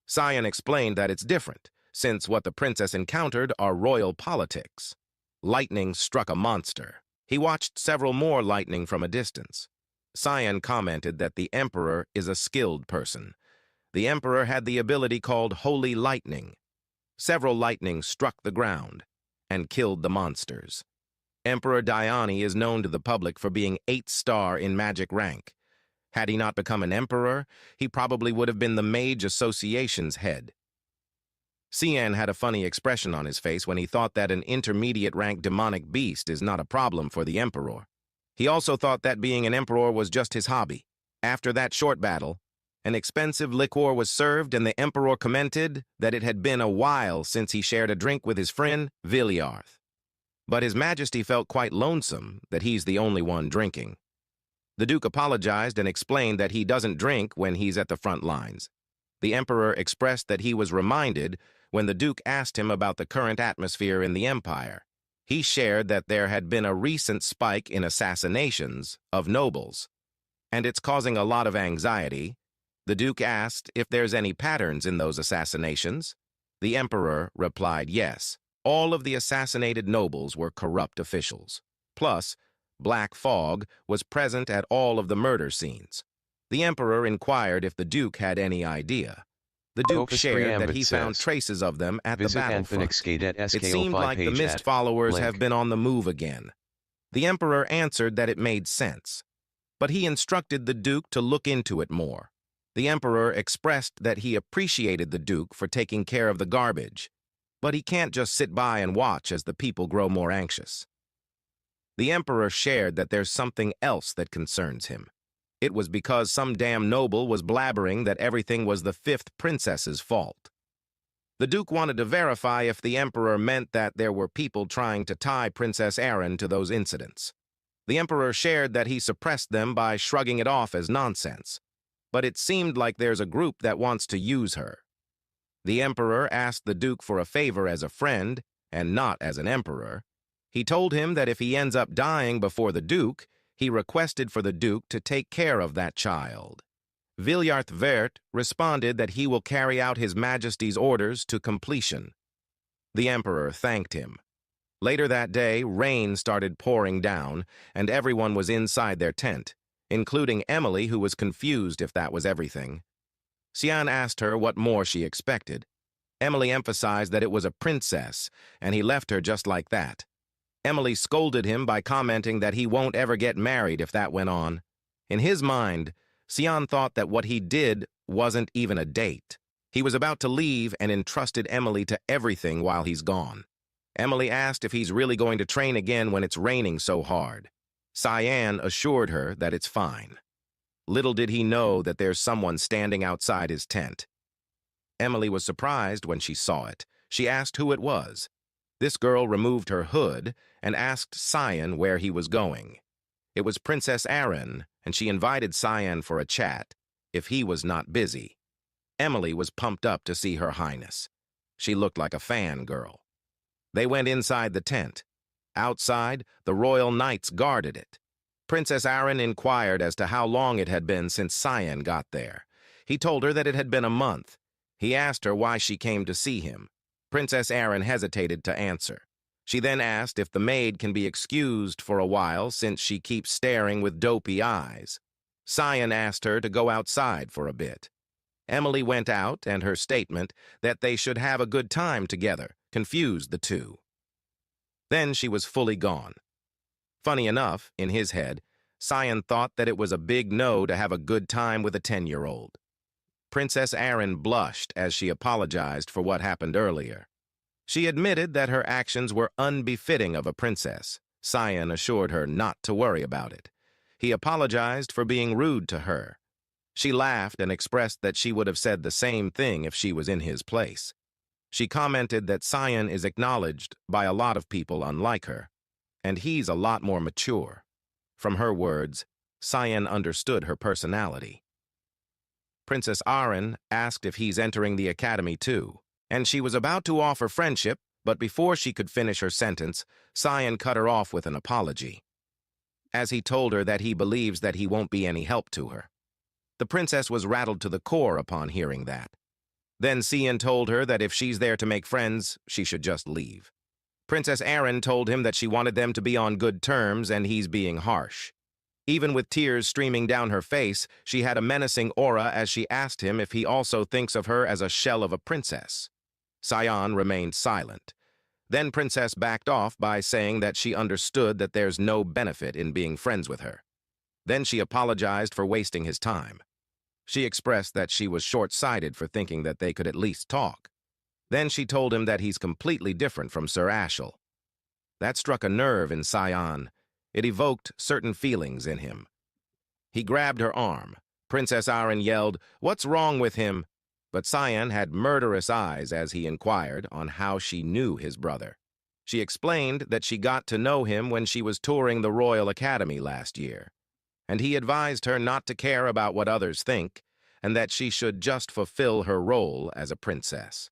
Sion explained that it's different, since what the princess encountered are royal politics. Lightning struck a monster. He watched several more lightning from a distance. Sion commented that the emperor is a skilled person. The emperor had the ability called Holy Lightning. Several lightnings struck the ground and killed the monsters. Emperor Dione is known to the public for being 8-star in magic rank. Had he not become an emperor, he probably would have been the Mage Association's head. Cian had a funny expression on his face when he thought that an intermediate-rank demonic beast is not a problem for the emperor. He also thought that being an emperor was just his hobby. After that short battle, an expensive liquor was served and the emperor commented that it had been a while since he shared a drink with his friend, Viliarth. But His Majesty felt quite lonesome that he's the only one drinking. The Duke apologized and explained that he doesn't drink when he's at the front lines. The emperor expressed that he was reminded when the Duke asked him about the current atmosphere in the empire. He shared that there had been a recent spike in assassinations of nobles, and it's causing a lot of anxiety. The Duke asked if there's any patterns in those assassinations. The emperor replied yes. All of the assassinated nobles were corrupt officials. Plus, Black Fog was present at all of the murder scenes. The emperor inquired if the Duke had any idea. The Duke shared that he found traces of them at the battlefront. It seemed like the Mist followers have been on the move again. The emperor answered that it made sense, but he instructed the Duke to look into it more. The emperor expressed that he appreciated the Duke for taking care of the garbage, but he can't just sit by and watch as the people grow more anxious. The emperor shared that there's something else that concerns him. It was because some damn noble was blabbering that everything was the fifth princess's fault. The Duke wanted to verify if the emperor meant that there were people trying to tie Princess Erin to those incidents. The emperor shared that he suppressed them by shrugging it off as nonsense, but it seemed like there's a group that wants to use her. The emperor asked the Duke for a favor as a friend and not as an emperor. He told him that if he ends up dying before the Duke, he requested for the Duke to take care of that child. Viliarth Vert responded that he will carry out His Majesty's orders to completion. The emperor thanked him. Later that day, rain started pouring down, and everyone was inside their tent, including Emily, who was confused if that was everything. Cian asked her what more she expected. Emily emphasized that it was a princess, and he left her just like that. Emily scolded him by commenting that he won't ever get married if that went on. In his mind, Cian thought that what he did wasn't even a date. He was about to leave and entrusted Emily to everything while he's gone. Emily asked if he's really going to train again when it's raining so hard. Cian assured her that it's fine. Little did he know that there's someone standing outside his tent. Emily was surprised when she saw it. She asked who it was. This girl removed her hood and asked Cian where he was going. It was Princess Erin, and she invited Cian for a chat, if he was not busy. Emily was pumped up to see Her Highness. She looked like a fangirl. They went inside the tent. Outside, the royal knights guarded it. Princess Erin inquired as to how long it had been since Cian got there. He told her that it had been a month. He asked her why she came to see him. Princess Erin hesitated to answer. She then asked if the maid can be excused for a while since she keeps staring with dopey eyes. Cian asked her to go outside for a bit. Emily went out, and her statement that they should have a good time together confused the two. Then she was fully gone. Funny enough, in his head, Cyan thought that it was a big no to have a good time with a 10-year-old. Princess Erin blushed as she apologized for what happened earlier. She admitted that her actions were unbefitting of a princess. Cyan assured her not to worry about it. He apologized for being rude to her. She laughed and expressed that she would have said the same thing if she was in his place. She commented that Cyan is acknowledged by a lot of people unlike her, and he's a lot more mature. From her words, Cyan understood her personality. Princess Erin asked if he's entering the academy too, and she was about to offer friendship, but before she could finish her sentence, Cyan cut her off with an apology, as he told her that he believes that he won't be any help to her. The princess was rattled to the core upon hearing that. Then Cyan told her that if she's there to make friends, she should just leave. Princess Erin told him that she wanted them to be on good terms, and he's being harsh. Even with tears streaming down her face, she had a menacing aura as she asked him if he also thinks of her as a shell of a princess. Cyan remained silent. Then Princess backed off by saying that she understood that there's no benefit in being friends with her. Then she apologized for wasting his time. She expressed that she was short-sighted for thinking that they could at least talk. Then she told him that he's completely different from Sir Asshel. That struck a nerve in Cyan. It evoked certain feelings in him. He grabbed her arm. Princess Erin yelled, "What's wrong with him?" But Cyan had murderous eyes as he inquired on how she knew his brother. She explained that she got to know him when she was touring the Royal Academy last year, and he advised her not to care about what others think, and that she should just fulfill her role as a princess.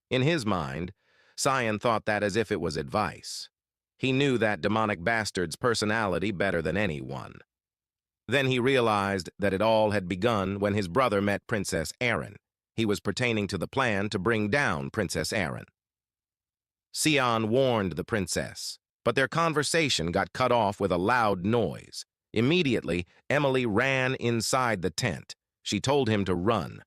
In his mind, Cyan thought that as if it was advice. He knew that demonic bastard's personality better than anyone. Then he realized that it all had begun when his brother met Princess Erin. He was pertaining to the plan to bring down Princess Erin. Cyan warned the princess, but their conversation got cut off with a loud noise. Immediately, Emily ran inside the tent. She told him to run,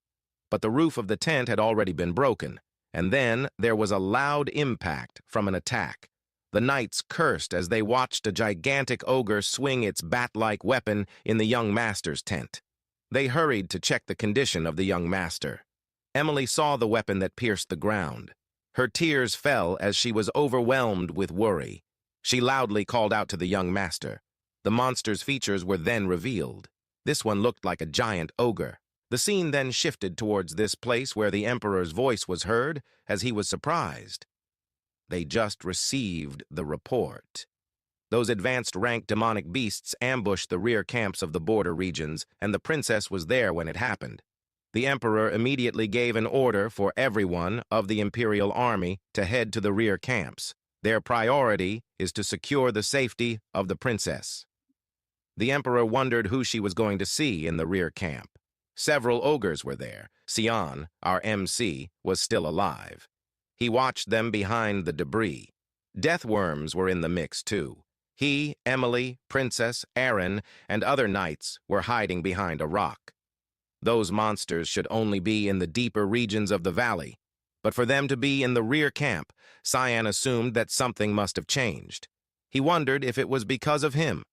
but the roof of the tent had already been broken, and then there was a loud impact from an attack. The knights cursed as they watched a gigantic ogre swing its bat-like weapon in the young master's tent. They hurried to check the condition of the young master. Emily saw the weapon that pierced the ground. Her tears fell as she was overwhelmed with worry. She loudly called out to the young master. The monster's features were then revealed. This one looked like a giant ogre. The scene then shifted towards this place where the Emperor's voice was heard as he was surprised. They just received the report. Those advanced rank demonic beasts ambushed the rear camps of the border regions, and the princess was there when it happened. The Emperor immediately gave an order for everyone of the Imperial Army to head to the rear camps. Their priority is to secure the safety of the princess. The Emperor wondered who she was going to see in the rear camp. Several ogres were there. Cyan, our MC, was still alive. He watched them behind the debris. Death worms were in the mix, too. He, Emily, Princess, Erin, and other knights were hiding behind a rock. Those monsters should only be in the deeper regions of the valley, but for them to be in the rear camp, Cyan assumed that something must have changed. He wondered if it was because of him.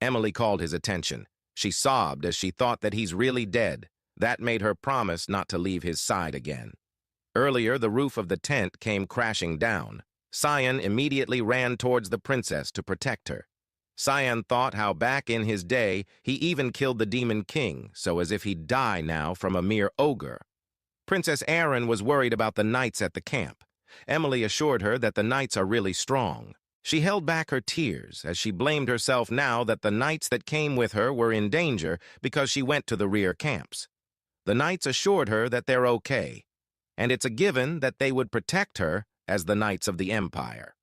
Emily called his attention. She sobbed as she thought that he's really dead. That made her promise not to leave his side again. Earlier, the roof of the tent came crashing down. Cyan immediately ran towards the princess to protect her. Cyan thought how back in his day, he even killed the Demon King, so as if he'd die now from a mere ogre. Princess Erin was worried about the knights at the camp. Emily assured her that the knights are really strong. She held back her tears as she blamed herself now that the knights that came with her were in danger because she went to the rear camps. The knights assured her that they're okay, and it's a given that they would protect her as the Knights of the Empire.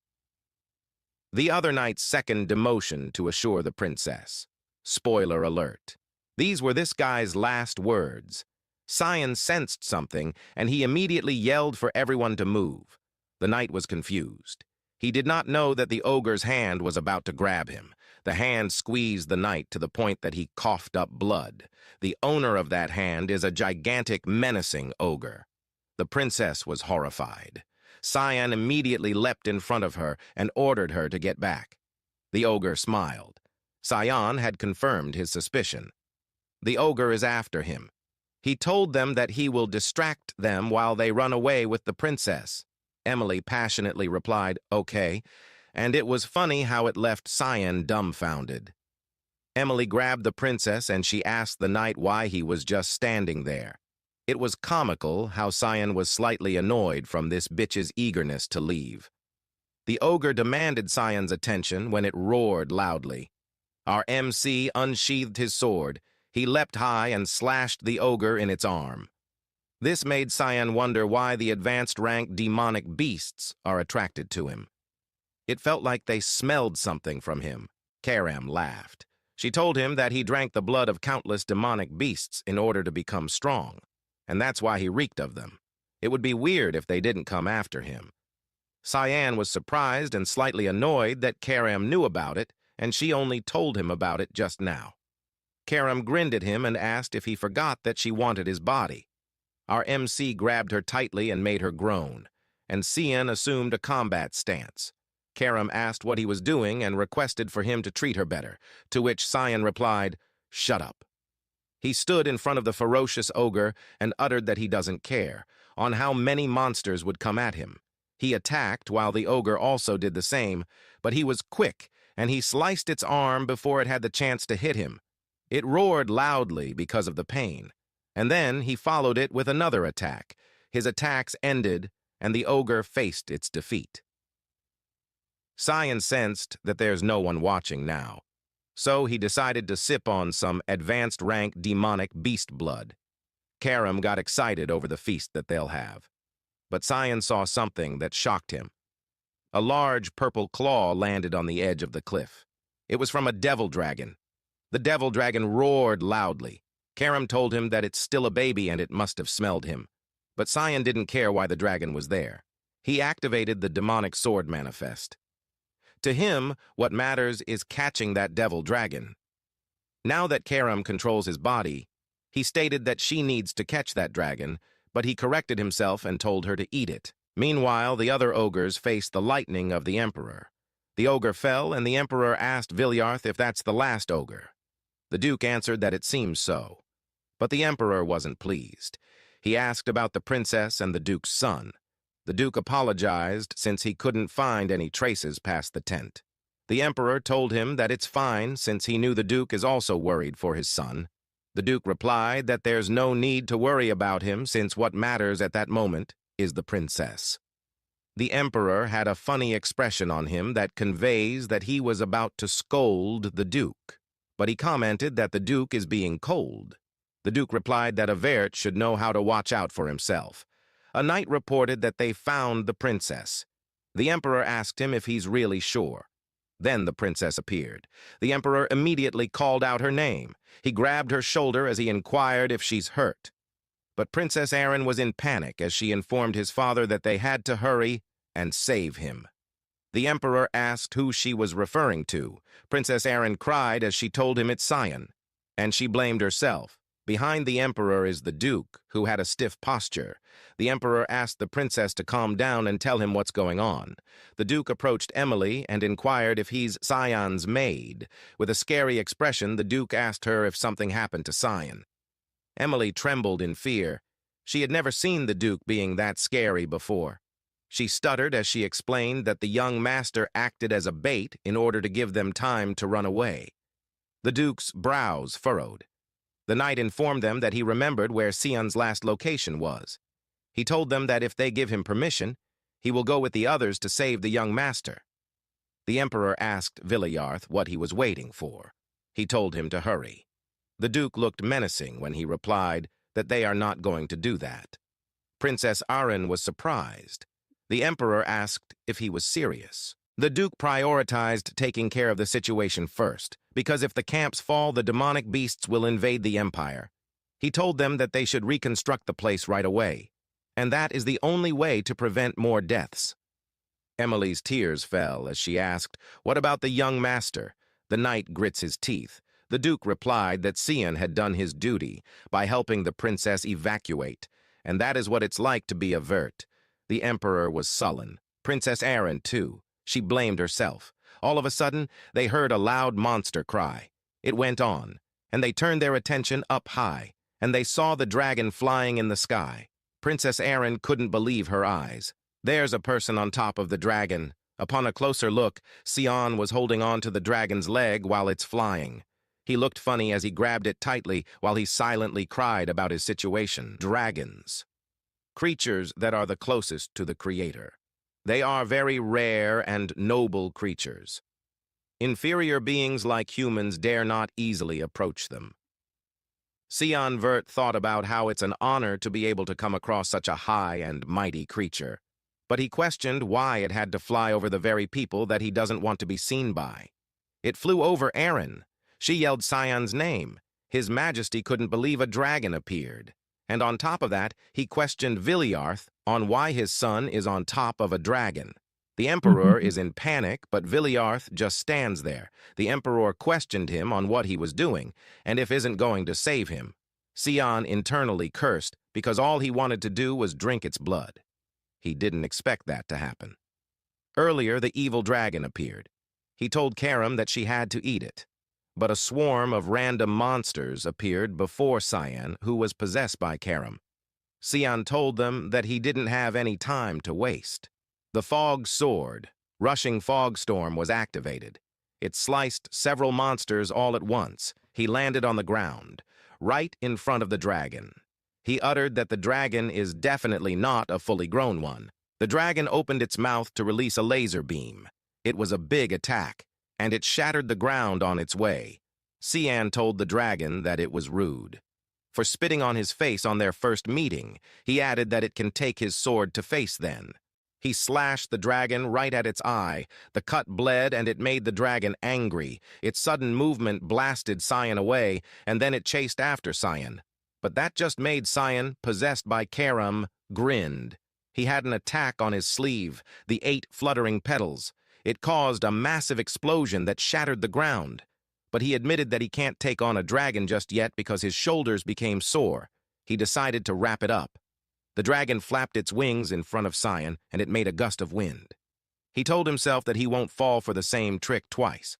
The other knights second demotion to assure the princess. Spoiler alert. These were this guy's last words. Cyan sensed something, and he immediately yelled for everyone to move. The knight was confused. He did not know that the ogre's hand was about to grab him. The hand squeezed the knight to the point that he coughed up blood. The owner of that hand is a gigantic, menacing ogre. The princess was horrified. Cyan immediately leapt in front of her and ordered her to get back. The ogre smiled. Cyan had confirmed his suspicion. The ogre is after him. He told them that he will distract them while they run away with the princess. Emily passionately replied, "Okay," and it was funny how it left Cyan dumbfounded. Emily grabbed the princess and she asked the knight why he was just standing there. It was comical how Cyan was slightly annoyed from this bitch's eagerness to leave. The ogre demanded Cyan's attention when it roared loudly. Our MC unsheathed his sword. He leapt high and slashed the ogre in its arm. This made Cyan wonder why the advanced rank demonic beasts are attracted to him. It felt like they smelled something from him. Karam laughed. She told him that he drank the blood of countless demonic beasts in order to become strong, and that's why he reeked of them. It would be weird if they didn't come after him. Cyan was surprised and slightly annoyed that Karam knew about it, and she only told him about it just now. Karam grinned at him and asked if he forgot that she wanted his body. Our MC grabbed her tightly and made her groan, and Cyan assumed a combat stance. Karam asked what he was doing and requested for him to treat her better, to which Cyan replied, "Shut up." He stood in front of the ferocious ogre and uttered that he doesn't care, on how many monsters would come at him. He attacked while the ogre also did the same, but he was quick, and he sliced its arm before it had the chance to hit him. It roared loudly because of the pain, and then he followed it with another attack. His attacks ended, and the ogre faced its defeat. Cyan sensed that there's no one watching now, so he decided to sip on some advanced rank demonic beast blood. Karam got excited over the feast that they'll have, but Cyan saw something that shocked him. A large purple claw landed on the edge of the cliff. It was from a devil dragon. The devil dragon roared loudly. Karam told him that it's still a baby and it must have smelled him, but Cyan didn't care why the dragon was there. He activated the demonic sword manifest. To him, what matters is catching that devil dragon. Now that Karam controls his body, he stated that she needs to catch that dragon, but he corrected himself and told her to eat it. Meanwhile, the other ogres faced the lightning of the Emperor. The ogre fell, and the Emperor asked Viliarth if that's the last ogre. The Duke answered that it seems so. But the Emperor wasn't pleased. He asked about the princess and the Duke's son. The Duke apologized since he couldn't find any traces past the tent. The Emperor told him that it's fine since he knew the Duke is also worried for his son. The Duke replied that there's no need to worry about him since what matters at that moment is the princess. The Emperor had a funny expression on him that conveys that he was about to scold the Duke, but he commented that the Duke is being cold. The Duke replied that Avert should know how to watch out for himself. A knight reported that they found the princess. The Emperor asked him if he's really sure. Then the princess appeared. The Emperor immediately called out her name. He grabbed her shoulder as he inquired if she's hurt. But Princess Aeryn was in panic as she informed his father that they had to hurry and save him. The Emperor asked who she was referring to. Princess Aeryn cried as she told him it's Cyan, and she blamed herself. Behind the Emperor is the Duke, who had a stiff posture. The Emperor asked the princess to calm down and tell him what's going on. The Duke approached Emily and inquired if he's Cyan's maid. With a scary expression, the Duke asked her if something happened to Cyan. Emily trembled in fear. She had never seen the Duke being that scary before. She stuttered as she explained that the young master acted as a bait in order to give them time to run away. The Duke's brows furrowed. The knight informed them that he remembered where Cyan's last location was. He told them that if they give him permission, he will go with the others to save the young master. The Emperor asked Viliarth what he was waiting for. He told him to hurry. The Duke looked menacing when he replied that they are not going to do that. Princess Aeryn was surprised. The Emperor asked if he was serious. The Duke prioritized taking care of the situation first, because if the camps fall, the demonic beasts will invade the Empire. He told them that they should reconstruct the place right away, and that is the only way to prevent more deaths. Emily's tears fell as she asked, "What about the young master?" The knight grits his teeth. The Duke replied that Sion had done his duty by helping the princess evacuate, and that is what it's like to be a Vert. The Emperor was sullen. Princess Erin, too. She blamed herself. All of a sudden, they heard a loud monster cry. It went on, and they turned their attention up high, and they saw the dragon flying in the sky. Princess Erin couldn't believe her eyes. There's a person on top of the dragon. Upon a closer look, Sion was holding on to the dragon's leg while it's flying. He looked funny as he grabbed it tightly while he silently cried about his situation. Dragons. Creatures that are the closest to the Creator. They are very rare and noble creatures. Inferior beings like humans dare not easily approach them. Sion Vert thought about how it's an honor to be able to come across such a high and mighty creature, but he questioned why it had to fly over the very people that he doesn't want to be seen by. It flew over Erin. She yelled Sion's name. His Majesty couldn't believe a dragon appeared. And on top of that, he questioned Viliarth on why his son is on top of a dragon. The Emperor is in panic, but Viliarth just stands there. The Emperor questioned him on what he was doing, and if isn't going to save him. Sion internally cursed because all he wanted to do was drink its blood. He didn't expect that to happen. Earlier, the evil dragon appeared. He told Karam that she had to eat it. But a swarm of random monsters appeared before Sion, who was possessed by Karam. Sion told them that he didn't have any time to waste. The fog sword, rushing fog storm, was activated. It sliced several monsters all at once. He landed on the ground, right in front of the dragon. He uttered that the dragon is definitely not a fully grown one. The dragon opened its mouth to release a laser beam. It was a big attack, and it shattered the ground on its way. Sion told the dragon that it was rude. For spitting on his face on their first meeting, he added that it can take his sword to face then. He slashed the dragon right at its eye. The cut bled, and it made the dragon angry. Its sudden movement blasted Sion away, and then it chased after Sion. But that just made Sion, possessed by Karam, grinned. He had an attack on his sleeve, the 8 fluttering petals. It caused a massive explosion that shattered the ground. But he admitted that he can't take on a dragon just yet because his shoulders became sore. He decided to wrap it up. The dragon flapped its wings in front of Sion, and it made a gust of wind. He told himself that he won't fall for the same trick twice.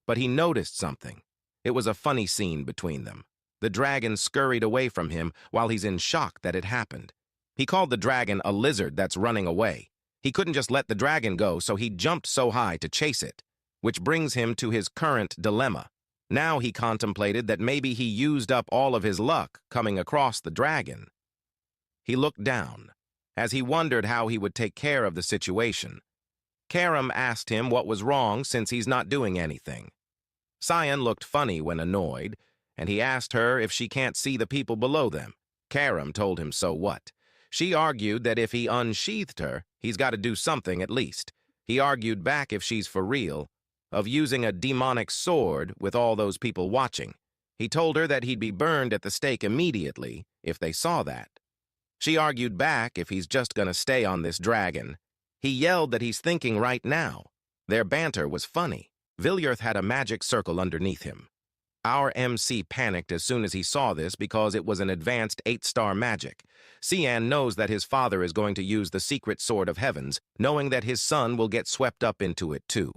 But he noticed something. It was a funny scene between them. The dragon scurried away from him while he's in shock that it happened. He called the dragon a lizard that's running away. He couldn't just let the dragon go, so he jumped so high to chase it, which brings him to his current dilemma. Now he contemplated that maybe he used up all of his luck coming across the dragon. He looked down, as he wondered how he would take care of the situation. Karam asked him what was wrong since he's not doing anything. Sion looked funny when annoyed, and he asked her if she can't see the people below them. Karam told him so what. She argued that if he unsheathed her, he's got to do something at least. He argued back if she's for real, of using a demonic sword with all those people watching. He told her that he'd be burned at the stake immediately if they saw that. She argued back if he's just gonna stay on this dragon. He yelled that he's thinking right now. Their banter was funny. Viliarth had a magic circle underneath him. Our MC panicked as soon as he saw this because it was an advanced 8-star magic. Sion knows that his father is going to use the secret sword of heavens, knowing that his son will get swept up into it too.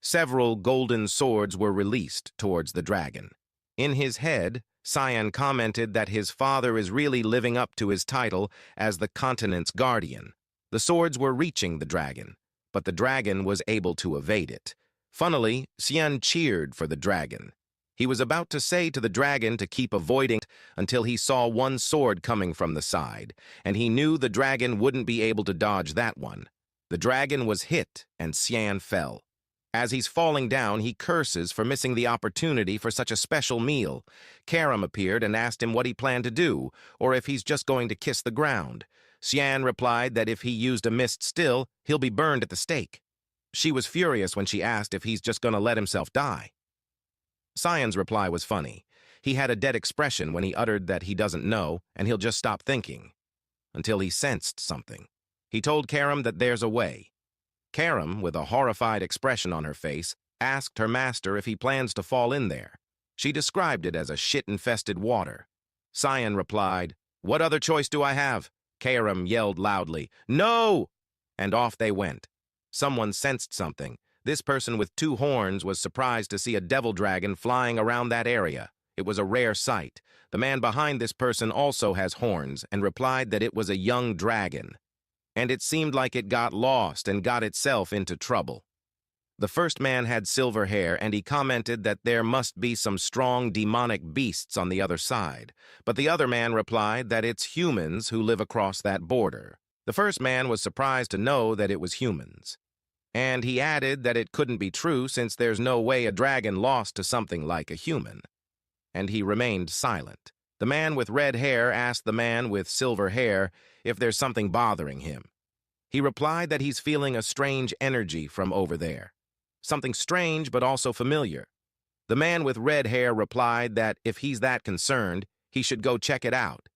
Several golden swords were released towards the dragon. In his head, Sion commented that his father is really living up to his title as the continent's guardian. The swords were reaching the dragon, but the dragon was able to evade it. Funnily, Sion cheered for the dragon. He was about to say to the dragon to keep avoiding it until he saw one sword coming from the side, and he knew the dragon wouldn't be able to dodge that one. The dragon was hit, and Sion fell. As he's falling down, he curses for missing the opportunity for such a special meal. Karam appeared and asked him what he planned to do, or if he's just going to kiss the ground. Sion replied that if he used a mist still, he'll be burned at the stake. She was furious when she asked if he's just going to let himself die. Sion's reply was funny. He had a dead expression when he uttered that he doesn't know, and he'll just stop thinking. Until he sensed something. He told Karam that there's a way. Karam, with a horrified expression on her face, asked her master if he plans to fall in there. She described it as a shit-infested water. Cyan replied, "What other choice do I have?" Karam yelled loudly, "No!" And off they went. Someone sensed something. This person with 2 horns was surprised to see a devil dragon flying around that area. It was a rare sight. The man behind this person also has horns and replied that it was a young dragon. And it seemed like it got lost and got itself into trouble. The first man had silver hair, and he commented that there must be some strong demonic beasts on the other side. But the other man replied that it's humans who live across that border. The first man was surprised to know that it was humans. And he added that it couldn't be true since there's no way a dragon lost to something like a human. And he remained silent. The man with red hair asked the man with silver hair if there's something bothering him. He replied that he's feeling a strange energy from over there. Something strange but also familiar. The man with red hair replied that if he's that concerned, he should go check it out.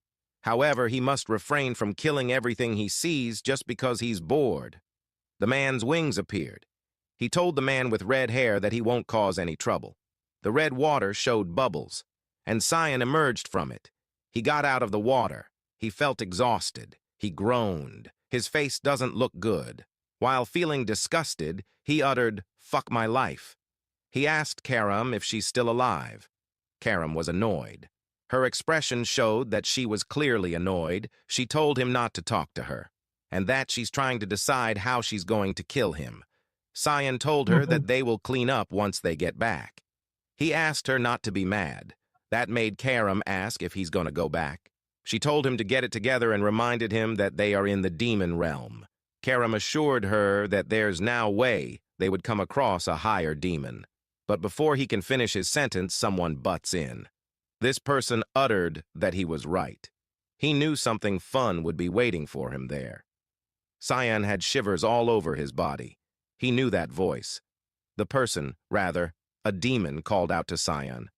However, he must refrain from killing everything he sees just because he's bored. The man's wings appeared. He told the man with red hair that he won't cause any trouble. The red water showed bubbles, and Cyan emerged from it. He got out of the water. He felt exhausted. He groaned. His face doesn't look good. While feeling disgusted, he uttered, "Fuck my life." He asked Karam if she's still alive. Karam was annoyed. Her expression showed that she was clearly annoyed. She told him not to talk to her, and that she's trying to decide how she's going to kill him. Cyan told her that they will clean up once they get back. He asked her not to be mad. That made Karam ask if he's going to go back. She told him to get it together and reminded him that they are in the demon realm. Karam assured her that there's no way they would come across a higher demon. But before he can finish his sentence, someone butts in. This person uttered that he was right. He knew something fun would be waiting for him there. Cyan had shivers all over his body. He knew that voice. The person, rather, a demon, called out to Cyan.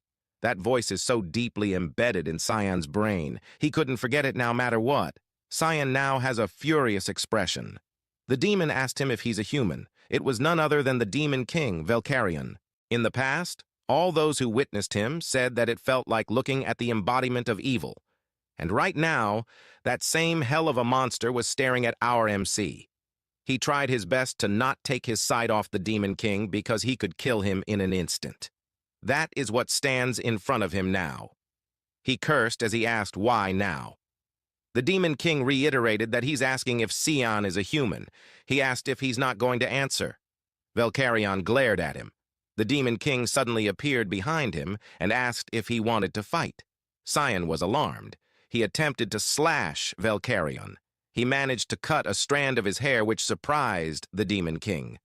That voice is so deeply embedded in Cyan's brain, he couldn't forget it no matter what. Cyan now has a furious expression. The demon asked him if he's a human. It was none other than the Demon King, Velkarion. In the past, all those who witnessed him said that it felt like looking at the embodiment of evil. And right now, that same hell of a monster was staring at our MC. He tried his best to not take his sight off the Demon King because he could kill him in an instant. That is what stands in front of him now. He cursed as he asked why now. The Demon King reiterated that he's asking if Cyan is a human. He asked if he's not going to answer. Velkarion glared at him. The Demon King suddenly appeared behind him and asked if he wanted to fight. Cyan was alarmed. He attempted to slash Velkarion. He managed to cut a strand of his hair which surprised the Demon King.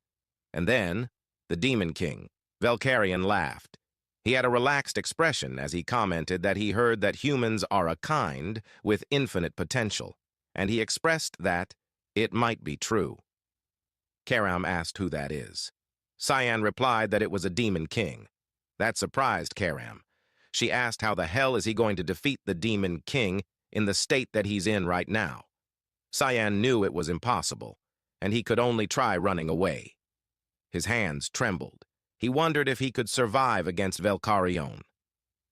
And then, the Demon King, Velkarion, laughed. He had a relaxed expression as he commented that he heard that humans are a kind with infinite potential, and he expressed that it might be true. Karam asked who that is. Cyan replied that it was a Demon King. That surprised Karam. She asked how the hell is he going to defeat the Demon King in the state that he's in right now. Cyan knew it was impossible, and he could only try running away. His hands trembled. He wondered if he could survive against Velkarion.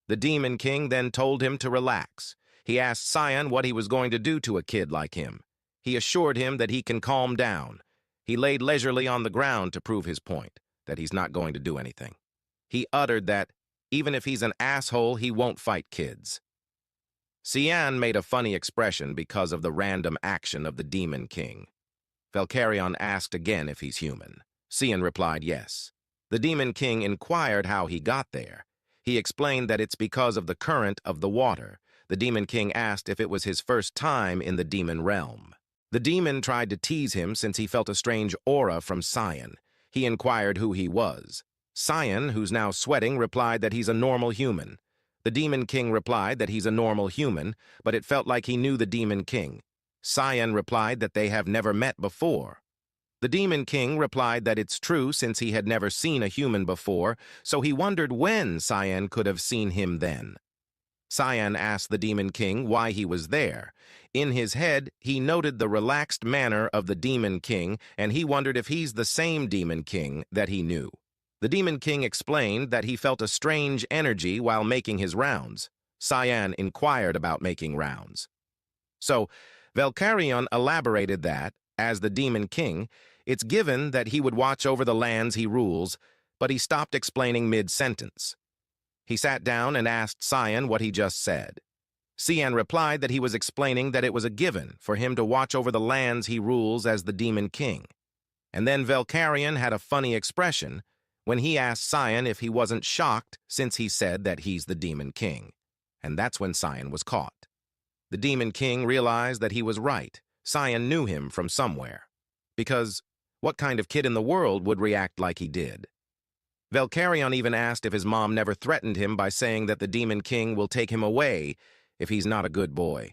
The Demon King then told him to relax. He asked Cyan what he was going to do to a kid like him. He assured him that he can calm down. He laid leisurely on the ground to prove his point, that he's not going to do anything. He uttered that, even if he's an asshole, he won't fight kids. Cyan made a funny expression because of the random action of the Demon King. Velkarion asked again if he's human. Cyan replied yes. The Demon King inquired how he got there. He explained that it's because of the current of the water. The Demon King asked if it was his first time in the demon realm. The demon tried to tease him since he felt a strange aura from Cyan. He inquired who he was. Cyan, who's now sweating, replied that he's a normal human. The Demon King replied that he's a normal human, but it felt like he knew the Demon King. Cyan replied that they have never met before. The Demon King replied that it's true since he had never seen a human before, so he wondered when Cyan could have seen him then. Cyan asked the Demon King why he was there. In his head, he noted the relaxed manner of the Demon King, and he wondered if he's the same Demon King that he knew. The Demon King explained that he felt a strange energy while making his rounds. Cyan inquired about making rounds. So, Velkarion elaborated that, as the Demon King, it's given that he would watch over the lands he rules, but he stopped explaining mid-sentence. He sat down and asked Cyan what he just said. Cyan replied that he was explaining that it was a given for him to watch over the lands he rules as the Demon King. And then Velkarion had a funny expression when he asked Cyan if he wasn't shocked since he said that he's the Demon King. And that's when Cyan was caught. The Demon King realized that he was right. Cyan knew him from somewhere. Because what kind of kid in the world would react like he did? Velkarion even asked if his mom never threatened him by saying that the Demon King will take him away if he's not a good boy.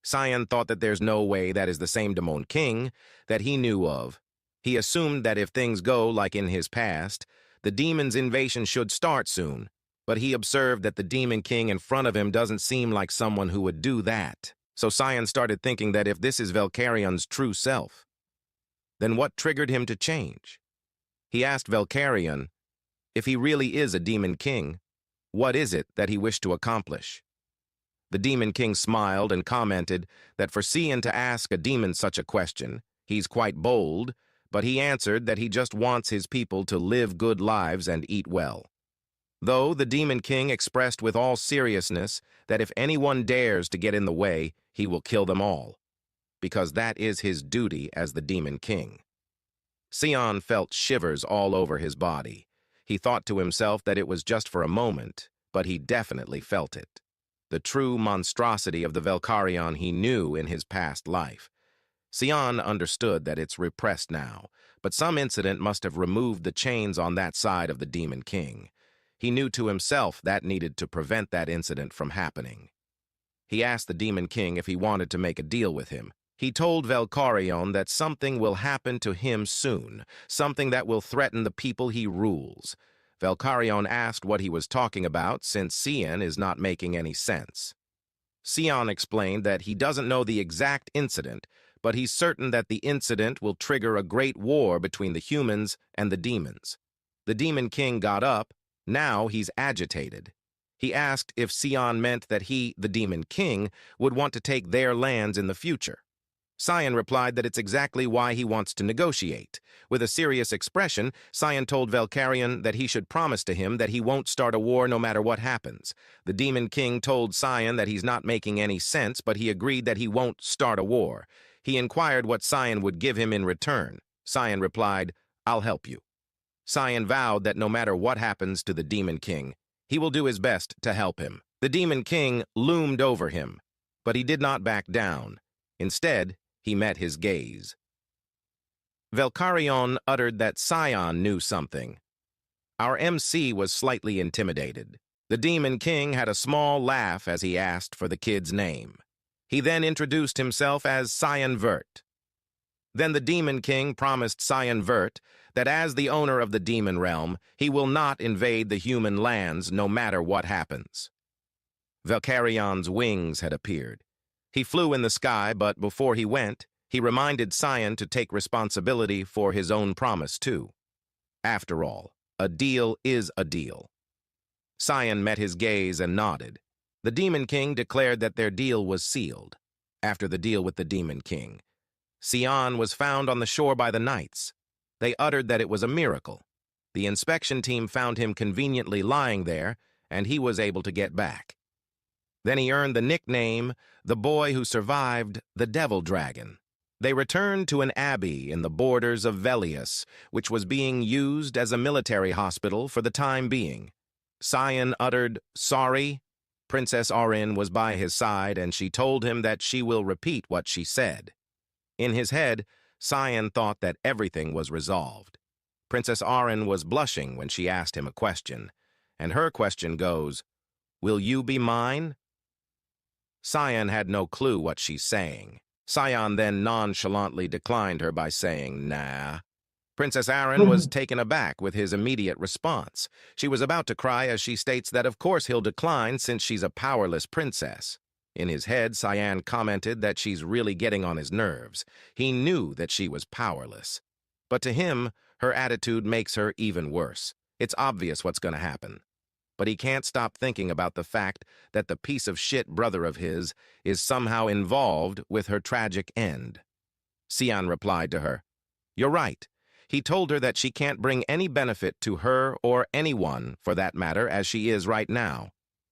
Cyan thought that there's no way that is the same Demon King that he knew of. He assumed that if things go like in his past, the demon's invasion should start soon, but he observed that the Demon King in front of him doesn't seem like someone who would do that. So Cyan started thinking that if this is Velkarion's true self, then what triggered him to change? He asked Velkarion, if he really is a Demon King, what is it that he wished to accomplish? The Demon King smiled and commented that for Cyan to ask a demon such a question, he's quite bold, but he answered that he just wants his people to live good lives and eat well. Though the Demon King expressed with all seriousness that if anyone dares to get in the way, he will kill them all, because that is his duty as the Demon King. Cyan felt shivers all over his body. He thought to himself that it was just for a moment, but he definitely felt it. The true monstrosity of the Velkarion he knew in his past life. Cyan understood that it's repressed now, but some incident must have removed the chains on that side of the Demon King. He knew to himself that needed to prevent that incident from happening. He asked the Demon King if he wanted to make a deal with him. He told Velkarion that something will happen to him soon, something that will threaten the people he rules. Velkarion asked what he was talking about, since Cyan is not making any sense. Cyan explained that he doesn't know the exact incident, but he's certain that the incident will trigger a great war between the humans and the demons. The Demon King got up. Now he's agitated. He asked if Cyan meant that he, the Demon King, would want to take their lands in the future. Cyan replied that it's exactly why he wants to negotiate. With a serious expression, Cyan told Velkarion that he should promise to him that he won't start a war no matter what happens. The Demon King told Cyan that he's not making any sense, but he agreed that he won't start a war. He inquired what Cyan would give him in return. Cyan replied, "I'll help you." Cyan vowed that no matter what happens to the Demon King, he will do his best to help him. The Demon King loomed over him, but he did not back down. Instead, he met his gaze. Velkarion uttered that Cyan knew something. Our MC was slightly intimidated. The Demon King had a small laugh as he asked for the kid's name. He then introduced himself as Cyan Vert. Then the Demon King promised Cyan Vert that as the owner of the demon realm, he will not invade the human lands no matter what happens. Velkarion's wings had appeared. He flew in the sky, but before he went, he reminded Cyan to take responsibility for his own promise too. After all, a deal is a deal. Cyan met his gaze and nodded. The Demon King declared that their deal was sealed. After the deal with the Demon King, Cyan was found on the shore by the knights. They uttered that it was a miracle. The inspection team found him conveniently lying there, and he was able to get back. Then he earned the nickname, the boy who survived the Devil Dragon. They returned to an abbey in the borders of Velius, which was being used as a military hospital for the time being. Cyan uttered, "Sorry." Princess Aurin was by his side, and she told him that she will repeat what she said. In his head, Cyan thought that everything was resolved. Princess Aurin was blushing when she asked him a question, and her question goes, "Will you be mine?" Cyan had no clue what she's saying. Cyan then nonchalantly declined her by saying, "Nah." Princess Aurin was taken aback with his immediate response. She was about to cry as she states that of course he'll decline since she's a powerless princess. In his head, Cyan commented that she's really getting on his nerves. He knew that she was powerless. But to him, her attitude makes her even worse. It's obvious what's going to happen. But he can't stop thinking about the fact that the piece of shit brother of his is somehow involved with her tragic end. Sion replied to her, "You're right. He told her that she can't bring any benefit to her or anyone, for that matter, as she is right now.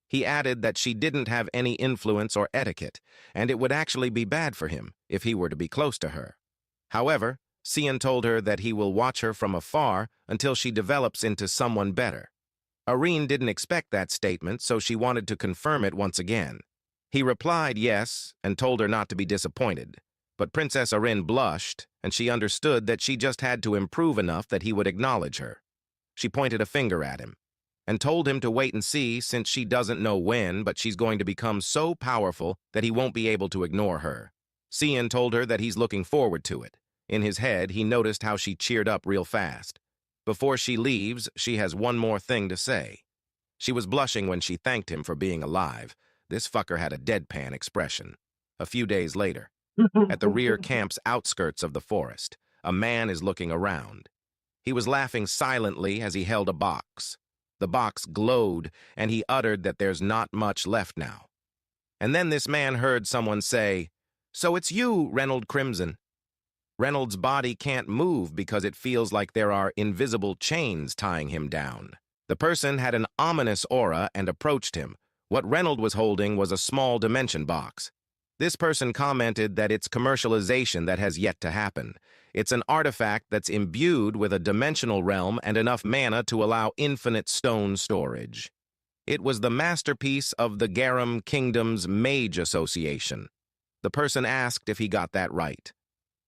He added that she didn't have any influence or etiquette, and it would actually be bad for him if he were to be close to her. However, Sion told her that he will watch her from afar until she develops into someone better. Irene didn't expect that statement, so she wanted to confirm it once again. He replied yes and told her not to be disappointed. But Princess Irene blushed, and she understood that she just had to improve enough that he would acknowledge her. She pointed a finger at him and told him to wait and see, since she doesn't know when, but she's going to become so powerful that he won't be able to ignore her. Sion told her that he's looking forward to it. In his head, he noticed how she cheered up real fast. Before she leaves, she has one more thing to say. She was blushing when she thanked him for being alive. This fucker had a deadpan expression. A few days later, at the rear camp's outskirts of the forest, a man is looking around. He was laughing silently as he held a box. The box glowed, and he uttered that there's not much left now. And then this man heard someone say, "So it's you, Reynold Crimson." Reynolds' body can't move because it feels like there are invisible chains tying him down. The person had an ominous aura and approached him. What Reynold was holding was a small dimension box. This person commented that it's commercialization that has yet to happen. It's an artifact that's imbued with a dimensional realm and enough mana to allow infinite stone storage. It was the masterpiece of the Garum Kingdom's Mage Association. The person asked if he got that right.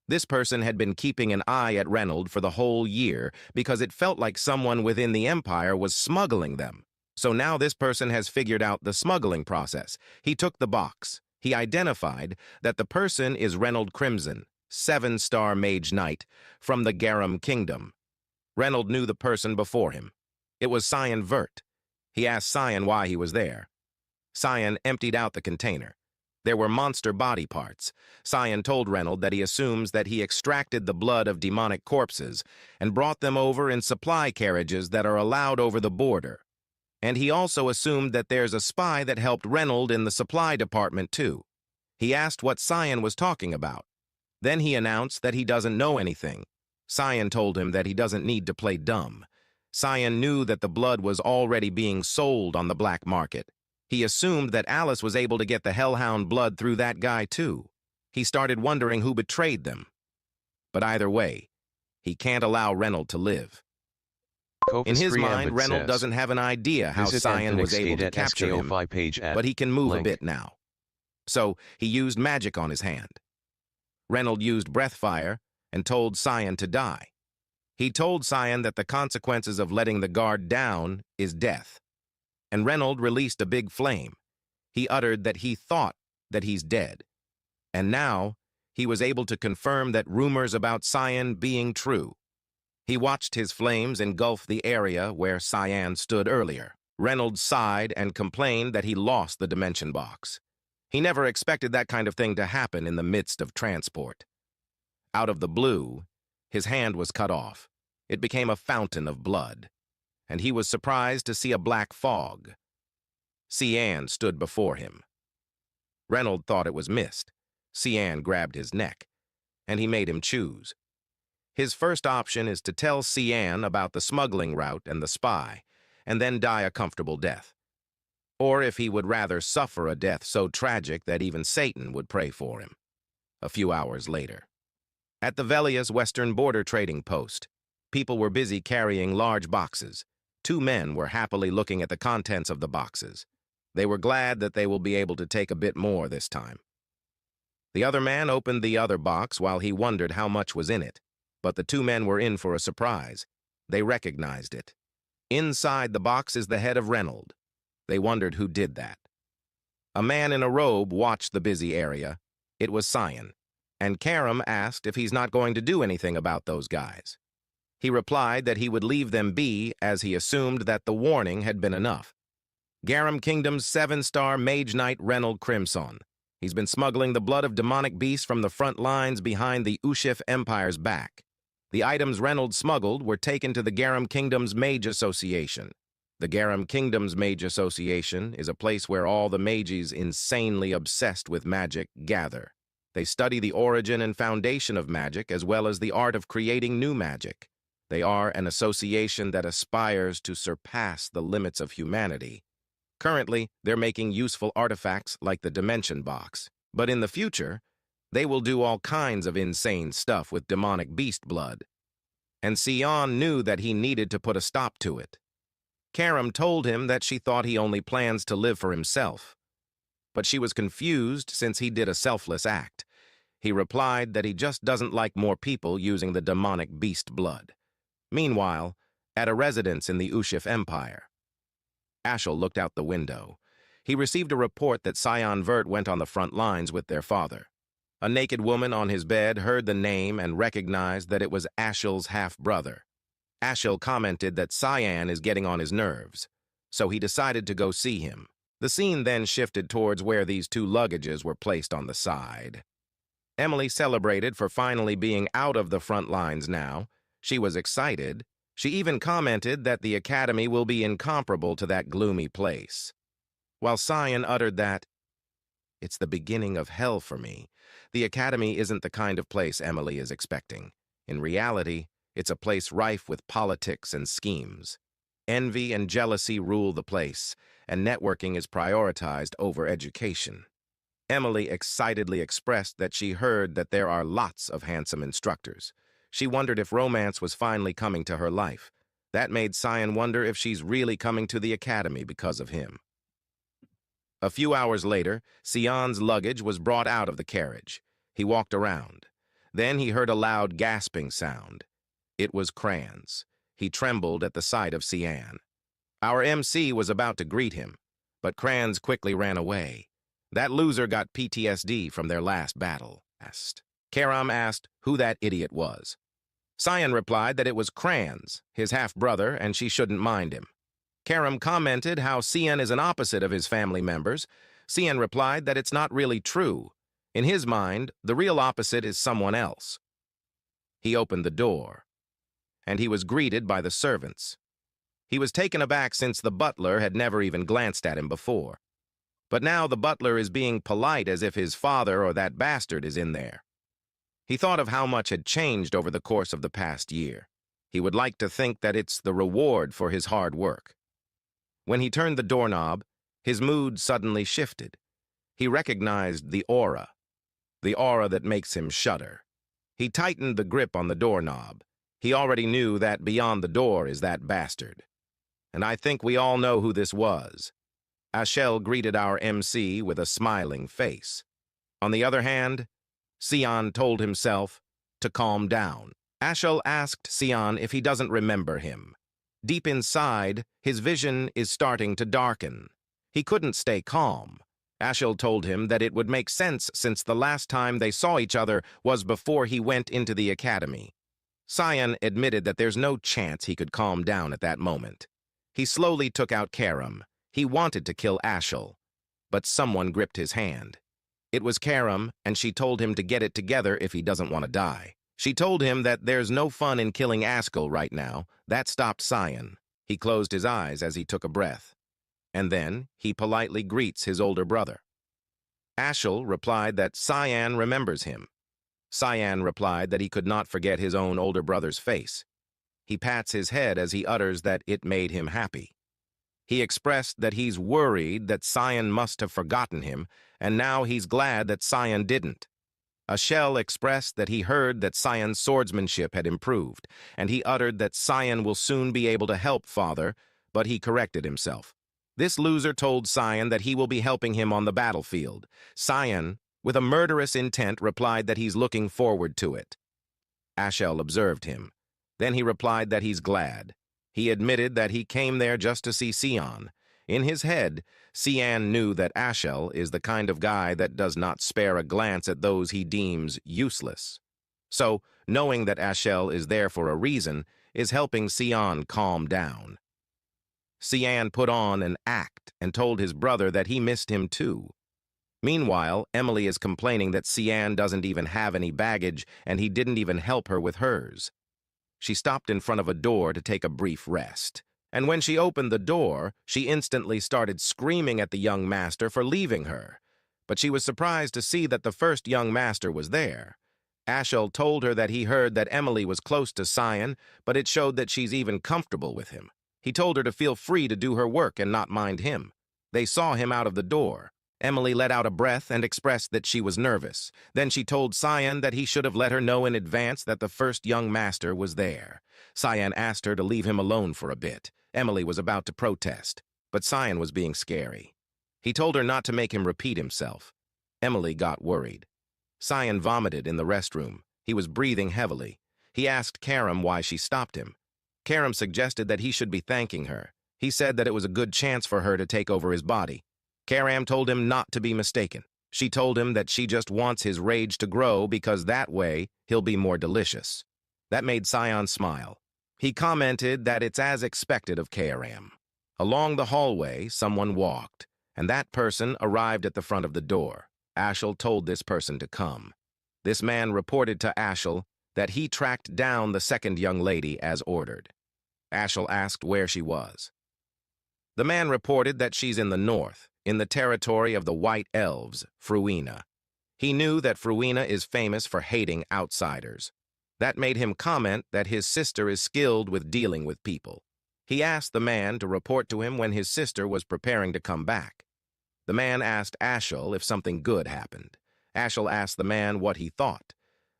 This person had been keeping an eye at Reynold for the whole year because it felt like someone within the Empire was smuggling them. So now this person has figured out the smuggling process. He took the box. He identified that the person is Reynold Crimson, 7-star Mage Knight from the Garum Kingdom. Reynold knew the person before him. It was Sion Vert. He asked Sion why he was there. Sion emptied out the container. There were monster body parts. Sion told Reynold that he assumes that he extracted the blood of demonic corpses and brought them over in supply carriages that are allowed over the border. And he also assumed that there's a spy that helped Reynold in the supply department too. He asked what Sion was talking about. Then he announced that he doesn't know anything. Sion told him that he doesn't need to play dumb. Sion knew that the blood was already being sold on the black market. He assumed that Alice was able to get the Hellhound blood through that guy, too. He started wondering who betrayed them. But either way, he can't allow Reynold to live. In his mind, Reynold doesn't have an idea how Sion was able to capture him, but he can move a bit now. So he used magic on his hand. Reynold used Breathfire and told Sion to die. He told Sion that the consequences of letting the guard down is death. And Reynold released a big flame. He uttered that he thought that he's dead. And now, he was able to confirm that rumors about Sion being true. He watched his flames engulf the area where Sion stood earlier. Reynold sighed and complained that he lost the dimension box. He never expected that kind of thing to happen in the midst of transport. Out of the blue, his hand was cut off. It became a fountain of blood. And he was surprised to see a black fog. Cian stood before him. Reynold thought it was mist. Cian grabbed his neck, and he made him choose. His first option is to tell Cian about the smuggling route and the spy, and then die a comfortable death. Or if he would rather suffer a death so tragic that even Satan would pray for him. A few hours later. At the Velia's western border trading post, people were busy carrying large boxes. 2 men were happily looking at the contents of the boxes. They were glad that they will be able to take a bit more this time. The other man opened the other box while he wondered how much was in it, but the 2 men were in for a surprise. They recognized it. Inside the box is the head of Reynold. They wondered who did that. A man in a robe watched the busy area. It was Sion, and Karam asked if he's not going to do anything about those guys. He replied that he would leave them be, as he assumed that the warning had been enough. Garum Kingdom's 7-star Mage Knight Reynold Crimson. He's been smuggling the blood of demonic beasts from the front lines behind the Ushif Empire's back. The items Reynolds smuggled were taken to the Garum Kingdom's Mage Association. The Garum Kingdom's Mage Association is a place where all the mages insanely obsessed with magic gather. They study the origin and foundation of magic as well as the art of creating new magic. They are an association that aspires to surpass the limits of humanity. Currently, they're making useful artifacts like the Dimension Box. But in the future, they will do all kinds of insane stuff with demonic beast blood. And Sion knew that he needed to put a stop to it. Karam told him that she thought he only plans to live for himself. But she was confused since he did a selfless act. He replied that he just doesn't like more people using the demonic beast blood. Meanwhile, at a residence in the Ushif Empire, Ashel looked out the window. He received a report that Sion Vert went on the front lines with their father. A naked woman on his bed heard the name and recognized that it was Ashel's half-brother. Ashel commented that Cyan is getting on his nerves, so he decided to go see him. The scene then shifted towards where these two luggages were placed on the side. Emily celebrated for finally being out of the front lines now. She was excited. She even commented that the academy will be incomparable to that gloomy place. While Cyan uttered that, "It's the beginning of hell for me," the academy isn't the kind of place Emily is expecting. In reality, it's a place rife with politics and schemes. Envy and jealousy rule the place, and networking is prioritized over education. Emily excitedly expressed that she heard that there are lots of handsome instructors. She wondered if romance was finally coming to her life. That made Cyan wonder if she's really coming to the academy because of him. A few hours later, Sion's luggage was brought out of the carriage. He walked around. Then he heard a loud gasping sound. It was Kranz. He trembled at the sight of Sion. Our MC was about to greet him, but Kranz quickly ran away. That loser got PTSD from their last battle. Karam asked who that idiot was. Sion replied that it was Kranz, his half-brother, and she shouldn't mind him. Karam commented how Sion is an opposite of his family members. Sion replied that it's not really true. In his mind, the real opposite is someone else. He opened the door, and he was greeted by the servants. He was taken aback since the butler had never even glanced at him before. But now the butler is being polite as if his father or that bastard is in there. He thought of how much had changed over the course of the past year. He would like to think that it's the reward for his hard work. When he turned the doorknob, his mood suddenly shifted. He recognized the aura that makes him shudder. He tightened the grip on the doorknob. He already knew that beyond the door is that bastard. And I think we all know who this was. Ashel greeted our MC with a smiling face. On the other hand, Sion told himself to calm down. Ashel asked Sion if he doesn't remember him. Deep inside, his vision is starting to darken. He couldn't stay calm. Ashel told him that it would make sense since the last time they saw each other was before he went into the academy. Sion admitted that there's no chance he could calm down at that moment. He slowly took out Karam. He wanted to kill Ashel, but someone gripped his hand. It was Karam, and she told him to get it together if he doesn't want to die. She told him that there's no fun in killing Ashel right now. That stopped Sion. He closed his eyes as he took a breath. And then he politely greets his older brother. Ashel replied that Sion remembers him. Sion replied that he could not forget his own older brother's face. He pats his head as he utters that it made him happy. He expressed that he's worried that Sion must have forgotten him, and now he's glad that Sion didn't. Ashel expressed that he heard that Sion's swordsmanship had improved, and he uttered that Sion will soon be able to help Father, but he corrected himself. This loser told Sion that he will be helping him on the battlefield. Sion, with a murderous intent, replied that he's looking forward to it. Ashel observed him. Then he replied that he's glad. He admitted that he came there just to see Sion. In his head, Sion knew that Ashel is the kind of guy that does not spare a glance at those he deems useless. So, knowing that Ashel is there for a reason is helping Sion calm down. Sion put on an act and told his brother that he missed him too. Meanwhile, Emily is complaining that Sion doesn't even have any baggage and he didn't even help her with hers. She stopped in front of a door to take a brief rest. And when she opened the door, she instantly started screaming at the young master for leaving her. But she was surprised to see that the first young master was there. Ashel told her that he heard that Emily was close to Cyan, but it showed that she's even comfortable with him. He told her to feel free to do her work and not mind him. They saw him out of the door. Emily let out a breath and expressed that she was nervous. Then she told Cyan that he should have let her know in advance that the first young master was there. Cyan asked her to leave him alone for a bit. Emily was about to protest, but Cyan was being scary. He told her not to make him repeat himself. Emily got worried. Cyan vomited in the restroom. He was breathing heavily. He asked Karam why she stopped him. Karam suggested that he should be thanking her. He said that it was a good chance for her to take over his body. Karam told him not to be mistaken. She told him that she just wants his rage to grow because that way he'll be more delicious. That made Cyan smile. He commented that it's as expected of Karam. Along the hallway, someone walked, and that person arrived at the front of the door. Ashel told this person to come. This man reported to Ashel that he tracked down the second young lady as ordered. Ashel asked where she was. The man reported that she's in the north, in the territory of the White Elves, Fruina. He knew that Fruina is famous for hating outsiders. That made him comment that his sister is skilled with dealing with people. He asked the man to report to him when his sister was preparing to come back. The man asked Ashel if something good happened. Ashel asked the man what he thought.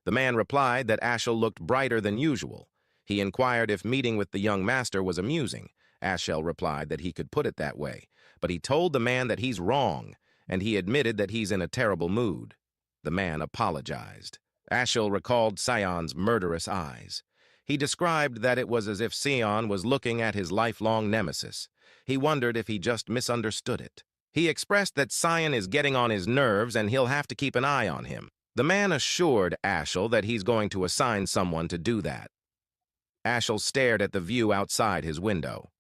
The man replied that Ashel looked brighter than usual. He inquired if meeting with the young master was amusing. Ashel replied that he could put it that way, but he told the man that he's wrong, and he admitted that he's in a terrible mood. The man apologized. Ashel recalled Cyan's murderous eyes. He described that it was as if Cyan was looking at his lifelong nemesis. He wondered if he just misunderstood it. He expressed that Cyan is getting on his nerves and he'll have to keep an eye on him. The man assured Ashel that he's going to assign someone to do that. Ashel stared at the view outside his window.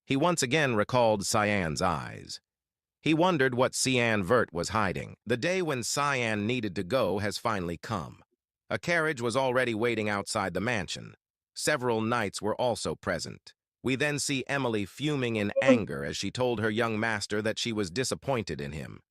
He once again recalled Cyan's eyes. He wondered what Cyan Vert was hiding. The day when Cyan needed to go has finally come. A carriage was already waiting outside the mansion. Several knights were also present. We then see Emily fuming in anger as she told her young master that she was disappointed in him.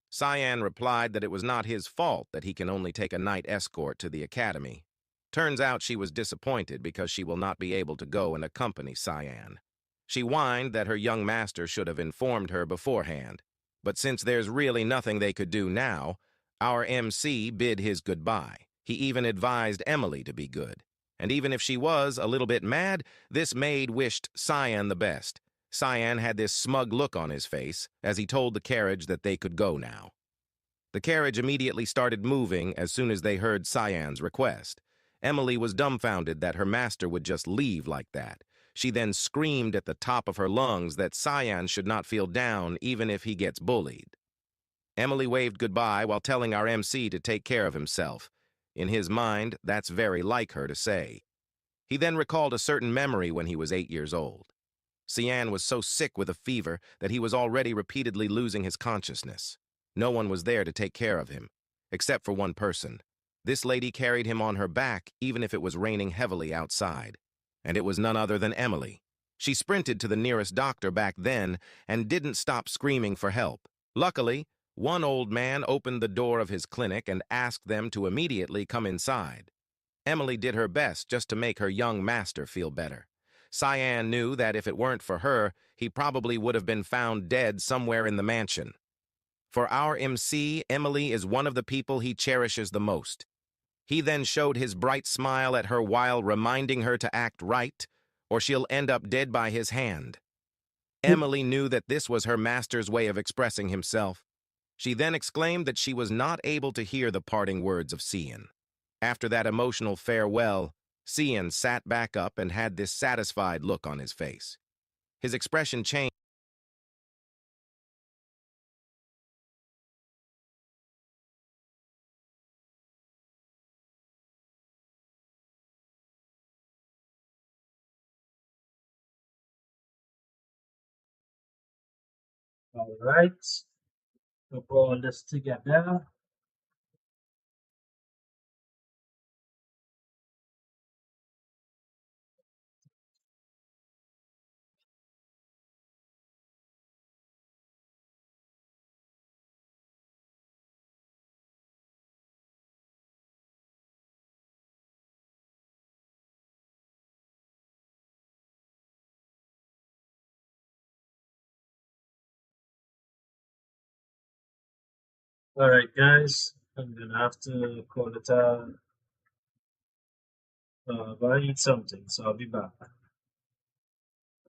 Cyan replied that it was not his fault that he can only take a knight escort to the academy. Turns out she was disappointed because she will not be able to go and accompany Cyan. She whined that her young master should have informed her beforehand. But since there's really nothing they could do now, our MC bid his goodbye. He even advised Emily to be good. And even if she was a little bit mad, this maid wished Cyan the best. Cyan had this smug look on his face as he told the carriage that they could go now. The carriage immediately started moving as soon as they heard Cyan's request. Emily was dumbfounded that her master would just leave like that. She then screamed at the top of her lungs that Cyan should not feel down even if he gets bullied. Emily waved goodbye while telling our MC to take care of himself. In his mind, that's very like her to say. He then recalled a certain memory when he was 8 years old. Cyan was so sick with a fever that he was already repeatedly losing his consciousness. No one was there to take care of him, except for one person. This lady carried him on her back even if it was raining heavily outside. And it was none other than Emily. She sprinted to the nearest doctor back then and didn't stop screaming for help. Luckily, one old man opened the door of his clinic and asked them to immediately come inside. Emily did her best just to make her young master feel better. Cyan knew that if it weren't for her, he probably would have been found dead somewhere in the mansion. For our MC, Emily is one of the people he cherishes the most. He then showed his bright smile at her while reminding her to act right, or she'll end up dead by his hand. Emily knew that this was her master's way of expressing himself. She then exclaimed that she was not able to hear the parting words of Cyan. After that emotional farewell, Cyan sat back up and had this satisfied look on his face. His expression changed. All right, we'll put all this together. Alright, guys, I'm gonna have to call it a, but I eat something, so I'll be back.